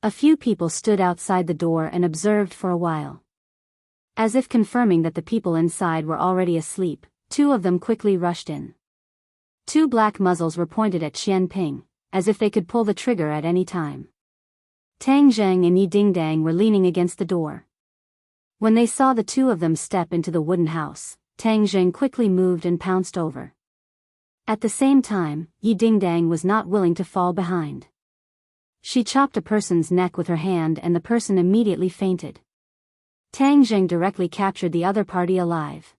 A few people stood outside the door and observed for a while. As if confirming that the people inside were already asleep, 2 of them quickly rushed in. 2 black muzzles were pointed at Qian Ping, as if they could pull the trigger at any time. Tang Zheng and Yi Dingdang were leaning against the door. When they saw the two of them step into the wooden house, Tang Zheng quickly moved and pounced over. At the same time, Yi Dingdang was not willing to fall behind. She chopped a person's neck with her hand and the person immediately fainted. Tang Zheng directly captured the other party alive.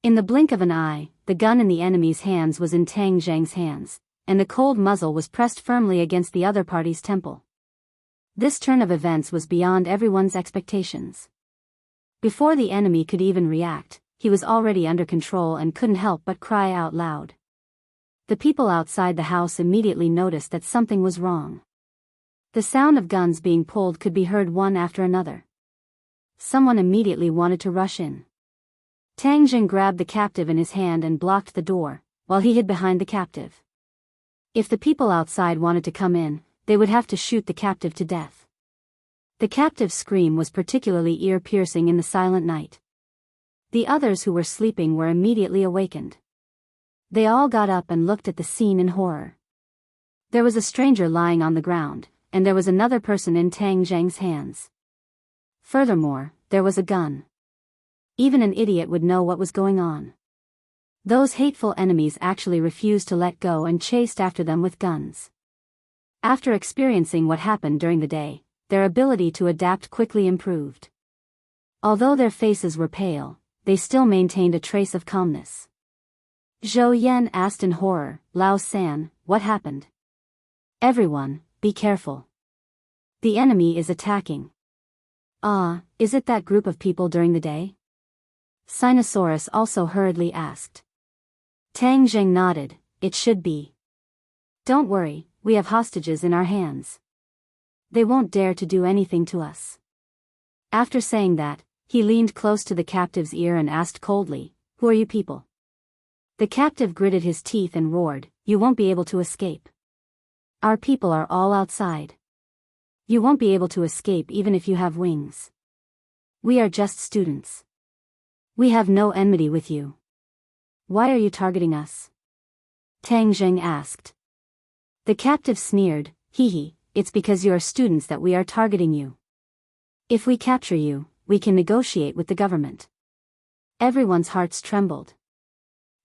In the blink of an eye, the gun in the enemy's hands was in Tang Zheng's hands, and the cold muzzle was pressed firmly against the other party's temple. This turn of events was beyond everyone's expectations. Before the enemy could even react, he was already under control and couldn't help but cry out loud. The people outside the house immediately noticed that something was wrong. The sound of guns being pulled could be heard one after another. Someone immediately wanted to rush in. Tang Zheng grabbed the captive in his hand and blocked the door, while he hid behind the captive. If the people outside wanted to come in, they would have to shoot the captive to death. The captive's scream was particularly ear-piercing in the silent night. The others who were sleeping were immediately awakened. They all got up and looked at the scene in horror. There was a stranger lying on the ground, and there was another person in Tang Zheng's hands. Furthermore, there was a gun. Even an idiot would know what was going on. Those hateful enemies actually refused to let go and chased after them with guns. After experiencing what happened during the day, their ability to adapt quickly improved. Although their faces were pale, they still maintained a trace of calmness. Zhou Yan asked in horror, "Lao San, what happened?" "Everyone, be careful. The enemy is attacking." "Ah, is it that group of people during the day?" Sinosaurus also hurriedly asked. Tang Zheng nodded, "It should be. Don't worry, we have hostages in our hands. They won't dare to do anything to us." After saying that, he leaned close to the captive's ear and asked coldly, "Who are you people?" The captive gritted his teeth and roared, "You won't be able to escape. Our people are all outside. You won't be able to escape even if you have wings. We are just students. We have no enmity with you. Why are you targeting us?" Tang Zheng asked. The captive sneered, "Hee, it's because you are students that we are targeting you. If we capture you, we can negotiate with the government." Everyone's hearts trembled.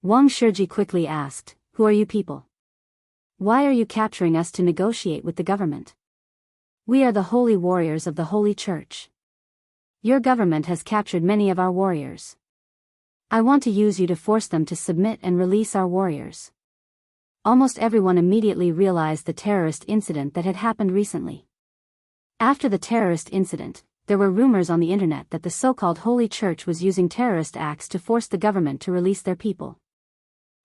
Wang Shiji quickly asked, "Who are you people? Why are you capturing us to negotiate with the government?" "We are the holy warriors of the Holy Church. Your government has captured many of our warriors. I want to use you to force them to submit and release our warriors." Almost everyone immediately realized the terrorist incident that had happened recently. After the terrorist incident, there were rumors on the internet that the so-called Holy Church was using terrorist acts to force the government to release their people.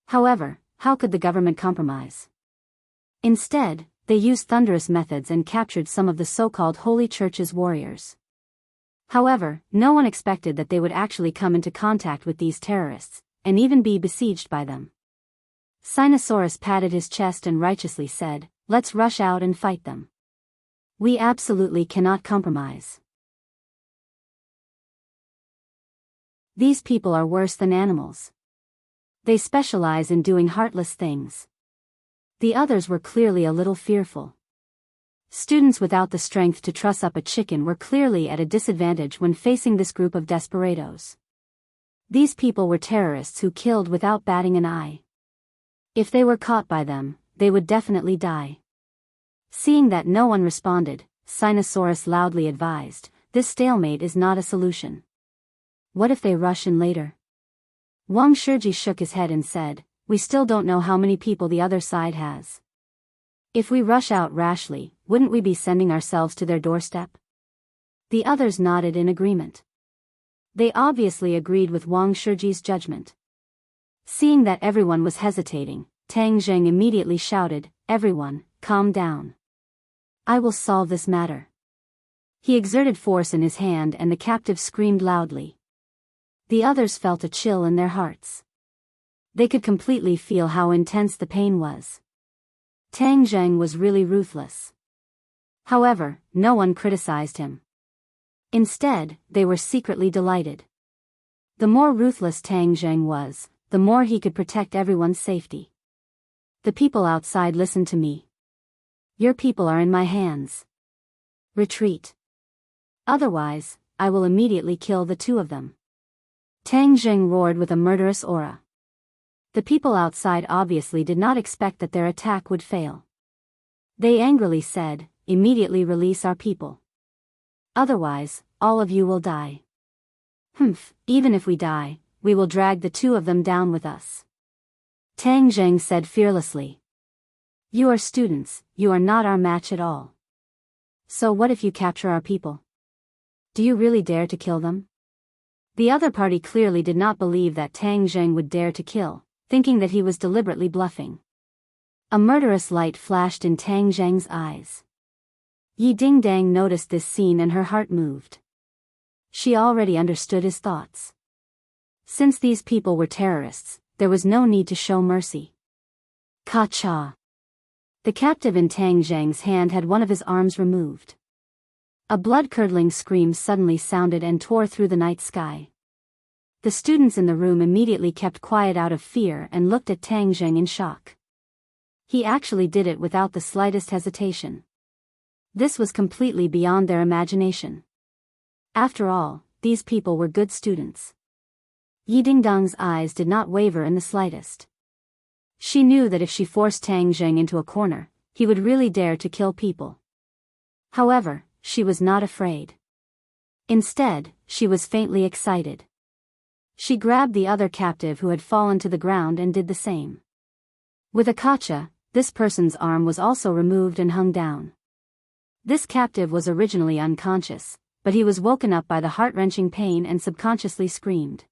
However, how could the government compromise? Instead, they used thunderous methods and captured some of the so-called Holy Church's warriors. However, no one expected that they would actually come into contact with these terrorists, and even be besieged by them. Sinosaurus patted his chest and righteously said, "Let's rush out and fight them. We absolutely cannot compromise. These people are worse than animals. They specialize in doing heartless things." The others were clearly a little fearful. Students without the strength to truss up a chicken were clearly at a disadvantage when facing this group of desperados. These people were terrorists who killed without batting an eye. If they were caught by them, they would definitely die. Seeing that no one responded, Sinosaurus loudly advised, "This stalemate is not a solution. What if they rush in later?" Wang Shiji shook his head and said, "We still don't know how many people the other side has. If we rush out rashly, wouldn't we be sending ourselves to their doorstep?" The others nodded in agreement. They obviously agreed with Wang Shiji's judgment. Seeing that everyone was hesitating, Tang Zheng immediately shouted, "Everyone, calm down. I will solve this matter." He exerted force in his hand and the captive screamed loudly. The others felt a chill in their hearts. They could completely feel how intense the pain was. Tang Zheng was really ruthless. However, no one criticized him. Instead, they were secretly delighted. The more ruthless Tang Zheng was, the more he could protect everyone's safety. "The people outside listened to me. Your people are in my hands. Retreat. Otherwise, I will immediately kill the two of them. Tang Jing roared with a murderous aura. The people outside obviously did not expect that their attack would fail. They angrily said, "Immediately release our people. Otherwise, all of you will die." "Humph, even if we die, we will drag the two of them down with us," Tang Jing said fearlessly. "You are students, you are not our match at all. So what if you capture our people? Do you really dare to kill them?" The other party clearly did not believe that Tang Jing would dare to kill, thinking that he was deliberately bluffing. A murderous light flashed in Tang Jing's eyes. Yi Dingdang noticed this scene and her heart moved. She already understood his thoughts. Since these people were terrorists, there was no need to show mercy. Ka-cha! The captive in Tang Jing's hand had one of his arms removed. A blood-curdling scream suddenly sounded and tore through the night sky. The students in the room immediately kept quiet out of fear and looked at Tang Jing in shock. He actually did it without the slightest hesitation. This was completely beyond their imagination. After all, these people were good students. Yi Dingdang's eyes did not waver in the slightest. She knew that if she forced Tang Jing into a corner, he would really dare to kill people. However, she was not afraid. Instead, she was faintly excited. She grabbed the other captive who had fallen to the ground and did the same. With a kacha, this person's arm was also removed and hung down. This captive was originally unconscious, but he was woken up by the heart-wrenching pain and subconsciously screamed.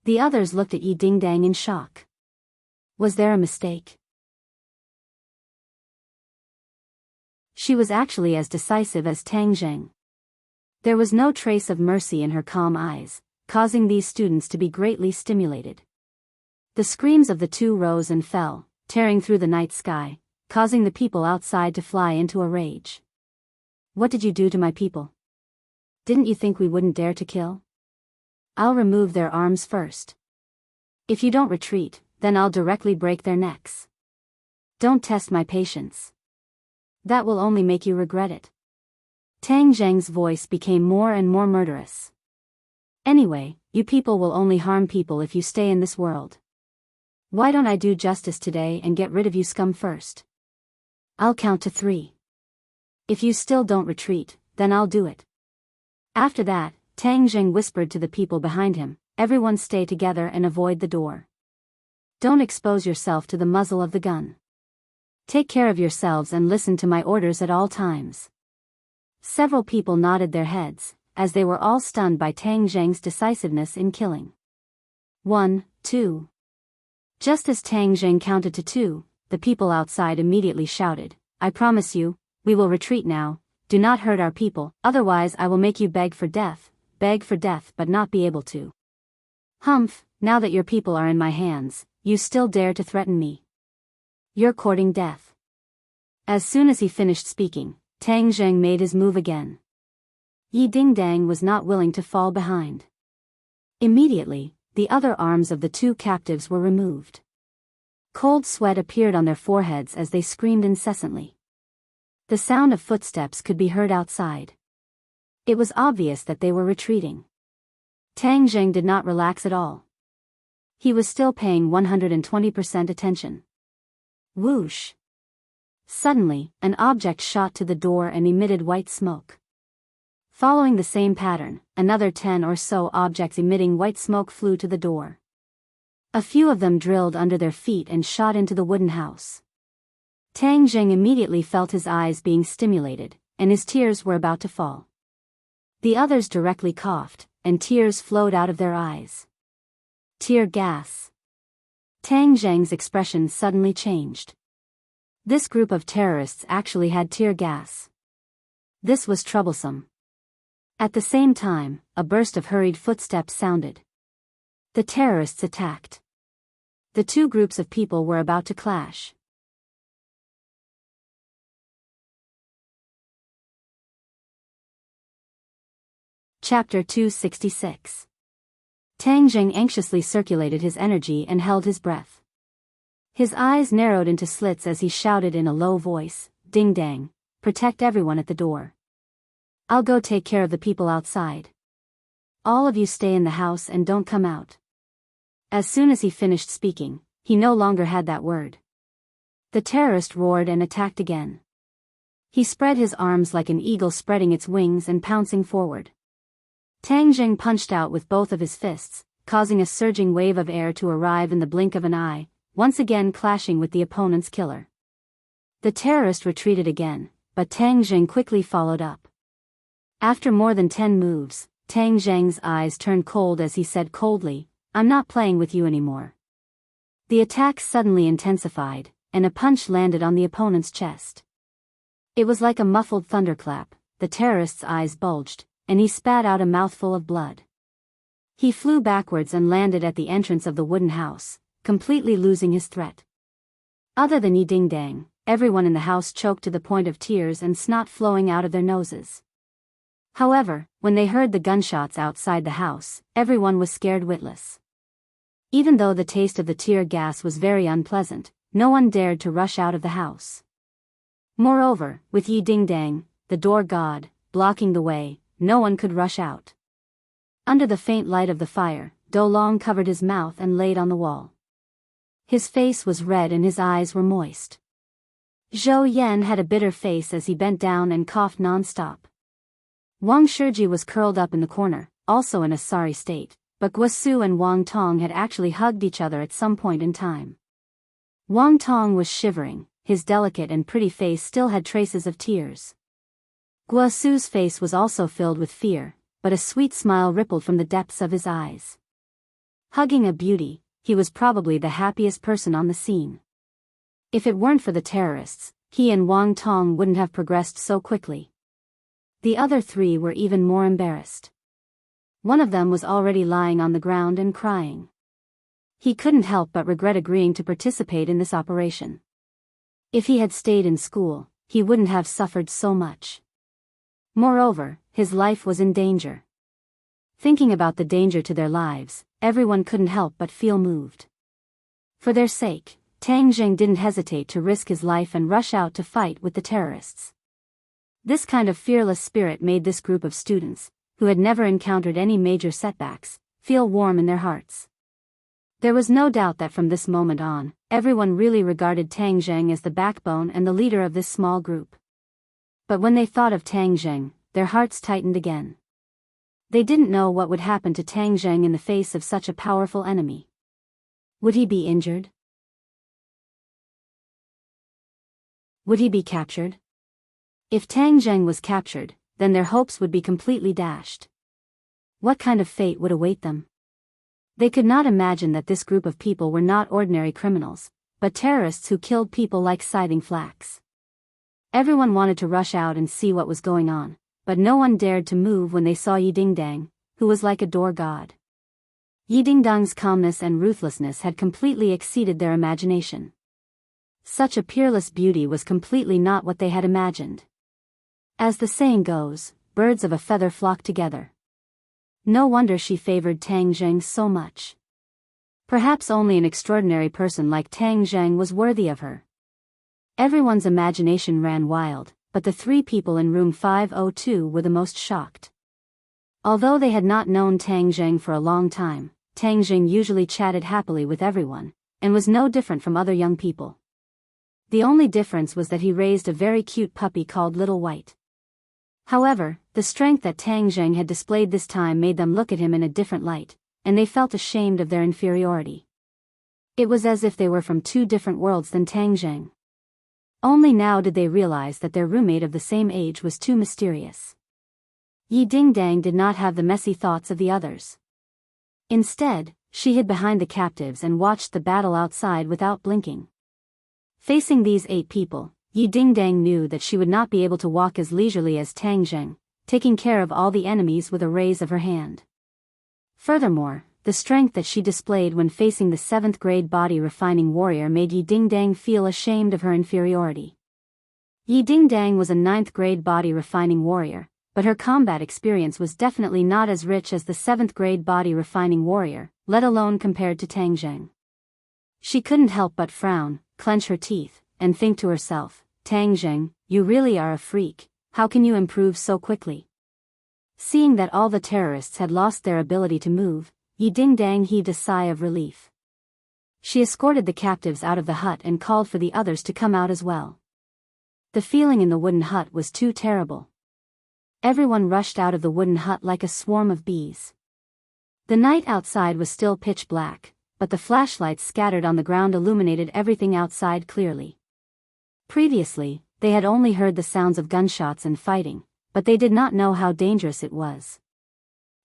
The others looked at Yi Dingdang in shock. Was there a mistake? She was actually as decisive as Tang Jing. There was no trace of mercy in her calm eyes, causing these students to be greatly stimulated. The screams of the two rose and fell, tearing through the night sky, causing the people outside to fly into a rage. "What did you do to my people? Didn't you think we wouldn't dare to kill? I'll remove their arms first. If you don't retreat, then I'll directly break their necks. Don't test my patience. That will only make you regret it." Tang Jing's voice became more and more murderous. "Anyway, you people will only harm people if you stay in this world. Why don't I do justice today and get rid of you scum first? I'll count to 3. If you still don't retreat, then I'll do it." After that, Tang Jing whispered to the people behind him, "Everyone stay together and avoid the door. Don't expose yourself to the muzzle of the gun. Take care of yourselves and listen to my orders at all times." Several people nodded their heads, as they were all stunned by Tang Jing's decisiveness in killing. 1, 2. Just as Tang Jing counted to 2, the people outside immediately shouted, "I promise you, we will retreat now. Do not hurt our people, otherwise I will make you beg for death but not be able to." "Humph, now that your people are in my hands, you still dare to threaten me. You're courting death." As soon as he finished speaking, Tang Jing made his move again. Yi Dingdang was not willing to fall behind. Immediately, the other arms of the two captives were removed. Cold sweat appeared on their foreheads as they screamed incessantly. The sound of footsteps could be heard outside. It was obvious that they were retreating. Tang Jing did not relax at all. He was still paying 120% attention. Whoosh! Suddenly, an object shot to the door and emitted white smoke. Following the same pattern, another 10 or so objects emitting white smoke flew to the door. A few of them drilled under their feet and shot into the wooden house. Tang Jing immediately felt his eyes being stimulated, and his tears were about to fall. The others directly coughed, and tears flowed out of their eyes. Tear gas. Tang Jing's expression suddenly changed. This group of terrorists actually had tear gas. This was troublesome. At the same time, a burst of hurried footsteps sounded. The terrorists attacked. The two groups of people were about to clash. Chapter 266. Tang Jing anxiously circulated his energy and held his breath. His eyes narrowed into slits as he shouted in a low voice, Ding Dang, protect everyone at the door. I'll go take care of the people outside. All of you stay in the house and don't come out." As soon as he finished speaking, he no longer had that word. The terrorist roared and attacked again. He spread his arms like an eagle spreading its wings and pouncing forward. Tang Jing punched out with both of his fists, causing a surging wave of air to arrive in the blink of an eye, once again clashing with the opponent's killer. The terrorist retreated again, but Tang Jing quickly followed up. After more than 10 moves, Tang Jing's eyes turned cold as he said coldly, "I'm not playing with you anymore." The attack suddenly intensified, and a punch landed on the opponent's chest. It was like a muffled thunderclap. The terrorist's eyes bulged, and he spat out a mouthful of blood. He flew backwards and landed at the entrance of the wooden house, completely losing his threat. Other than Yi Ding Dang, everyone in the house choked to the point of tears and snot flowing out of their noses. However, when they heard the gunshots outside the house, everyone was scared witless. Even though the taste of the tear gas was very unpleasant, no one dared to rush out of the house. Moreover, with Yi Ding Dang, the door god, blocking the way, no one could rush out. Under the faint light of the fire, Do Long covered his mouth and laid on the wall. His face was red and his eyes were moist. Zhou Yan had a bitter face as he bent down and coughed non-stop. Wang Shiji was curled up in the corner, also in a sorry state, but Guosu and Wang Tong had actually hugged each other at some point in time. Wang Tong was shivering, his delicate and pretty face still had traces of tears. Guosu's face was also filled with fear, but a sweet smile rippled from the depths of his eyes. Hugging a beauty, he was probably the happiest person on the scene. If it weren't for the terrorists, he and Wang Tong wouldn't have progressed so quickly. The other three were even more embarrassed. One of them was already lying on the ground and crying. He couldn't help but regret agreeing to participate in this operation. If he had stayed in school, he wouldn't have suffered so much. Moreover, his life was in danger. Thinking about the danger to their lives, everyone couldn't help but feel moved. For their sake, Tang Jing didn't hesitate to risk his life and rush out to fight with the terrorists. This kind of fearless spirit made this group of students, who had never encountered any major setbacks, feel warm in their hearts. There was no doubt that from this moment on, everyone really regarded Tang Jing as the backbone and the leader of this small group. But when they thought of Tang Jing, their hearts tightened again. They didn't know what would happen to Tang Jing in the face of such a powerful enemy. Would he be injured? Would he be captured? If Tang Jing was captured, then their hopes would be completely dashed. What kind of fate would await them? They could not imagine that this group of people were not ordinary criminals, but terrorists who killed people like scything flax. Everyone wanted to rush out and see what was going on, but no one dared to move when they saw Yi Ding Dang, who was like a door god. Yi Ding Dang's calmness and ruthlessness had completely exceeded their imagination. Such a peerless beauty was completely not what they had imagined. As the saying goes, birds of a feather flock together. No wonder she favored Tang Jing so much. Perhaps only an extraordinary person like Tang Jing was worthy of her. Everyone's imagination ran wild, but the three people in room 502 were the most shocked. Although they had not known Tang Jing for a long time, Tang Jing usually chatted happily with everyone, and was no different from other young people. The only difference was that he raised a very cute puppy called Little White. However, the strength that Tang Jing had displayed this time made them look at him in a different light, and they felt ashamed of their inferiority. It was as if they were from two different worlds than Tang Jing. Only now did they realize that their roommate of the same age was too mysterious. Yi Ding Dang did not have the messy thoughts of the others. Instead, she hid behind the captives and watched the battle outside without blinking. Facing these 8 people, Yi Ding Dang knew that she would not be able to walk as leisurely as Tang Jing, taking care of all the enemies with a raise of her hand. Furthermore, the strength that she displayed when facing the 7th grade body refining warrior made Yi Ding Dang feel ashamed of her inferiority. Yi Ding Dang was a 9th grade body refining warrior, but her combat experience was definitely not as rich as the 7th grade body refining warrior, let alone compared to Tang Jing. She couldn't help but frown, clench her teeth, and think to herself, Tang Zheng, you really are a freak, how can you improve so quickly? Seeing that all the terrorists had lost their ability to move, Yi Dingdang heaved a sigh of relief. She escorted the captives out of the hut and called for the others to come out as well. The feeling in the wooden hut was too terrible. Everyone rushed out of the wooden hut like a swarm of bees. The night outside was still pitch black, but the flashlights scattered on the ground illuminated everything outside clearly. Previously, they had only heard the sounds of gunshots and fighting, but they did not know how dangerous it was.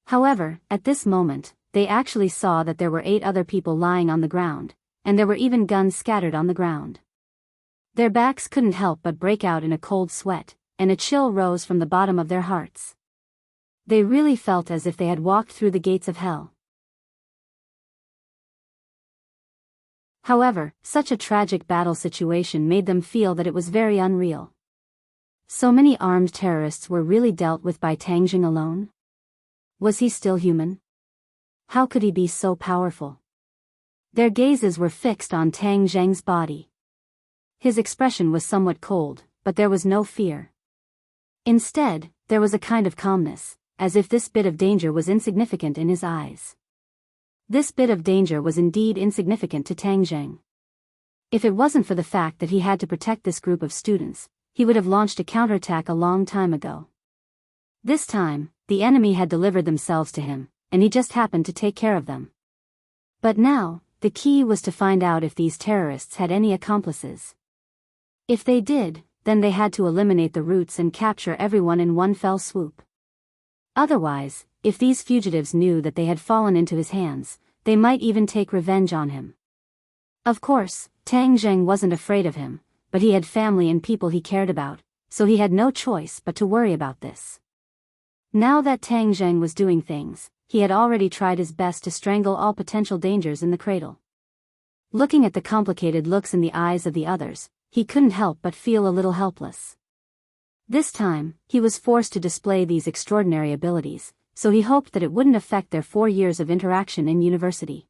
However, at this moment, they actually saw that there were 8 other people lying on the ground, and there were even guns scattered on the ground. Their backs couldn't help but break out in a cold sweat, and a chill rose from the bottom of their hearts. They really felt as if they had walked through the gates of hell. However, such a tragic battle situation made them feel that it was very unreal. So many armed terrorists were really dealt with by Tang Zheng alone? Was he still human? How could he be so powerful? Their gazes were fixed on Tang Zheng's body. His expression was somewhat cold, but there was no fear. Instead, there was a kind of calmness, as if this bit of danger was insignificant in his eyes. This bit of danger was indeed insignificant to Tang Zheng. If it wasn't for the fact that he had to protect this group of students, he would have launched a counterattack a long time ago. This time, the enemy had delivered themselves to him, and he just happened to take care of them. But now, the key was to find out if these terrorists had any accomplices. If they did, then they had to eliminate the roots and capture everyone in one fell swoop. Otherwise, if these fugitives knew that they had fallen into his hands, they might even take revenge on him. Of course, Tang Zheng wasn't afraid of him, but he had family and people he cared about, so he had no choice but to worry about this. Now that Tang Zheng was doing things, he had already tried his best to strangle all potential dangers in the cradle. Looking at the complicated looks in the eyes of the others, he couldn't help but feel a little helpless. This time, he was forced to display these extraordinary abilities, so he hoped that it wouldn't affect their 4 years of interaction in university.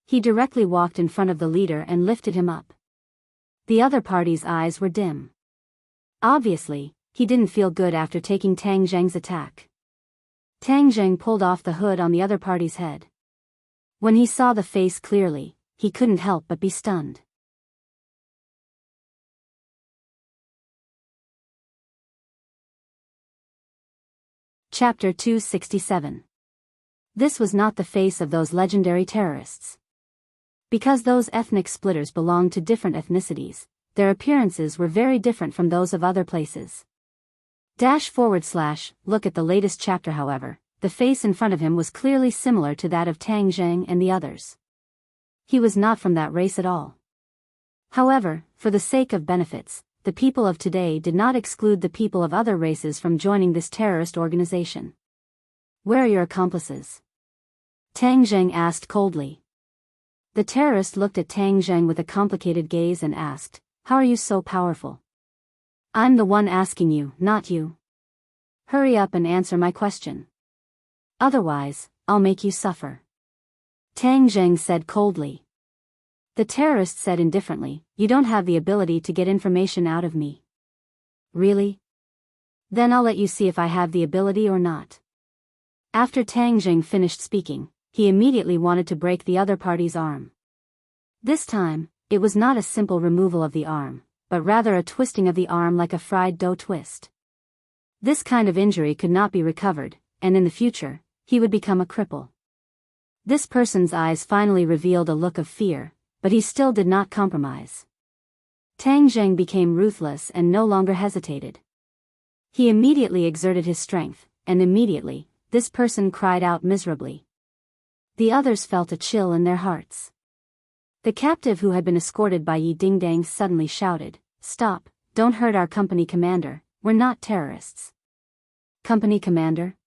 He directly walked in front of the leader and lifted him up. The other party's eyes were dim. Obviously, he didn't feel good after taking Tang Zheng's attack. Tang Zheng pulled off the hood on the other party's head. When he saw the face clearly, he couldn't help but be stunned. Chapter 267. This was not the face of those legendary terrorists. Because those ethnic splitters belonged to different ethnicities, their appearances were very different from those of other places. Look at the latest chapter. However, the face in front of him was clearly similar to that of Tang Zheng and the others. He was not from that race at all. However, for the sake of benefits, the people of today did not exclude the people of other races from joining this terrorist organization. Where are your accomplices? Tang Zheng asked coldly. The terrorist looked at Tang Zheng with a complicated gaze and asked, "How are you so powerful?" "I'm the one asking you, not you. Hurry up and answer my question. Otherwise, I'll make you suffer." Tang Zheng said coldly. The terrorist said indifferently, "You don't have the ability to get information out of me." "Really? Then I'll let you see if I have the ability or not." After Tang Zheng finished speaking, he immediately wanted to break the other party's arm. This time, it was not a simple removal of the arm, but rather a twisting of the arm like a fried dough twist. This kind of injury could not be recovered, and in the future, he would become a cripple. This person's eyes finally revealed a look of fear, but he still did not compromise. Tang Zheng became ruthless and no longer hesitated. He immediately exerted his strength, and immediately, this person cried out miserably. The others felt a chill in their hearts. The captive who had been escorted by Yi Dingdang suddenly shouted, "Stop, don't hurt our company commander, we're not terrorists." Company commander?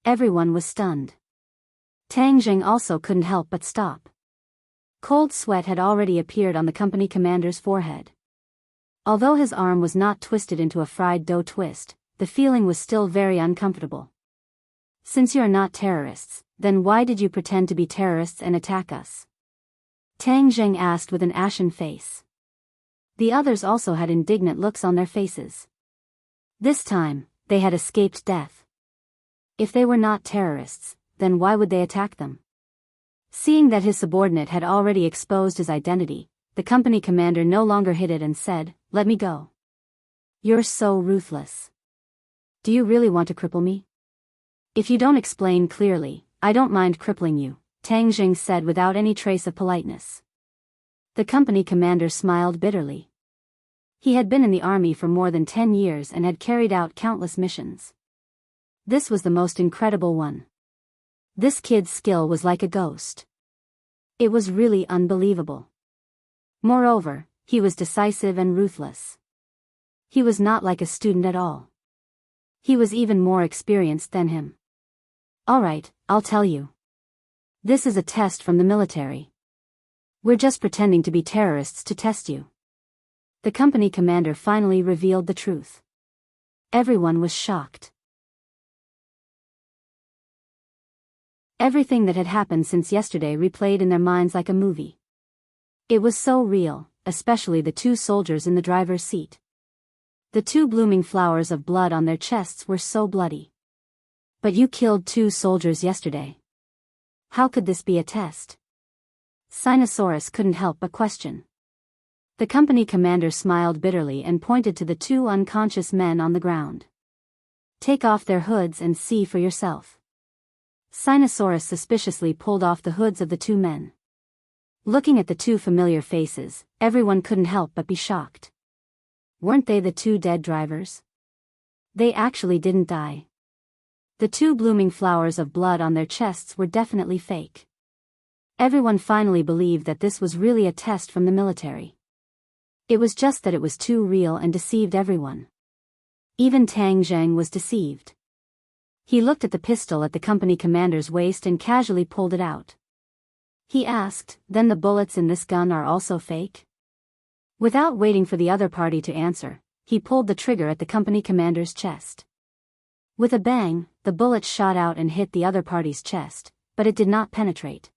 Everyone was stunned. Tang Zheng also couldn't help but stop. Cold sweat had already appeared on the company commander's forehead. Although his arm was not twisted into a fried dough twist, the feeling was still very uncomfortable. "Since you are not terrorists, then why did you pretend to be terrorists and attack us?" Tang Zheng asked with an ashen face. The others also had indignant looks on their faces. This time, they had escaped death. If they were not terrorists, then why would they attack them? Seeing that his subordinate had already exposed his identity, the company commander no longer hid it and said, "Let me go. You're so ruthless. Do you really want to cripple me? If you don't explain clearly, I don't mind crippling you," Tang Jing said without any trace of politeness. The company commander smiled bitterly. He had been in the army for more than 10 years and had carried out countless missions. This was the most incredible one. This kid's skill was like a ghost. It was really unbelievable. Moreover, he was decisive and ruthless. He was not like a student at all. He was even more experienced than him. "All right, I'll tell you. This is a test from the military. We're just pretending to be terrorists to test you." The company commander finally revealed the truth. Everyone was shocked. Everything that had happened since yesterday replayed in their minds like a movie. It was so real, especially the two soldiers in the driver's seat. The two blooming flowers of blood on their chests were so bloody. "But you killed 2 soldiers yesterday. How could this be a test?" Sinosaurus couldn't help but question. The company commander smiled bitterly and pointed to the 2 unconscious men on the ground. "Take off their hoods and see for yourself." Sinosaurus suspiciously pulled off the hoods of the 2 men. Looking at the 2 familiar faces, everyone couldn't help but be shocked. Weren't they the 2 dead drivers? They actually didn't die. The 2 blooming flowers of blood on their chests were definitely fake. Everyone finally believed that this was really a test from the military. It was just that it was too real and deceived everyone. Even Tang Zheng was deceived. He looked at the pistol at the company commander's waist and casually pulled it out. He asked, "Then the bullets in this gun are also fake?" Without waiting for the other party to answer, he pulled the trigger at the company commander's chest. With a bang, the bullet shot out and hit the other party's chest, but it did not penetrate.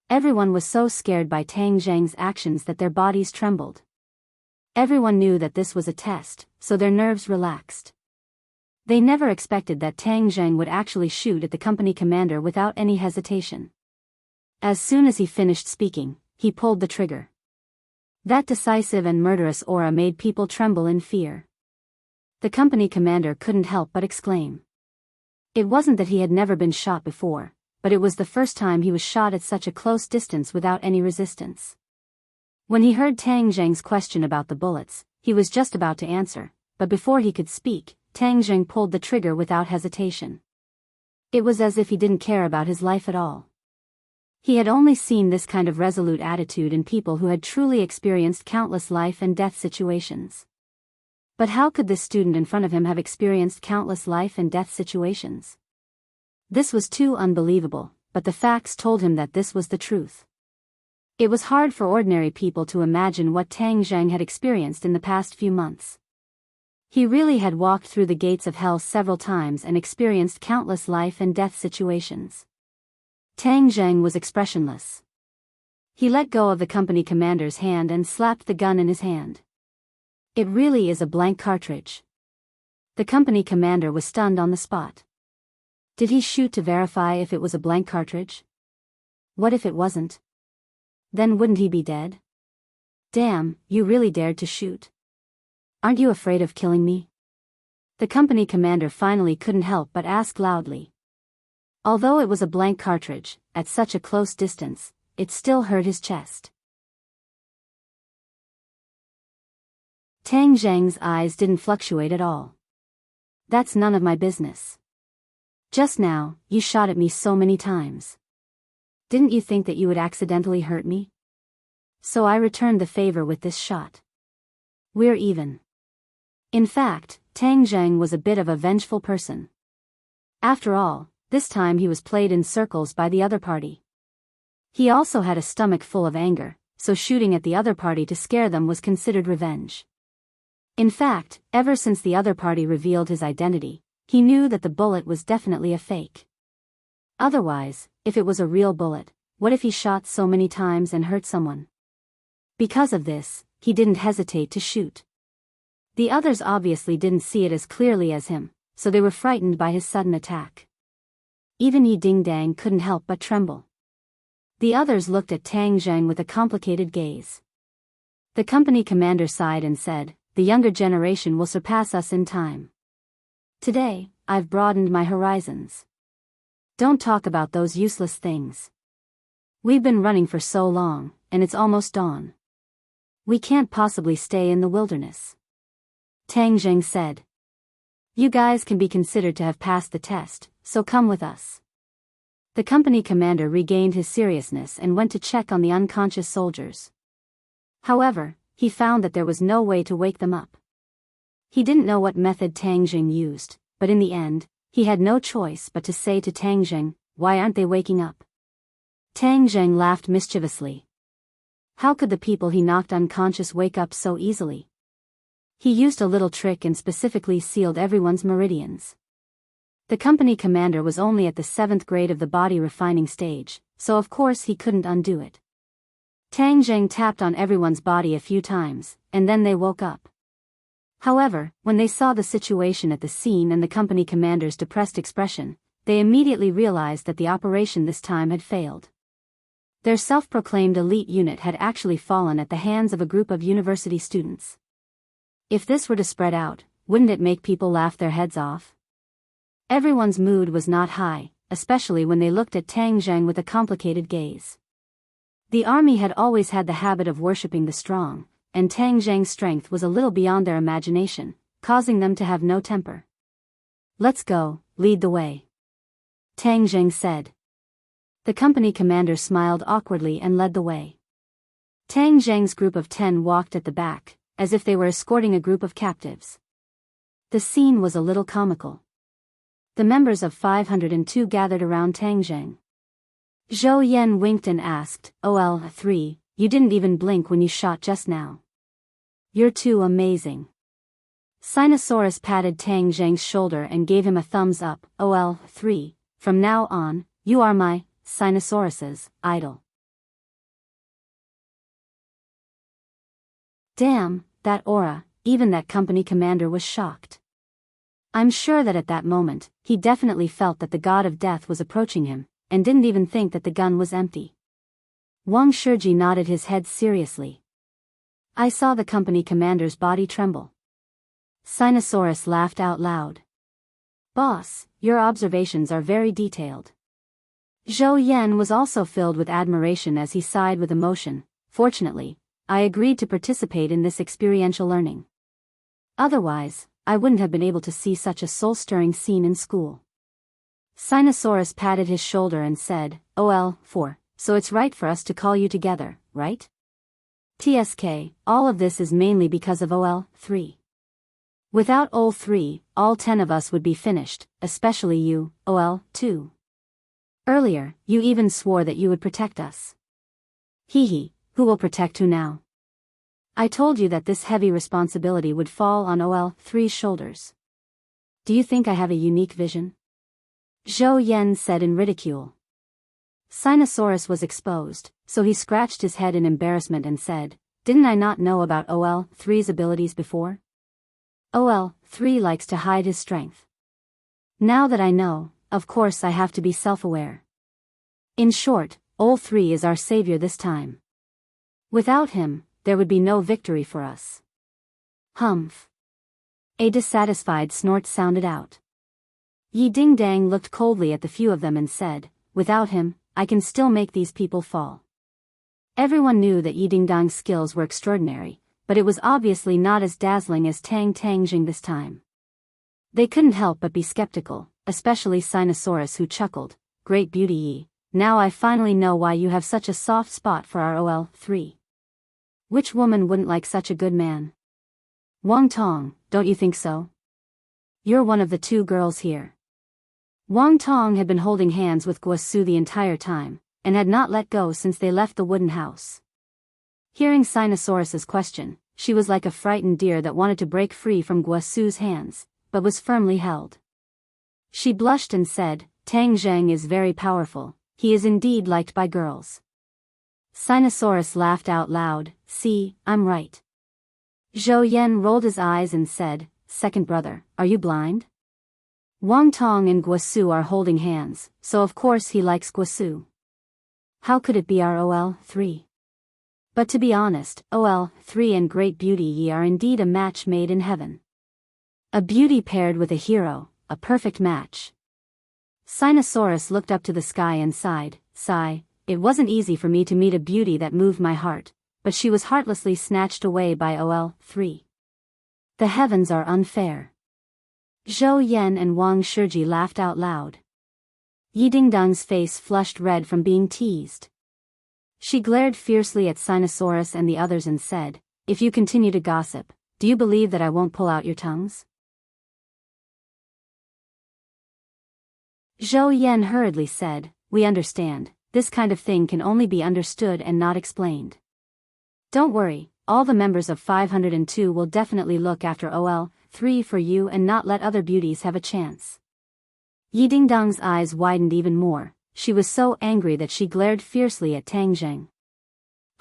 Everyone was so scared by Tang Zheng's actions that their bodies trembled. Everyone knew that this was a test, so their nerves relaxed. They never expected that Tang Zheng would actually shoot at the company commander without any hesitation. As soon as he finished speaking, he pulled the trigger. That decisive and murderous aura made people tremble in fear. The company commander couldn't help but exclaim. It wasn't that he had never been shot before, but it was the first time he was shot at such a close distance without any resistance. When he heard Tang Zheng's question about the bullets, he was just about to answer, but before he could speak, Tang Zheng pulled the trigger without hesitation. It was as if he didn't care about his life at all. He had only seen this kind of resolute attitude in people who had truly experienced countless life and death situations. But how could this student in front of him have experienced countless life and death situations? This was too unbelievable, but the facts told him that this was the truth. It was hard for ordinary people to imagine what Tang Zheng had experienced in the past few months. He really had walked through the gates of hell several times and experienced countless life and death situations. Tang Zheng was expressionless. He let go of the company commander's hand and slapped the gun in his hand. "It really is a blank cartridge." The company commander was stunned on the spot. Did he shoot to verify if it was a blank cartridge? What if it wasn't? Then wouldn't he be dead? "Damn, you really dared to shoot. Aren't you afraid of killing me?" The company commander finally couldn't help but ask loudly. Although it was a blank cartridge, at such a close distance, it still hurt his chest. Tang Zheng's eyes didn't fluctuate at all. "That's none of my business. Just now, you shot at me so many times. Didn't you think that you would accidentally hurt me? So I returned the favor with this shot. We're even." In fact, Tang Zheng was a bit of a vengeful person. After all, this time he was played in circles by the other party. He also had a stomach full of anger, so shooting at the other party to scare them was considered revenge. In fact, ever since the other party revealed his identity, he knew that the bullet was definitely a fake. Otherwise, if it was a real bullet, what if he shot so many times and hurt someone? Because of this, he didn't hesitate to shoot. The others obviously didn't see it as clearly as him, so they were frightened by his sudden attack. Even Yi Dingdang couldn't help but tremble. The others looked at Tang Zheng with a complicated gaze. The company commander sighed and said, "The younger generation will surpass us in time. Today, I've broadened my horizons. Don't talk about those useless things. We've been running for so long, and it's almost dawn. We can't possibly stay in the wilderness." Tang Zheng said. "You guys can be considered to have passed the test, so come with us." The company commander regained his seriousness and went to check on the unconscious soldiers. However, he found that there was no way to wake them up. He didn't know what method Tang Zheng used, but in the end, he had no choice but to say to Tang Zheng, "Why aren't they waking up?" Tang Zheng laughed mischievously. How could the people he knocked unconscious wake up so easily? He used a little trick and specifically sealed everyone's meridians. The company commander was only at the 7th grade of the body refining stage, so of course he couldn't undo it. Tang Zheng tapped on everyone's body a few times, and then they woke up. However, when they saw the situation at the scene and the company commander's depressed expression, they immediately realized that the operation this time had failed. Their self-proclaimed elite unit had actually fallen at the hands of a group of university students. If this were to spread out, wouldn't it make people laugh their heads off? Everyone's mood was not high, especially when they looked at Tang Zheng with a complicated gaze. The army had always had the habit of worshipping the strong, and Tang Zheng's strength was a little beyond their imagination, causing them to have no temper. "Let's go, lead the way," Tang Zheng said. The company commander smiled awkwardly and led the way. Tang Zheng's group of 10 walked at the back, as if they were escorting a group of captives. The scene was a little comical. The members of 502 gathered around Tang Zheng. Zhou Yan winked and asked, "OL3, you didn't even blink when you shot just now. You're too amazing." Sinosaurus patted Tang Zheng's shoulder and gave him a thumbs up. "OL3, from now on, you are my, Sinosaurus's, idol." Damn, that aura, even that company commander was shocked. I'm sure that at that moment, he definitely felt that the god of death was approaching him, and didn't even think that the gun was empty. Wang Shiji nodded his head seriously. "I saw the company commander's body tremble." Sinosaurus laughed out loud. "Boss, your observations are very detailed." Zhou Yan was also filled with admiration as he sighed with emotion. "Fortunately, I agreed to participate in this experiential learning. Otherwise, I wouldn't have been able to see such a soul-stirring scene in school." Sinosaurus patted his shoulder and said, "OL4, so it's right for us to call you together, right? TSK, all of this is mainly because of OL3. Without OL3, all 10 of us would be finished, especially you, OL2. Earlier, you even swore that you would protect us. Hee, who will protect who now? I told you that this heavy responsibility would fall on OL3's shoulders. Do you think I have a unique vision?" Zhou Yan said in ridicule. Sinosaurus was exposed, so he scratched his head in embarrassment and said, "Didn't I not know about OL3's abilities before? OL3 likes to hide his strength. Now that I know, of course I have to be self-aware. In short, OL3 is our savior this time. Without him, there would be no victory for us." Humph. A dissatisfied snort sounded out. Yi Dingdang looked coldly at the few of them and said, "Without him, I can still make these people fall." Everyone knew that Yi Dingdang's skills were extraordinary, but it was obviously not as dazzling as Tang Tangjing this time. They couldn't help but be skeptical, especially Sinosaurus, who chuckled, "Great beauty Yi, now I finally know why you have such a soft spot for our OL3. Which woman wouldn't like such a good man? Wang Tong, don't you think so? You're one of the 2 girls here." Wang Tong had been holding hands with Guosu the entire time, and had not let go since they left the wooden house. Hearing Sinosaurus's question, she was like a frightened deer that wanted to break free from Guosu's hands, but was firmly held. She blushed and said, "Tang Zheng is very powerful, he is indeed liked by girls." Sinosaurus laughed out loud, "See, I'm right. Zhou Yan rolled his eyes and said, "Second brother, are you blind?" Wang Tong and Guosu are holding hands, so of course he likes Guosu. How could it be our OL3? But to be honest, OL3 and Great Beauty Yi are indeed a match made in heaven. A beauty paired with a hero, a perfect match. Sinosaurus looked up to the sky and sighed, "Sigh, it wasn't easy for me to meet a beauty that moved my heart, but she was heartlessly snatched away by OL3. The heavens are unfair." Zhou Yan and Wang Shiji laughed out loud. Yi Dingdong's face flushed red from being teased. She glared fiercely at Sinosaurus and the others and said, "If you continue to gossip, do you believe that I won't pull out your tongues?" Zhou Yan hurriedly said, "We understand, this kind of thing can only be understood and not explained. Don't worry, all the members of 502 will definitely look after OL3 for you and not let other beauties have a chance." Yi Dingdong's eyes widened even more. She was so angry that she glared fiercely at Tang Zheng.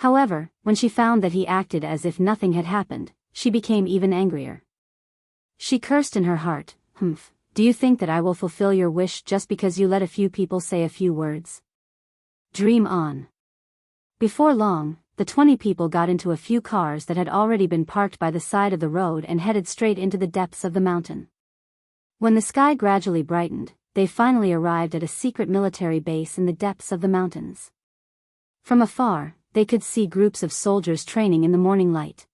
However, when she found that he acted as if nothing had happened, she became even angrier. She cursed in her heart, "Humph, do you think that I will fulfill your wish just because you let a few people say a few words? Dream on." Before long, the 20 people got into a few cars that had already been parked by the side of the road and headed straight into the depths of the mountain. When the sky gradually brightened, they finally arrived at a secret military base in the depths of the mountains. From afar, they could see groups of soldiers training in the morning light.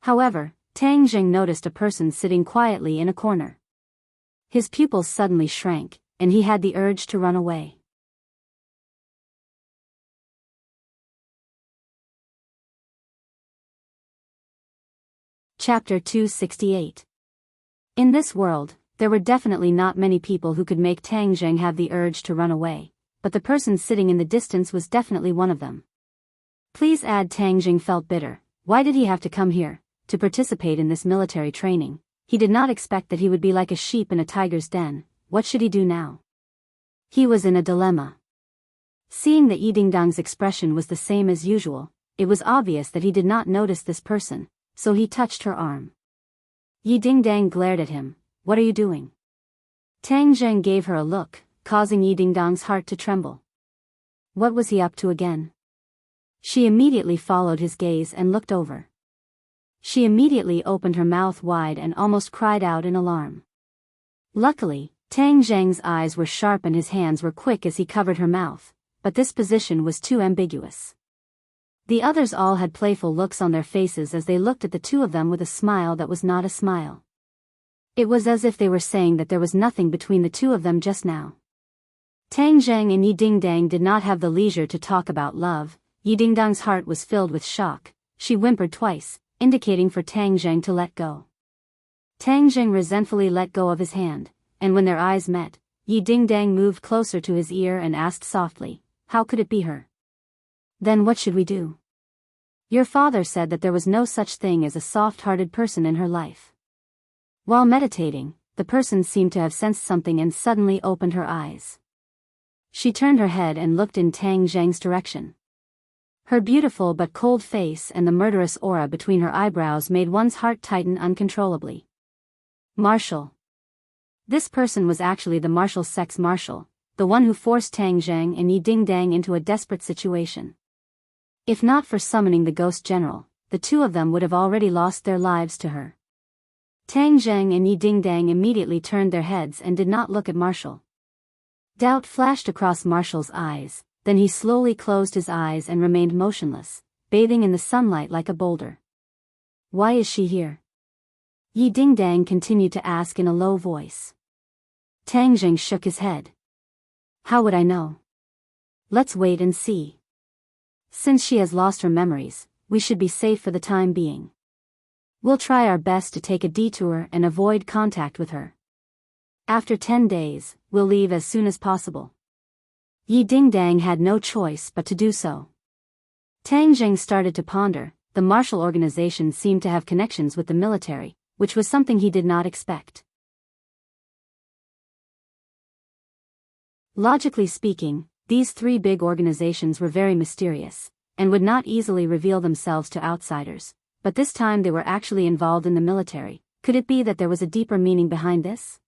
However, Tang Zheng noticed a person sitting quietly in a corner. His pupils suddenly shrank, and he had the urge to run away. Chapter 268. In this world, there were definitely not many people who could make Tang Zheng have the urge to run away, but the person sitting in the distance was definitely one of them. Please add Tang Zheng felt bitter. Why did he have to come here, to participate in this military training? He did not expect that he would be like a sheep in a tiger's den. What should he do now? He was in a dilemma. Seeing that Yi Dingdong's expression was the same as usual, it was obvious that he did not notice this person, so he touched her arm. Yi Dingdong glared at him. "What are you doing?" Tang Zheng gave her a look, causing Yi Dingdong's heart to tremble. What was he up to again? She immediately followed his gaze and looked over. She immediately opened her mouth wide and almost cried out in alarm. Luckily, Tang Zheng's eyes were sharp and his hands were quick as he covered her mouth, but this position was too ambiguous. The others all had playful looks on their faces as they looked at the two of them with a smile that was not a smile. It was as if they were saying that there was nothing between the two of them just now. Tang Zheng and Yi Dingdong did not have the leisure to talk about love. Yi Dingdong's heart was filled with shock. She whimpered twice, indicating for Tang Zheng to let go. Tang Zheng resentfully let go of his hand, and when their eyes met, Yi Dingdong moved closer to his ear and asked softly, "How could it be her?" "Then what should we do?" "Your father said that there was no such thing as a soft-hearted person in her life." While meditating, the person seemed to have sensed something and suddenly opened her eyes. She turned her head and looked in Tang Zheng's direction. Her beautiful but cold face and the murderous aura between her eyebrows made one's heart tighten uncontrollably. Marshal. This person was actually the marshal's sex marshal, the one who forced Tang Zheng and Yi Dingdong into a desperate situation. If not for summoning the ghost general, the two of them would have already lost their lives to her. Tang Zheng and Yi Dingdong immediately turned their heads and did not look at Marshal. Doubt flashed across Marshal's eyes, then he slowly closed his eyes and remained motionless, bathing in the sunlight like a boulder. "Why is she here?" Yi Dingdong continued to ask in a low voice. Tang Zheng shook his head. "How would I know? Let's wait and see. Since she has lost her memories, we should be safe for the time being. We'll try our best to take a detour and avoid contact with her. After 10 days, we'll leave as soon as possible." Yi Dingdong had no choice but to do so. Tang Zheng started to ponder. The martial organization seemed to have connections with the military, which was something he did not expect. Logically speaking, these three big organizations were very mysterious, and would not easily reveal themselves to outsiders, but this time they were actually involved in the military. Could it be that there was a deeper meaning behind this?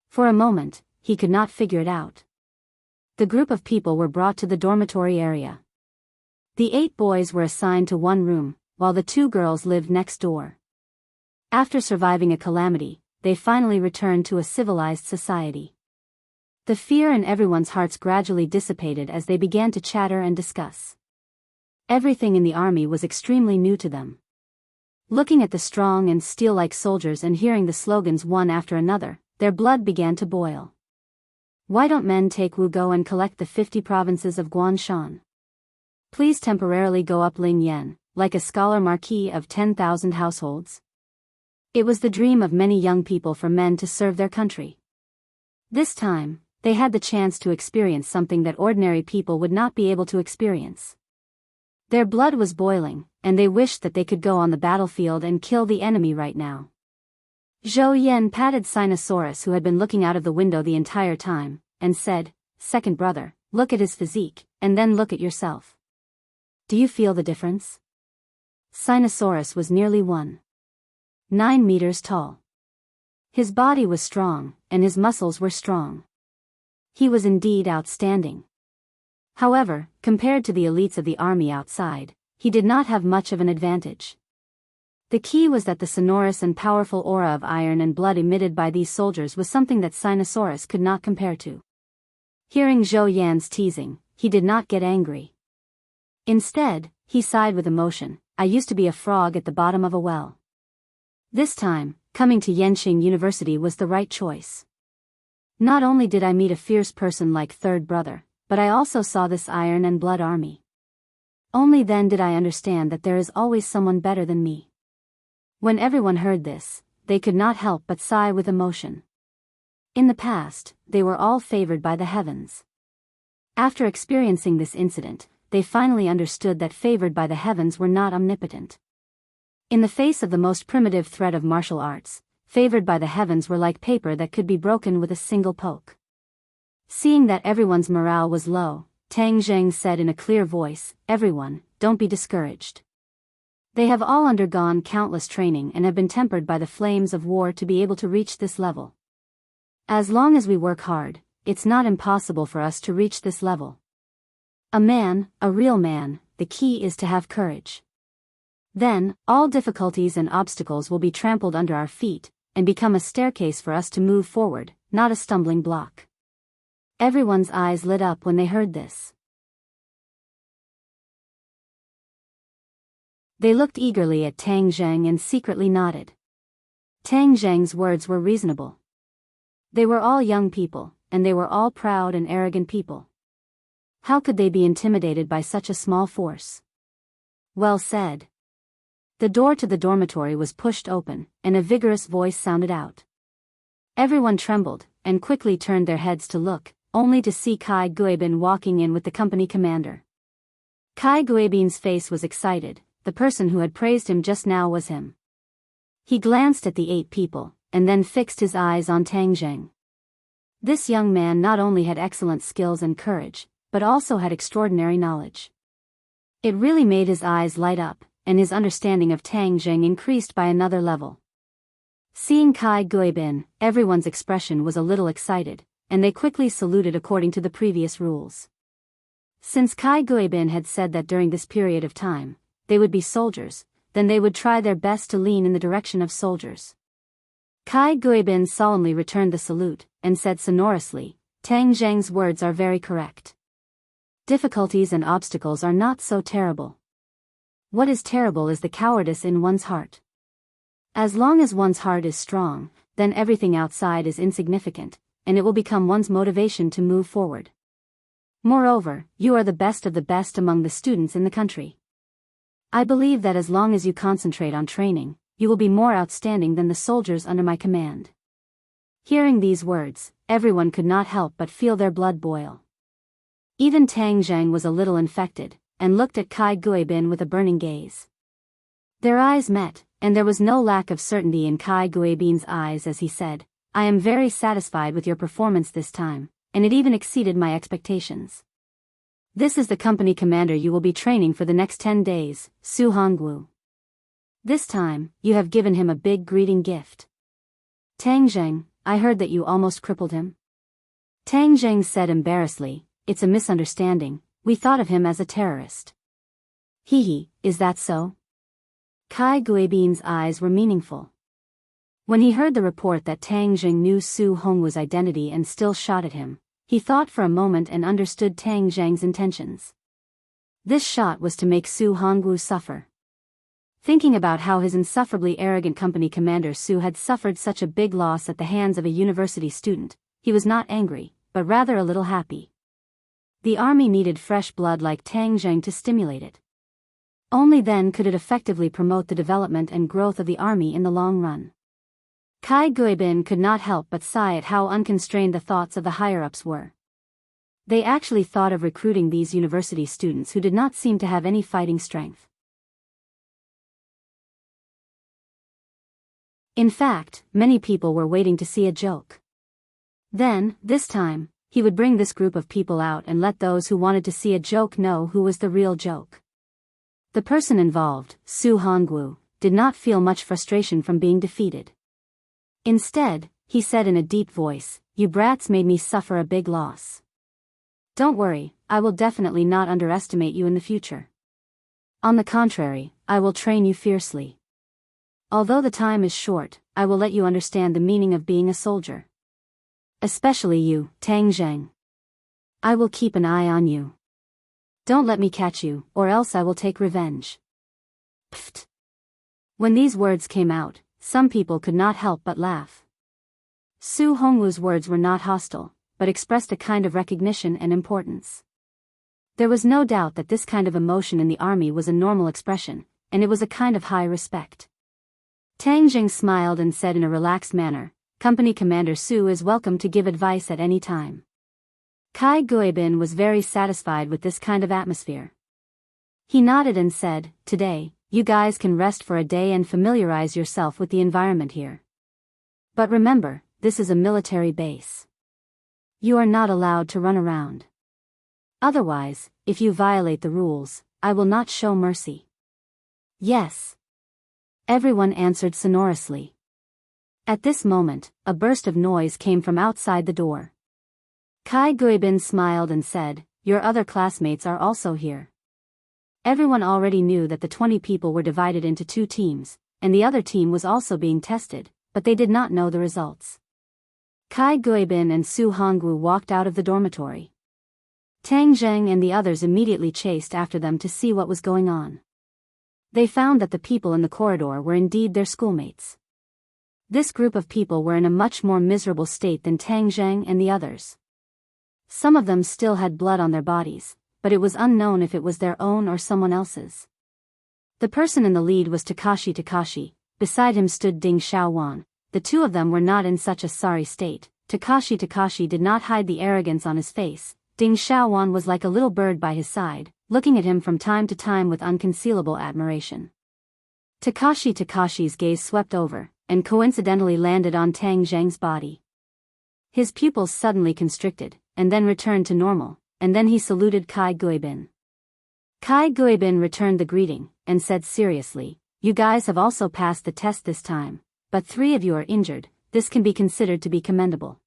For a moment, he could not figure it out. The group of people were brought to the dormitory area. The 8 boys were assigned to one room, while the 2 girls lived next door. After surviving a calamity, they finally returned to a civilized society. The fear in everyone's hearts gradually dissipated as they began to chatter and discuss. Everything in the army was extremely new to them. Looking at the strong and steel-like soldiers and hearing the slogans one after another, their blood began to boil. Why don't men take Wugo and collect the 50 provinces of Guanshan? Please temporarily go up Ling Yen, like a scholar marquis of 10,000 households? It was the dream of many young people for men to serve their country. This time, they had the chance to experience something that ordinary people would not be able to experience. Their blood was boiling, and they wished that they could go on the battlefield and kill the enemy right now. Zhou Yan patted Sinosaurus, who had been looking out of the window the entire time, and said, "Second brother, look at his physique, and then look at yourself. Do you feel the difference?" Sinosaurus was nearly 1.9 meters tall. His body was strong, and his muscles were strong. He was indeed outstanding. However, compared to the elites of the army outside, he did not have much of an advantage. The key was that the sonorous and powerful aura of iron and blood emitted by these soldiers was something that Sinosaurus could not compare to. Hearing Zhou Yan's teasing, he did not get angry. Instead, he sighed with emotion. "I used to be a frog at the bottom of a well. This time, coming to Yenqing University was the right choice. Not only did I meet a fierce person like third brother, but I also saw this iron and blood army. Only then did I understand that there is always someone better than me." When everyone heard this, they could not help but sigh with emotion. In the past, they were all favored by the heavens. After experiencing this incident, they finally understood that favored by the heavens were not omnipotent. In the face of the most primitive threat of martial arts, favored by the heavens were like paper that could be broken with a single poke. Seeing that everyone's morale was low, Tang Zheng said in a clear voice, "Everyone, don't be discouraged. They have all undergone countless training and have been tempered by the flames of war to be able to reach this level. As long as we work hard, it's not impossible for us to reach this level. A man, a real man, the key is to have courage. Then, all difficulties and obstacles will be trampled under our feet, and become a staircase for us to move forward, not a stumbling block." Everyone's eyes lit up when they heard this. They looked eagerly at Tang Zheng and secretly nodded. Tang Zheng's words were reasonable. They were all young people, and they were all proud and arrogant people. How could they be intimidated by such a small force? Well said. The door to the dormitory was pushed open, and a vigorous voice sounded out. Everyone trembled, and quickly turned their heads to look, only to see Kai Guibin walking in with the company commander. Kai Guibin's face was excited. The person who had praised him just now was him. He glanced at the 8 people, and then fixed his eyes on Tang Zheng. This young man not only had excellent skills and courage, but also had extraordinary knowledge. It really made his eyes light up, and his understanding of Tang Zheng increased by another level. Seeing Kai Guibin, everyone's expression was a little excited, and they quickly saluted according to the previous rules. Since Kai Guibin had said that during this period of time, they would be soldiers, then they would try their best to lean in the direction of soldiers. Kai Guibin solemnly returned the salute, and said sonorously, "Tang Zheng's words are very correct. Difficulties and obstacles are not so terrible. What is terrible is the cowardice in one's heart. As long as one's heart is strong, then everything outside is insignificant, and it will become one's motivation to move forward. Moreover, you are the best of the best among the students in the country. I believe that as long as you concentrate on training, you will be more outstanding than the soldiers under my command." Hearing these words, everyone could not help but feel their blood boil. Even Tang Zheng was a little infected, and looked at Kai Guibin with a burning gaze. Their eyes met, and there was no lack of certainty in Kai Guibin's eyes as he said, "I am very satisfied with your performance this time, and it even exceeded my expectations. This is the company commander you will be training for the next 10 days, Su Hongwu." This time, you have given him a big greeting gift. Tang Zheng, I heard that you almost crippled him. Tang Zheng said embarrassedly, it's a misunderstanding, we thought of him as a terrorist. Hee, is that so? Kai Guibin's eyes were meaningful. When he heard the report that Tang Zheng knew Su Hongwu's identity and still shot at him, he thought for a moment and understood Tang Zheng's intentions. This shot was to make Su Hongwu suffer. Thinking about how his insufferably arrogant company commander Su had suffered such a big loss at the hands of a university student, he was not angry, but rather a little happy. The army needed fresh blood like Tang Zheng to stimulate it. Only then could it effectively promote the development and growth of the army in the long run. Kai Guibin could not help but sigh at how unconstrained the thoughts of the higher-ups were. They actually thought of recruiting these university students who did not seem to have any fighting strength. In fact, many people were waiting to see a joke. Then, this time, he would bring this group of people out and let those who wanted to see a joke know who was the real joke. The person involved, Su Hongwu, did not feel much frustration from being defeated. Instead, he said in a deep voice, "You brats made me suffer a big loss. Don't worry, I will definitely not underestimate you in the future. On the contrary, I will train you fiercely. Although the time is short, I will let you understand the meaning of being a soldier. Especially you, Tang Zheng. I will keep an eye on you. Don't let me catch you, or else I will take revenge." Pfft. When these words came out, some people could not help but laugh. Su Hongwu's words were not hostile, but expressed a kind of recognition and importance. There was no doubt that this kind of emotion in the army was a normal expression, and it was a kind of high respect. Tang Zheng smiled and said in a relaxed manner, "Company Commander Su is welcome to give advice at any time." Kai Guibin was very satisfied with this kind of atmosphere. He nodded and said, "Today, you guys can rest for a day and familiarize yourself with the environment here. But remember, this is a military base. You are not allowed to run around. Otherwise, if you violate the rules, I will not show mercy." "Yes." Everyone answered sonorously. At this moment, a burst of noise came from outside the door. Kai Guibin smiled and said, "Your other classmates are also here." Everyone already knew that the 20 people were divided into 2 teams, and the other team was also being tested, but they did not know the results. Kai Guibin and Su Hongwu walked out of the dormitory. Tang Zheng and the others immediately chased after them to see what was going on. They found that the people in the corridor were indeed their schoolmates. This group of people were in a much more miserable state than Tang Zheng and the others. Some of them still had blood on their bodies, but it was unknown if it was their own or someone else's. The person in the lead was Takashi. Beside him stood Ding Xiaowan. The two of them were not in such a sorry state. Takashi did not hide the arrogance on his face. Ding Xiaowan was like a little bird by his side, looking at him from time to time with unconcealable admiration. Takashi's gaze swept over, and coincidentally landed on Tang Zheng's body. His pupils suddenly constricted, and then returned to normal, and then he saluted Kai Guibin. Kai Guibin returned the greeting, and said seriously, "You guys have also passed the test this time, but 3 of you are injured. This can be considered to be commendable.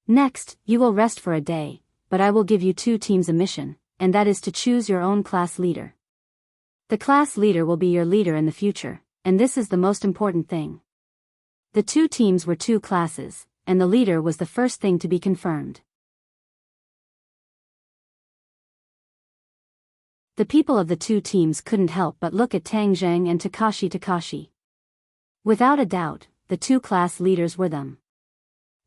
Next, you will rest for a day, but I will give you 2 teams a mission, and that is to choose your own class leader. The class leader will be your leader in the future, and this is the most important thing." The 2 teams were 2 classes, and the leader was the first thing to be confirmed. The people of the 2 teams couldn't help but look at Tang Zheng and Takashi. Without a doubt, the 2 class leaders were them.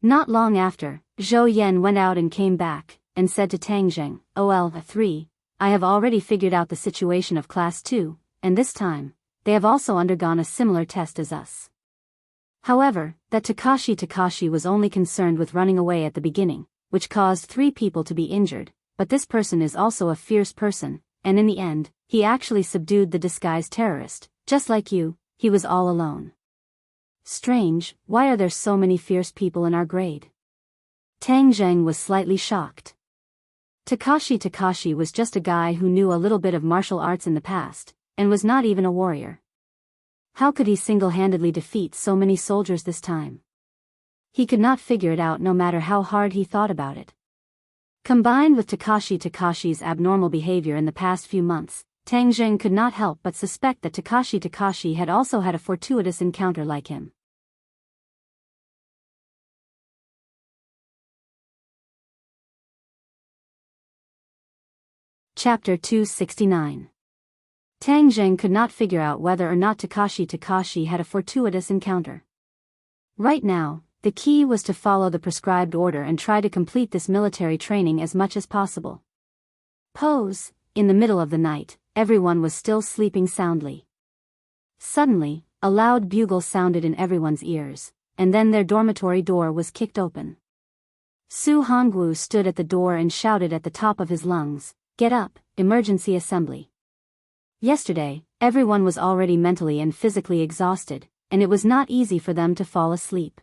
Not long after, Zhou Yan went out and came back, and said to Tang Zheng, "OL3, I have already figured out the situation of Class 2, and this time, they have also undergone a similar test as us." However, that Takashi was only concerned with running away at the beginning, which caused 3 people to be injured, but this person is also a fierce person, and in the end, he actually subdued the disguised terrorist. Just like you, he was all alone. Strange, why are there so many fierce people in our grade? Tang Zheng was slightly shocked. Takashi was just a guy who knew a little bit of martial arts in the past, and was not even a warrior. How could he single-handedly defeat so many soldiers this time? He could not figure it out no matter how hard he thought about it. Combined with Takashi's abnormal behavior in the past few months, Tang Jing could not help but suspect that Takashi had also had a fortuitous encounter like him. Chapter 269. Tang Jing could not figure out whether or not Takashi had a fortuitous encounter. Right now, the key was to follow the prescribed order and try to complete this military training as much as possible. Pose, in the middle of the night, everyone was still sleeping soundly. Suddenly, a loud bugle sounded in everyone's ears, and then their dormitory door was kicked open. Su Hongwu stood at the door and shouted at the top of his lungs, "Get up, emergency assembly." Yesterday, everyone was already mentally and physically exhausted, and it was not easy for them to fall asleep.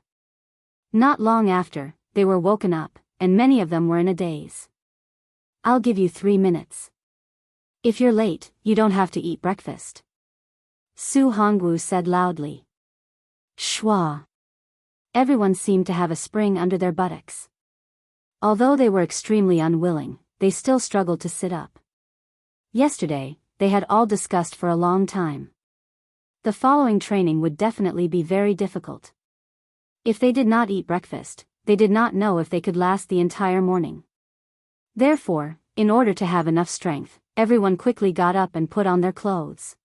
Not long after, they were woken up, and many of them were in a daze. "I'll give you 3 minutes. If you're late, you don't have to eat breakfast," Su Hongwu said loudly. Shwa. Everyone seemed to have a spring under their buttocks. Although they were extremely unwilling, they still struggled to sit up. Yesterday, they had all discussed for a long time. The following training would definitely be very difficult. If they did not eat breakfast, they did not know if they could last the entire morning. Therefore, in order to have enough strength, everyone quickly got up and put on their clothes.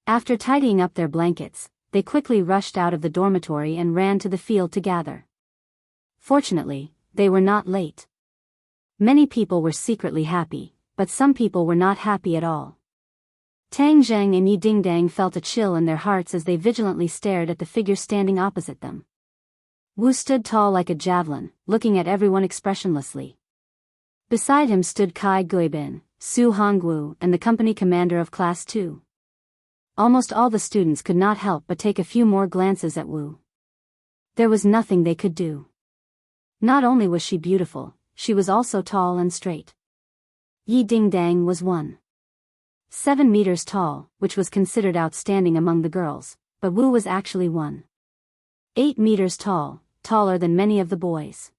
After tidying up their blankets, they quickly rushed out of the dormitory and ran to the field to gather. Fortunately, they were not late. Many people were secretly happy, but some people were not happy at all. Tang Zheng and Yi Dingdang felt a chill in their hearts as they vigilantly stared at the figure standing opposite them. Wu stood tall like a javelin, looking at everyone expressionlessly. Beside him stood Kai Guibin, Su Hongwu, and the company commander of Class 2. Almost all the students could not help but take a few more glances at Wu. There was nothing they could do. Not only was she beautiful, she was also tall and straight. Yi Dingdang was 1.7 meters tall, which was considered outstanding among the girls, but Wu was actually 1.8 meters tall, taller than many of the boys.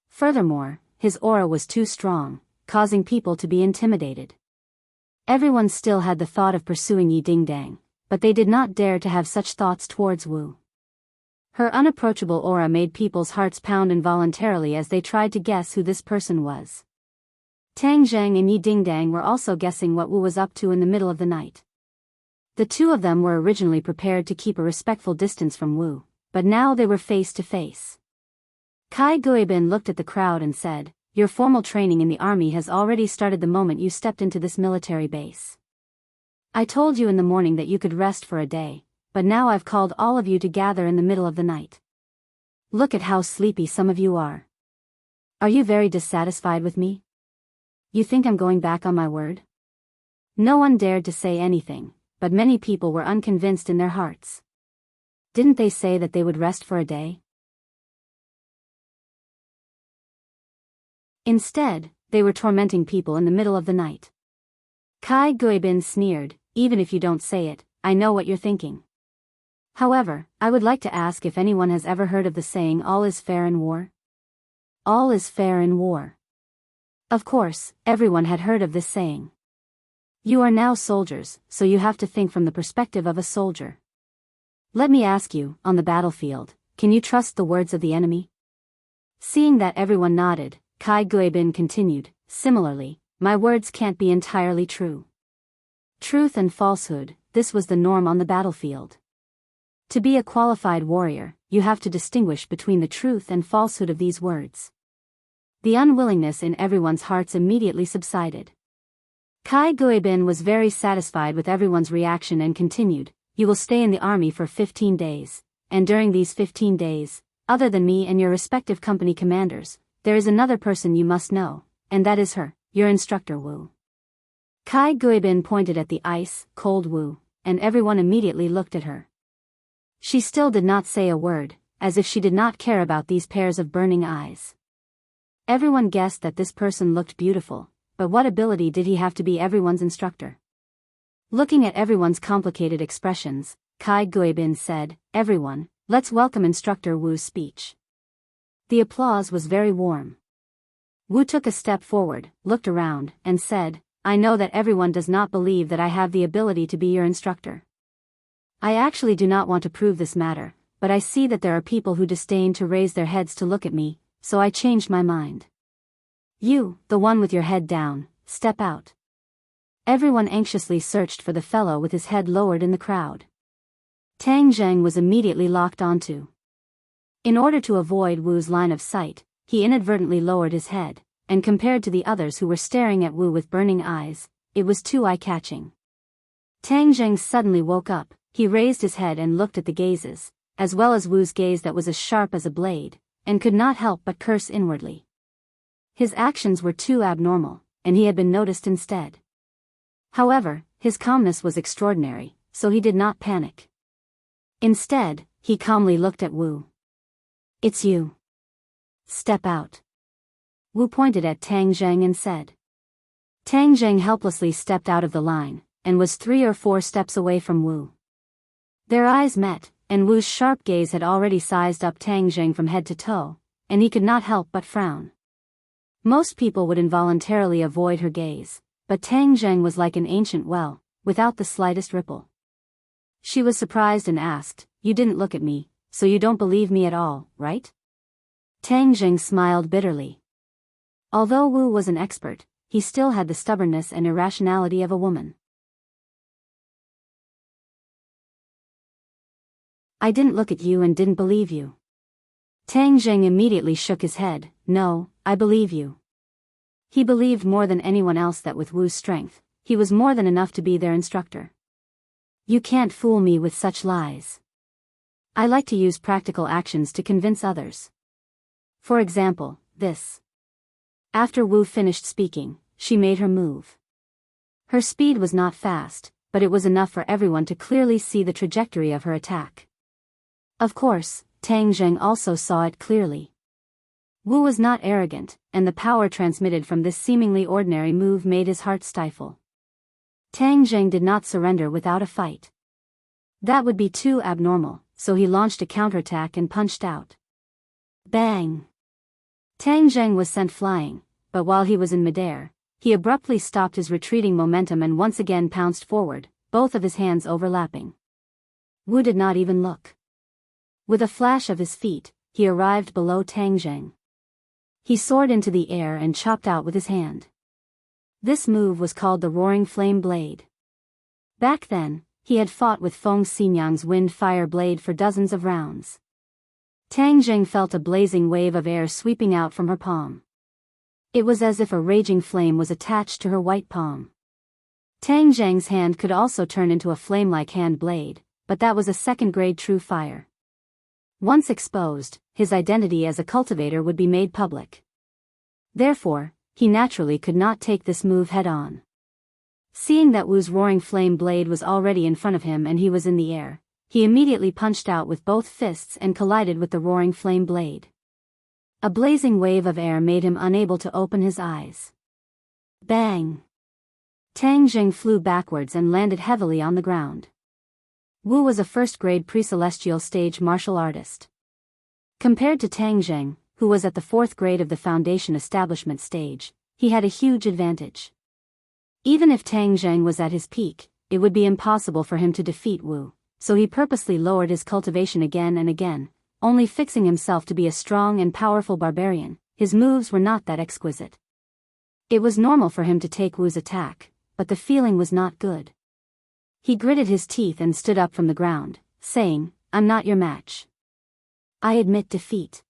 Furthermore, his aura was too strong, causing people to be intimidated. Everyone still had the thought of pursuing Yi Dingdang, but they did not dare to have such thoughts towards Wu. Her unapproachable aura made people's hearts pound involuntarily as they tried to guess who this person was. Tang Zheng and Yi Dingdang were also guessing what Wu was up to in the middle of the night. The two of them were originally prepared to keep a respectful distance from Wu, but now they were face to face. Kai Guibin looked at the crowd and said, "Your formal training in the army has already started the moment you stepped into this military base. I told you in the morning that you could rest for a day, but now I've called all of you to gather in the middle of the night. Look at how sleepy some of you are. Are you very dissatisfied with me? You think I'm going back on my word?" No one dared to say anything, but many people were unconvinced in their hearts. Didn't they say that they would rest for a day? Instead, they were tormenting people in the middle of the night. Kai Guibin sneered, "Even if you don't say it, I know what you're thinking. However, I would like to ask if anyone has ever heard of the saying, 'All is fair in war'? All is fair in war." Of course, everyone had heard of this saying. You are now soldiers, so you have to think from the perspective of a soldier. Let me ask you, on the battlefield, can you trust the words of the enemy? Seeing that everyone nodded, Kai Guibin continued, "Similarly, my words can't be entirely true. Truth and falsehood, this was the norm on the battlefield. To be a qualified warrior, you have to distinguish between the truth and falsehood of these words." The unwillingness in everyone's hearts immediately subsided. Kai Guibin was very satisfied with everyone's reaction and continued, "You will stay in the army for 15 days, and during these 15 days, other than me and your respective company commanders, there is another person you must know, and that is her, your instructor Wu." Kai Guibin pointed at the ice-cold Wu, and everyone immediately looked at her. She still did not say a word, as if she did not care about these pairs of burning eyes. Everyone guessed that this person looked beautiful, but what ability did he have to be everyone's instructor? Looking at everyone's complicated expressions, Kai Guibin said, "Everyone, let's welcome Instructor Wu's speech." The applause was very warm. Wu took a step forward, looked around, and said, "I know that everyone does not believe that I have the ability to be your instructor. I actually do not want to prove this matter, but I see that there are people who disdain to raise their heads to look at me, so I changed my mind. You, the one with your head down, step out." Everyone anxiously searched for the fellow with his head lowered in the crowd. Tang Zheng was immediately locked onto. In order to avoid Wu's line of sight, he inadvertently lowered his head, and compared to the others who were staring at Wu with burning eyes, it was too eye-catching. Tang Zheng suddenly woke up, he raised his head and looked at the gazes, as well as Wu's gaze that was as sharp as a blade, and could not help but curse inwardly. His actions were too abnormal, and he had been noticed instead. However, his calmness was extraordinary, so he did not panic. Instead, he calmly looked at Wu. "It's you. Step out." Wu pointed at Tang Zheng and said. Tang Zheng helplessly stepped out of the line, and was 3 or 4 steps away from Wu. Their eyes met, and Wu's sharp gaze had already sized up Tang Zheng from head to toe, and he could not help but frown. Most people would involuntarily avoid her gaze, but Tang Zheng was like an ancient well, without the slightest ripple. She was surprised and asked, "You didn't look at me, so you don't believe me at all, right?" Tang Zheng smiled bitterly. Although Wu was an expert, he still had the stubbornness and irrationality of a woman. "I didn't look at you and didn't believe you." Tang Zheng immediately shook his head. "No, I believe you." He believed more than anyone else that with Wu's strength, he was more than enough to be their instructor. "You can't fool me with such lies. I like to use practical actions to convince others. For example, this." After Wu finished speaking, she made her move. Her speed was not fast, but it was enough for everyone to clearly see the trajectory of her attack. Of course, Tang Zheng also saw it clearly. Wu was not arrogant, and the power transmitted from this seemingly ordinary move made his heart stifle. Tang Zheng did not surrender without a fight. That would be too abnormal, so he launched a counterattack and punched out. Bang! Tang Zheng was sent flying, but while he was in midair, he abruptly stopped his retreating momentum and once again pounced forward, both of his hands overlapping. Wu did not even look. With a flash of his feet, he arrived below Tang Zheng. He soared into the air and chopped out with his hand. This move was called the Roaring Flame Blade. Back then, he had fought with Feng Xinyang's Wind Fire Blade for dozens of rounds. Tang Zheng felt a blazing wave of air sweeping out from her palm. It was as if a raging flame was attached to her white palm. Tang Zheng's hand could also turn into a flame-like hand blade, but that was a second-grade true fire. Once exposed, his identity as a cultivator would be made public. Therefore, he naturally could not take this move head-on. Seeing that Wu's roaring flame blade was already in front of him and he was in the air, he immediately punched out with both fists and collided with the roaring flame blade. A blazing wave of air made him unable to open his eyes. Bang! Tang Zheng flew backwards and landed heavily on the ground. Wu was a first-grade pre-celestial stage martial artist. Compared to Tang Zheng, who was at the 4th grade of the Foundation Establishment stage, he had a huge advantage. Even if Tang Zheng was at his peak, it would be impossible for him to defeat Wu, so he purposely lowered his cultivation again and again, only fixing himself to be a strong and powerful barbarian. His moves were not that exquisite. It was normal for him to take Wu's attack, but the feeling was not good. He gritted his teeth and stood up from the ground, saying, "I'm not your match. I admit defeat."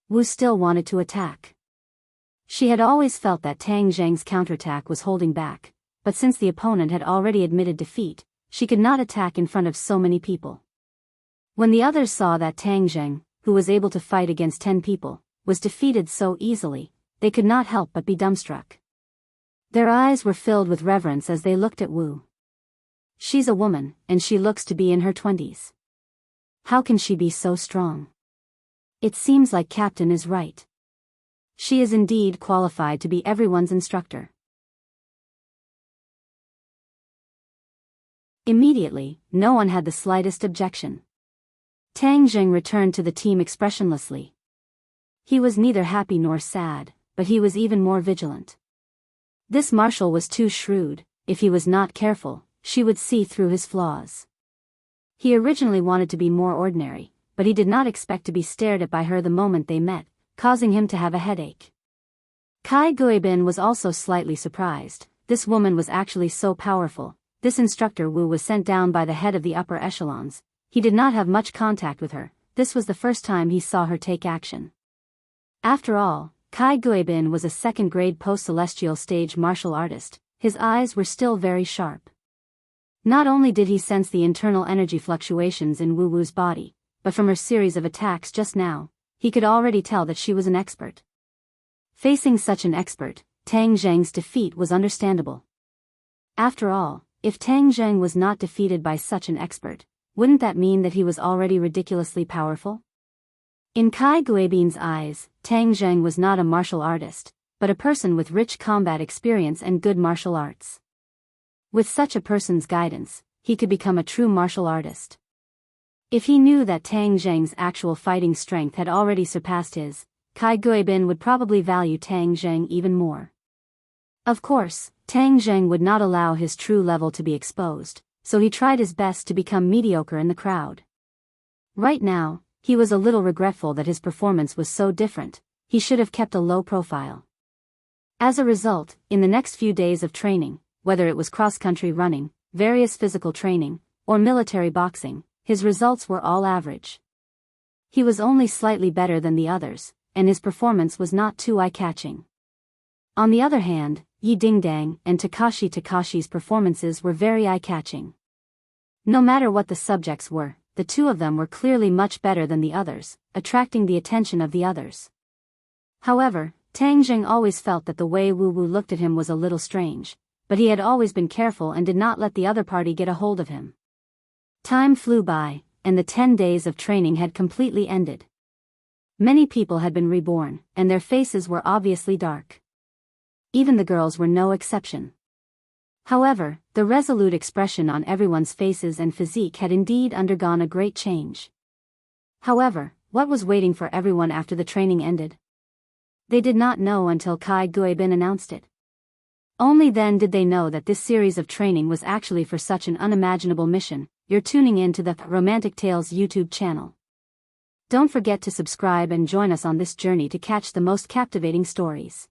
Wu still wanted to attack. She had always felt that Tang Zheng's counterattack was holding back, but since the opponent had already admitted defeat, she could not attack in front of so many people. When the others saw that Tang Zheng, who was able to fight against 10 people, was defeated so easily, they could not help but be dumbstruck. Their eyes were filled with reverence as they looked at Wu. She's a woman, and she looks to be in her 20s. How can she be so strong? It seems like Captain is right. She is indeed qualified to be everyone's instructor. Immediately, no one had the slightest objection. Tang Jing returned to the team expressionlessly. He was neither happy nor sad, but he was even more vigilant. This marshal was too shrewd. If he was not careful, she would see through his flaws. He originally wanted to be more ordinary, but he did not expect to be stared at by her the moment they met, causing him to have a headache. Kai Guibin was also slightly surprised. This woman was actually so powerful. This instructor Wu was sent down by the head of the upper echelons. He did not have much contact with her. This was the first time he saw her take action. After all, Kai Guibin was a second-grade post-celestial stage martial artist. His eyes were still very sharp. Not only did he sense the internal energy fluctuations in Wu Wu's body, but from her series of attacks just now, he could already tell that she was an expert. Facing such an expert, Tang Zheng's defeat was understandable. After all, if Tang Zheng was not defeated by such an expert, wouldn't that mean that he was already ridiculously powerful? In Kai Guibin's eyes, Tang Zheng was not a martial artist, but a person with rich combat experience and good martial arts. With such a person's guidance, he could become a true martial artist. If he knew that Tang Zheng's actual fighting strength had already surpassed his, Kai Guibin would probably value Tang Zheng even more. Of course, Tang Zheng would not allow his true level to be exposed, so he tried his best to become mediocre in the crowd. Right now, he was a little regretful that his performance was so different. He should have kept a low profile. As a result, in the next few days of training, whether it was cross-country running, various physical training, or military boxing, his results were all average. He was only slightly better than the others, and his performance was not too eye-catching. On the other hand, Yi Dingdang and Takashi's performances were very eye-catching. No matter what the subjects were, the two of them were clearly much better than the others, attracting the attention of the others. However, Tang Zheng always felt that the way Wu Wu looked at him was a little strange, but he had always been careful and did not let the other party get a hold of him. Time flew by, and the 10 days of training had completely ended. Many people had been reborn, and their faces were obviously dark. Even the girls were no exception. However, the resolute expression on everyone's faces and physique had indeed undergone a great change. However, what was waiting for everyone after the training ended? They did not know until Kai Guibin announced it. Only then did they know that this series of training was actually for such an unimaginable mission. You're tuning in to the Romantic Tales YouTube channel. Don't forget to subscribe and join us on this journey to catch the most captivating stories.